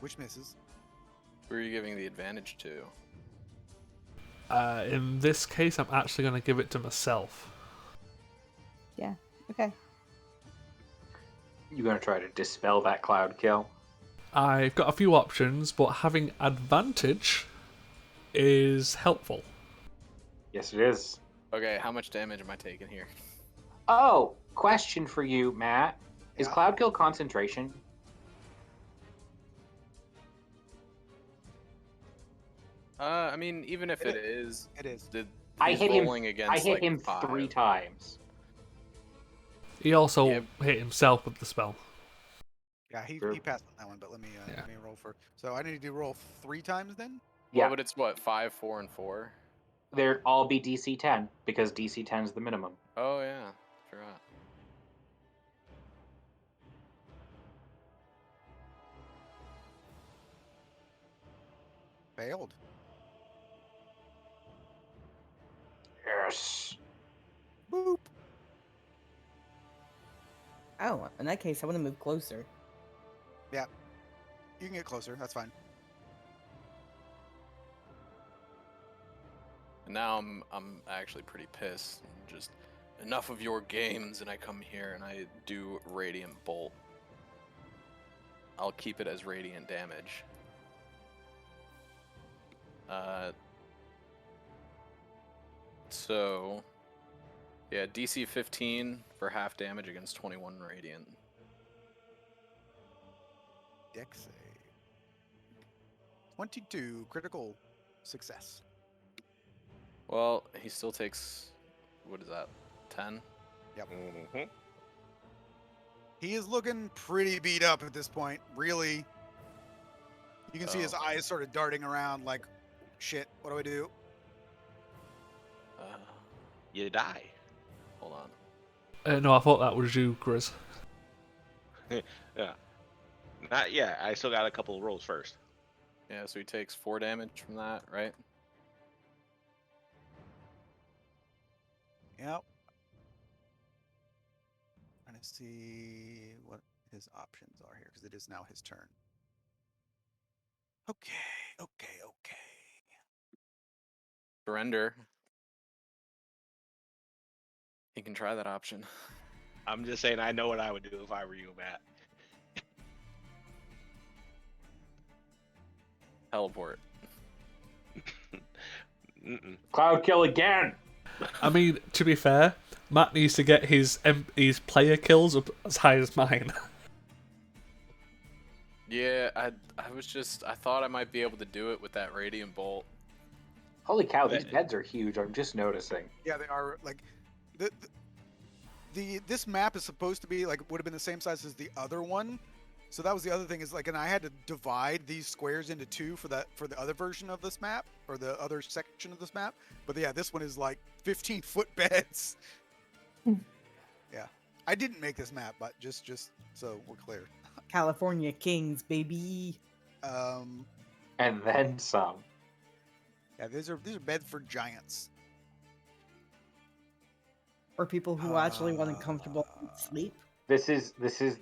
Which misses. Who are you giving the advantage to? In this case, I'm actually going to give it to myself. Yeah. Okay. You're gonna try to dispel that cloud kill. I've got a few options, but having advantage is helpful. Yes, it is. Okay, how much damage am I taking here? Oh, question for you, Matt. Is Yeah. cloud kill concentration? I mean, even if it is, It is. I he's hit him. rolling against I hit like him 5. 3 times. He also Yeah. hit himself with the spell. Yeah, he Sure. passed on that one, but let me Yeah. let me roll for. So I need to roll 3 times then. Well, Yeah, but it's what, 5, 4, and 4? they'd all be DC 10 because DC 10 is the minimum. Oh yeah, forgot. Failed. Yes. Boop. Oh, in that case, I want to move closer. You can get closer. That's fine. And now I'm actually pretty pissed. Just enough of your games, and I come here and I do Radiant Bolt. I'll keep it as radiant damage. So yeah, DC 15 for half damage against 21 radiant. Dex save. 22 critical success. Well, he still takes, what is that, 10? Mm-hmm. He is looking pretty beat up at this point. Really, you can see his Oh. eyes sort of darting around, like, shit. What do I do? You die. Hold on. No, I thought that was you, Grizz. Yeah. Not yet. I still got a couple of rolls first. Yeah, so he takes 4 damage from that, right? Yep. Trying to see what his options are here, because it is now his turn. Okay. Surrender. He can try that option. I'm just saying I know what I would do if I were you, Matt. Teleport. Mm-mm. Cloud kill again. I mean, to be fair, Matt needs to get his player kills up as high as mine. Yeah, I thought I might be able to do it with that Radiant Bolt. Holy cow, these beds are huge. I'm just noticing. Yeah, they are, like, this map is supposed to be, like, would have been the same size as the other one. So that was the other thing, is like, and I had to divide these squares into 2 for the other version of this map, or the other section of this map. But yeah, this one is like 15-foot beds. Yeah, I didn't make this map, but just so we're clear. California Kings, baby. And then some. Yeah, these are Bedford Giants. Or people who actually want a comfortable sleep. This is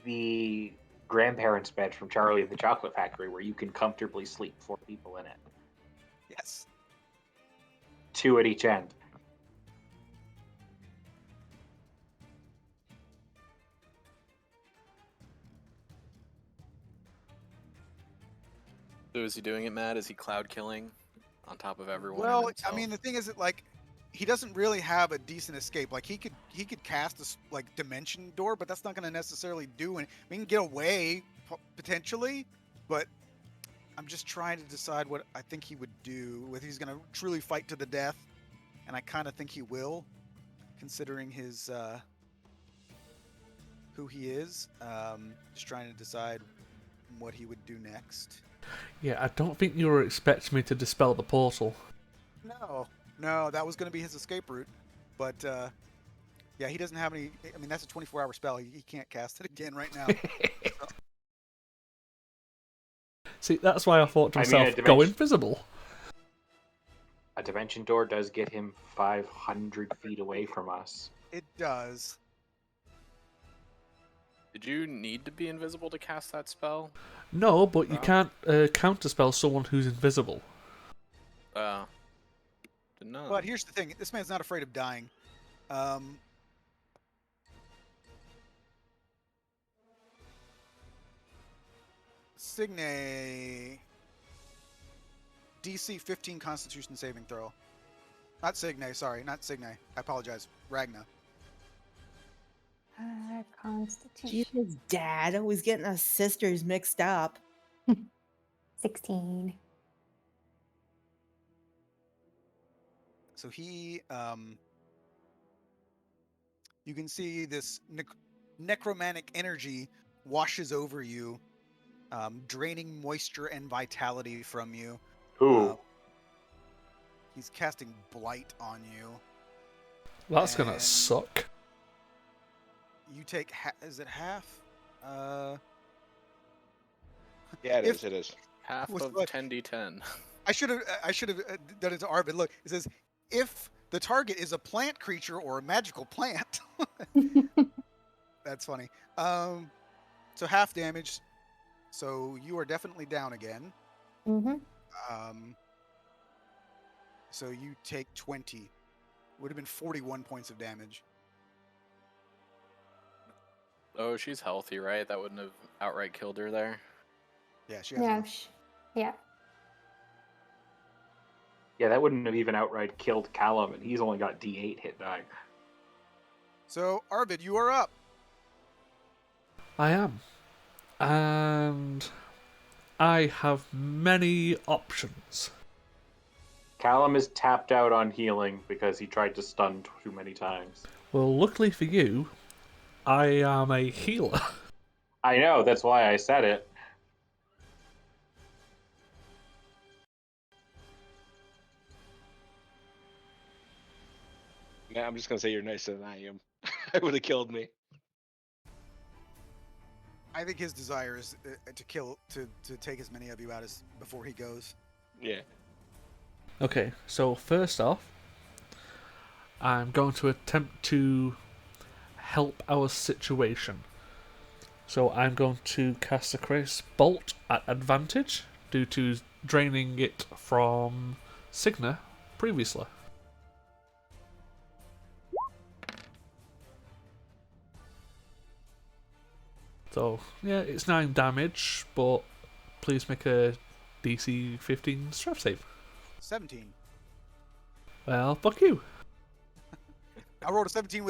the grandparents' bed from Charlie and the Chocolate Factory, where you can comfortably sleep 4 people in it, Yes. 2 at each end. So is he doing it, Matt? Is he cloud killing on top of everyone? Well, and I himself? mean, the thing is that like he doesn't really have a decent escape. Like he could cast this like dimension door, but that's not going to necessarily do it. We can get away potentially, but I'm just trying to decide what I think he would do. Whether he's going to truly fight to the death, and I kind of think he will, considering his who he is. Just trying to decide what he would do next. Yeah, I don't think you were expecting me to dispel the portal. No, that was going to be his escape route, but yeah, he doesn't have any. I mean, that's a 24-hour spell. He can't cast it again right now. See, that's why I thought to I mean, myself, a go dimension- invisible. A dimension door does get him 500 feet away from us. It does. Did you need to be invisible to cast that spell? No, but you No. can't counterspell someone who's invisible. Didn't know. But here's the thing: this man's not afraid of dying. Signe, DC 15 Constitution saving throw. Not Signe, sorry, not Signe. I apologize. Ragna. Constitution. Jesus, Dad, always getting us sisters mixed up. 16. So he, you can see this necromantic energy washes over you, draining moisture and vitality from you. Ooh. He's casting blight on you. That's gonna And suck. You take is it half? Yeah, it If- is. It is. Half was of what- 10d10. I should have done it to Arvid. Look, it says if the target is a plant creature or a magical plant. That's funny. So half damage. So you are definitely down again. Mm-hmm. So you take 20. Would have been 41 points of damage. Oh, she's healthy, right? That wouldn't have outright killed her there. Yeah, she has. No, no- yeah. Yeah, that wouldn't have even outright killed Callum, and he's only got D8 hit die. So Arvid, you are up. I am. And I have many options. Callum is tapped out on healing because he tried to stun too many times. Well, luckily for you, I am a healer. I know, that's why I said it. Yeah, I'm just gonna say you're nicer than I am. It would have killed me. I think his desire is to take as many of you out as before he goes. Yeah. Okay, so first off, I'm going to attempt to help our situation. So I'm going to cast a Crace Bolt at advantage due to draining it from Signa previously. So, yeah, it's 9 damage, but please make a DC 15 strength save. 17. Well, fuck you. I rolled a 17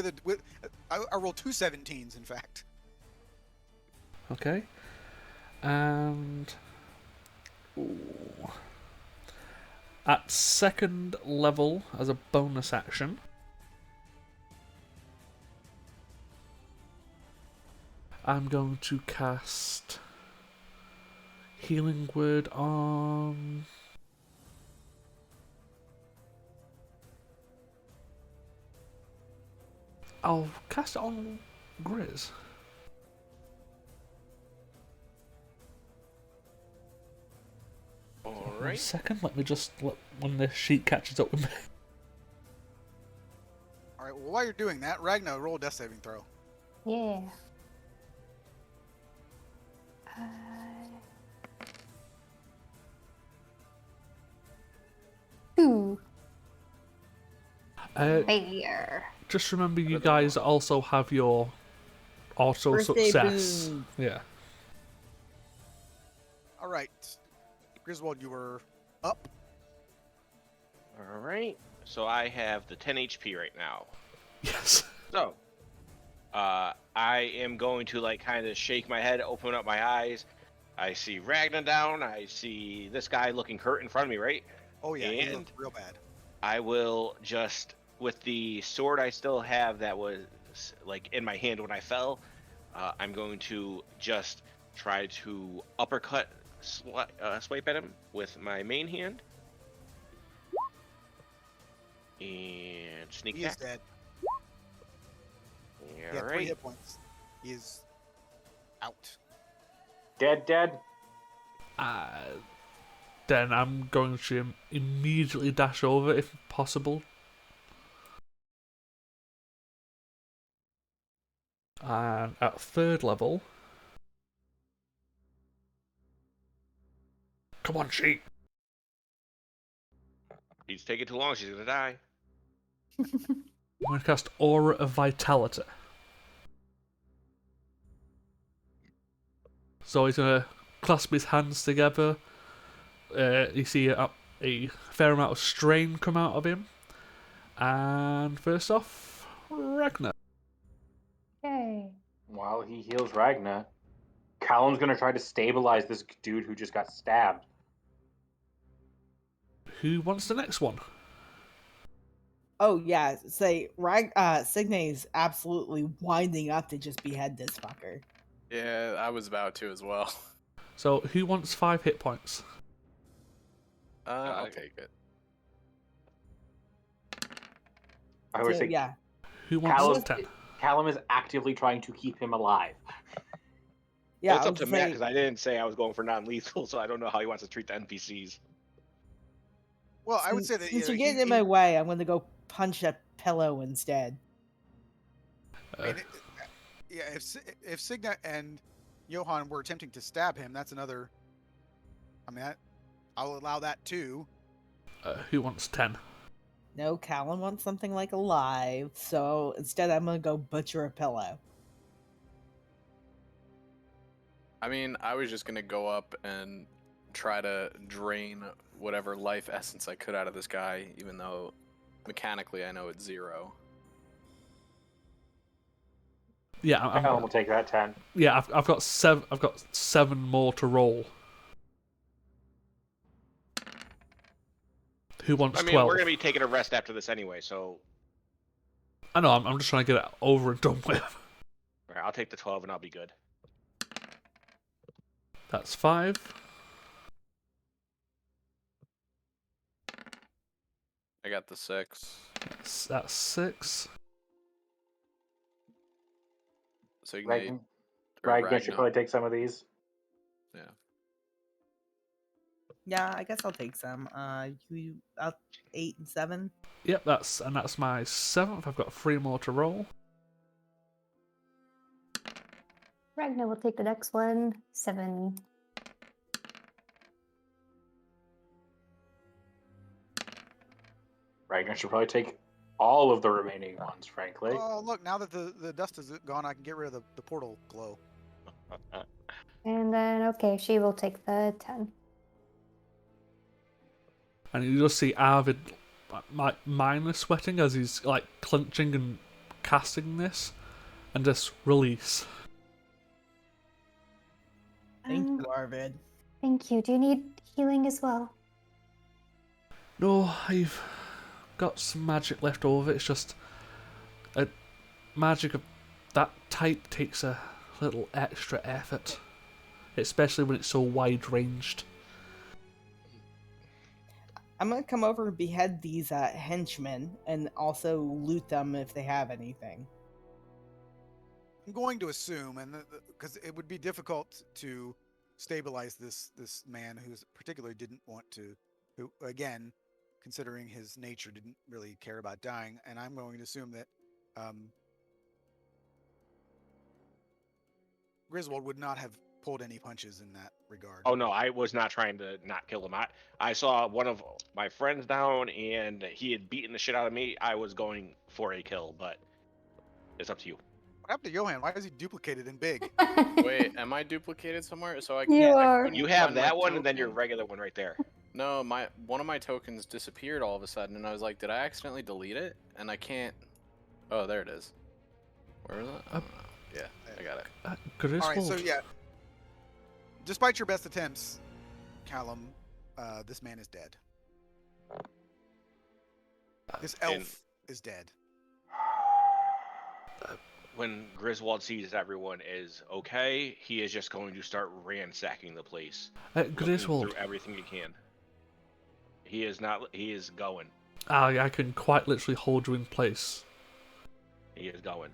I rolled 2 17s, in fact. Okay. And... Ooh. At second level, as a bonus action, I'm going to cast Healing Word on... I'll cast it on Grizz. 1 right. second. Let me just when the sheet catches up with me. All right. Well, while you're doing that, Ragnar, roll a death saving throw. Yeah. Two. Failure. Just remember, you guys also have your auto Birthday success. boon. Yeah. All right. Griswold, you were up. All right. So I have the 10 HP right now. Yes. So, I am going to like kind of shake my head, open up my eyes. I see Ragnar down. I see this guy looking hurt in front of me, right? Oh yeah, he And looked real bad. I will just, with the sword I still have that was like in my hand when I fell, I'm going to just try to uppercut, swipe at him with my main hand. And sneak He is attack. dead. He All had 3 right. hit points. He is out. Dead. Then I'm going to immediately dash over if possible. And at 3rd level... Come on, sheep! He's taking too long. She's gonna die. I'm going to cast Aura of Vitality. So he's going to clasp his hands together. You see a fair amount of strain come out of him. And first off, Ragnar. Yay. While he heals Ragna, Callum's gonna try to stabilize this dude who just got stabbed. Who wants the next one? Oh yeah, say Signe's absolutely winding up to just behead this fucker. Yeah, I was about to as well. So who wants 5 hit points? I'll take it. I always So, say yeah. Who wants Callum, 10? Callum is actively trying to keep him alive. Yeah, Well, it's I up to would Matt say- because I didn't say I was going for non-lethal, so I don't know how he wants to treat the NPCs. Well, I would say that since you you're know, getting in my way, I'm going to go punch a pillow instead. I mean, yeah, if Signa and Johan were attempting to stab him, that's another. I mean, I'll allow that too. Who wants 10? No, Callan wants something like alive, so instead I'm going to go butcher a pillow. I mean, I was just gonna go up and try to drain whatever life essence I could out of this guy, even though mechanically I know it's 0. Yeah, Callum will take that 10. yeah. I've got 7. I've got 7 more to roll. Who wants I mean, 12? we're gonna be taking a rest after this anyway, so I know. I'm just trying to get it over and done with. all right, I'll take the 12 and I'll be good. That's 5. I got the 6. That's 6. So you Ragnar, or Ragnar should Ragnar. probably take some of these. Yeah. Yeah, I guess I'll take some. You out 8 and 7. Yep, that's my 7th. I've got 3 more to roll. Ragnar will take the next one. 7. Ragnar should probably take all of the remaining ones, frankly. Oh, look! Now that the dust is gone, I can get rid of the portal glow. And then, okay, she will take the 10. And you just see Arvid minor sweating as he's like clenching and casting this, and just release. Thank you, Arvid. Thank you. Do you need healing as well? No, I've got some magic left over. It's just a magic of that type takes a little extra effort, especially when it's so wide ranged. I'm going to come over and behead these henchmen and also loot them if they have anything. I'm going to assume, and because it would be difficult to stabilize this man who's particularly didn't want to, who again, considering his nature, didn't really care about dying. And I'm going to assume that Griswold would not have pulled any punches in that regard. Oh no, I was not trying to not kill him. I saw one of my friends down, and he had beaten the shit out of me. I was going for a kill, but it's up to you. What happened to Johan? Why is he duplicated and big? Wait, am I duplicated somewhere? So I You can't. I are. couldn't You have find my that one, and then your token. regular one right there. No, one of my tokens disappeared all of a sudden, and I was like, did I accidentally delete it? And I can't. Oh, there it is. Where is it? I don't know. Yeah, I got it. Griswold. All right, so yeah, despite your best attempts, Callum, this man is dead. This elf is dead. When Griswold sees everyone is okay, he is just going to start ransacking the place. Looking Griswold. through everything he can. He is not. He is going. I can quite literally hold you in place. He is going.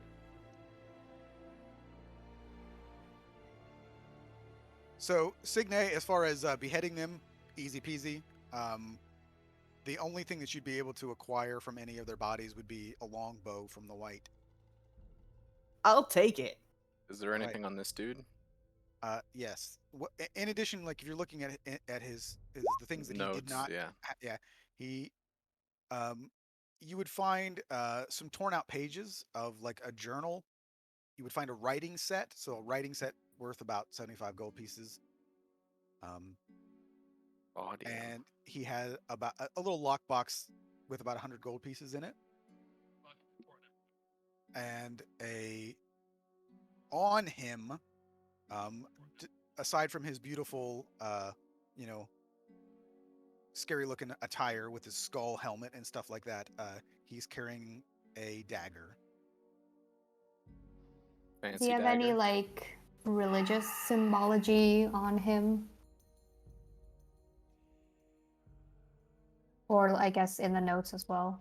So Signe, as far as beheading them, easy peasy. The only thing that you'd be able to acquire from any of their bodies would be a long bow from the white. I'll take it. Is there anything on this dude? Yes. In addition, like if you're looking at his the things that Notes, he did not, yeah. he, you would find some torn out pages of like a journal. You would find a writing set, so a writing set worth about 75 gold pieces. Audio. And he had about a little lockbox with about 100 gold pieces in it, and on him, aside from his beautiful, scary looking attire with his skull helmet and stuff like that, he's carrying a dagger. Fancy Do you have dagger. any like religious symbology on him? Or I guess in the notes as well.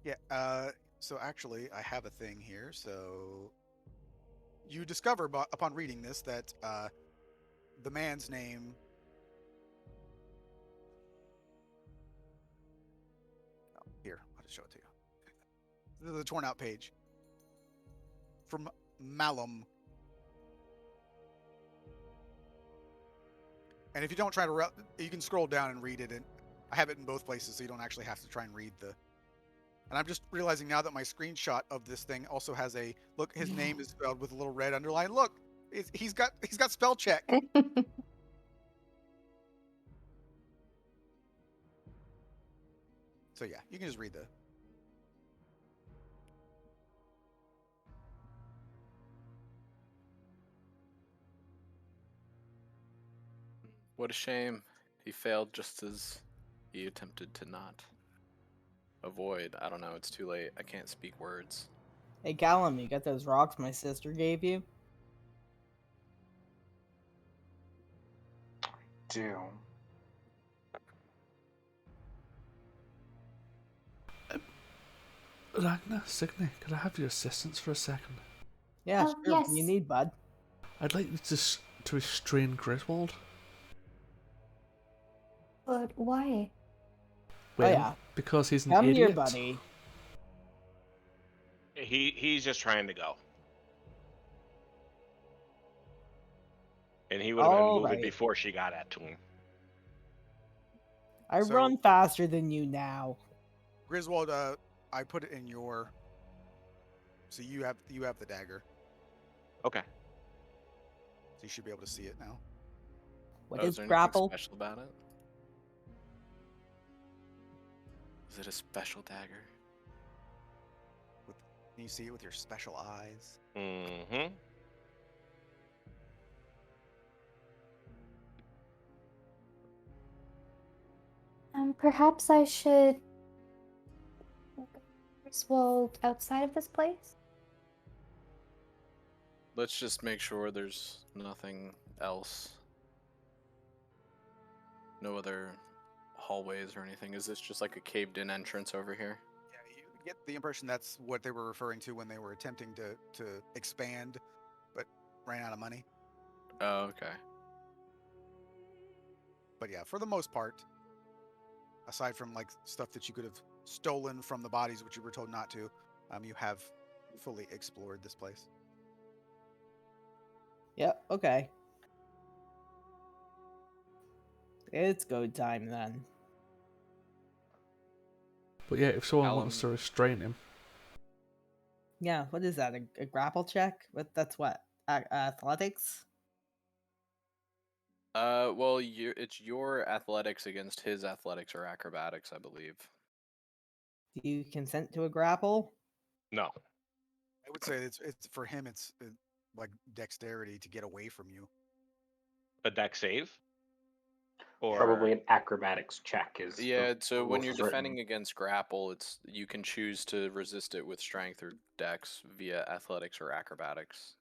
Yeah. So actually, I have a thing here. So you discover upon reading this that the man's name. Oh, here, I'll just show it to you. This is a torn out page from Malum. And if you don't try to, you can scroll down and read it. And I have it in both places, so you don't actually have to try and read the. And I'm just realizing now that my screenshot of this thing also has a look. His name is spelled with a little red underline. Look, he's got spell check. So yeah, you can just read the. What a shame. He failed just as he attempted to not avoid. I don't know, it's too late. I can't speak words. Hey, Callum, you got those rocks my sister gave you? Do. Ragnar, Signe, could I have your assistance for a second? Yeah, Oh, sure. What do you yes. need, bud? I'd like you to restrain Griswold. But why? Well, yeah. because he's an Come idiot. here, buddy. He's just trying to go. And he would have been All moving right. before she got at to him. I So- run faster than you now. Griswold, I put it in your. So you have the dagger, Okay. so you should be able to see it now. What Oh, is there anything grapple? special about it? Is it a special dagger? Can you see it with your special eyes? Mm-hmm. Perhaps I should Griswold outside of this place? Let's just make sure there's nothing else. No other hallways or anything. Is this just like a caved-in entrance over here? Yeah, you get the impression that's what they were referring to when they were attempting to expand, but ran out of money. Oh, okay. But yeah, for the most part, aside from like stuff that you could have stolen from the bodies, which you were told not to, you have fully explored this place. Yep, okay. It's go time then. But yeah, if someone wants to Callum- restrain him, Yeah, what is that? A grapple check? That's what? Athletics? Well, it's your athletics against his athletics or acrobatics, I believe. Do you consent to a grapple? No. I would say it's for him. It's like dexterity to get away from you. A deck save? Or Probably an acrobatics check is Yeah, the so when rules you're is written. defending against grapple, you can choose to resist it with strength or dex via athletics or acrobatics.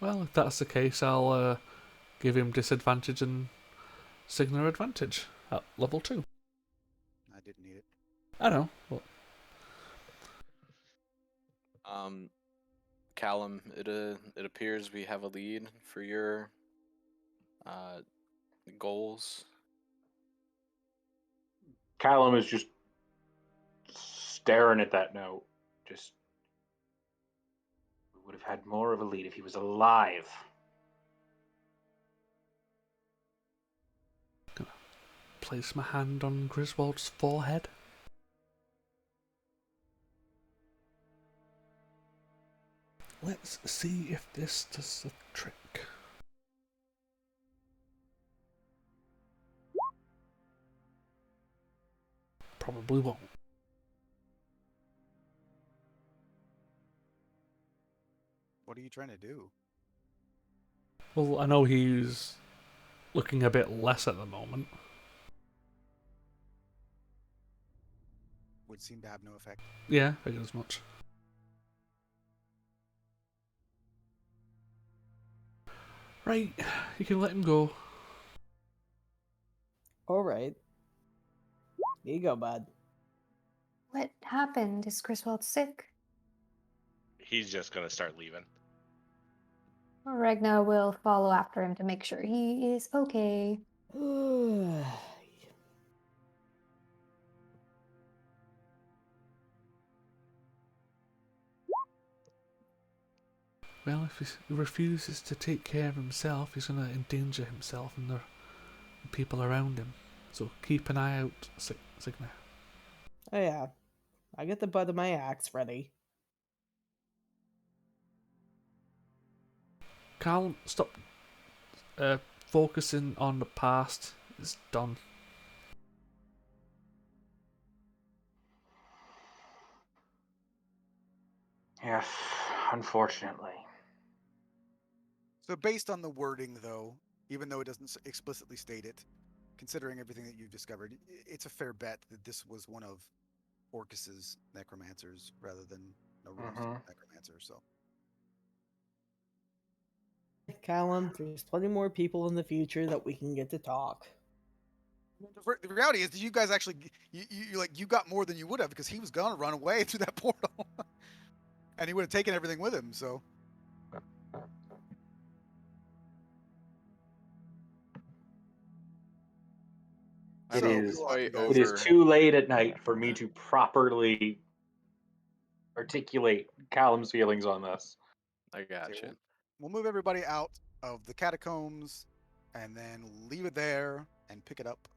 well, if that's the case, I'll give him disadvantage and Signa advantage at level 2. I didn't need it. I know, but Callum, it appears we have a lead for your goals. Callum is just staring at that note. Just, we would have had more of a lead if he was alive. place my hand on Griswold's forehead. Let's see if this does the trick. Probably won't. What are you trying to do? Well, I know he's looking a bit less at the moment. Would seem to have no effect. Yeah, I figured as much. Right, you can let him go. Alright. Here you go, bud. What happened? Is Griswold sick? he's just gonna start leaving. Regna will follow after him to make sure he is okay. Well, if he refuses to take care of himself, he's going to endanger himself and the people around him. So keep an eye out, Signa. Oh yeah. I got the butt of my axe ready. Carl, stop focusing on the past. It's done. Yes, unfortunately. So based on the wording, though, even though it doesn't explicitly state it, considering everything that you've discovered, it's a fair bet that this was one of Orcus's necromancers rather than Naru's necromancer. So Callum, there's plenty more people in the future that we can get to talk. the reality is that you guys actually you got more than you would have because he was gonna run away through that portal, and he would have taken everything with him. So. It is. Quite It is over. too late at night for me to properly articulate Callum's feelings on this. I gotcha. We'll move everybody out of the catacombs and then leave it there and pick it up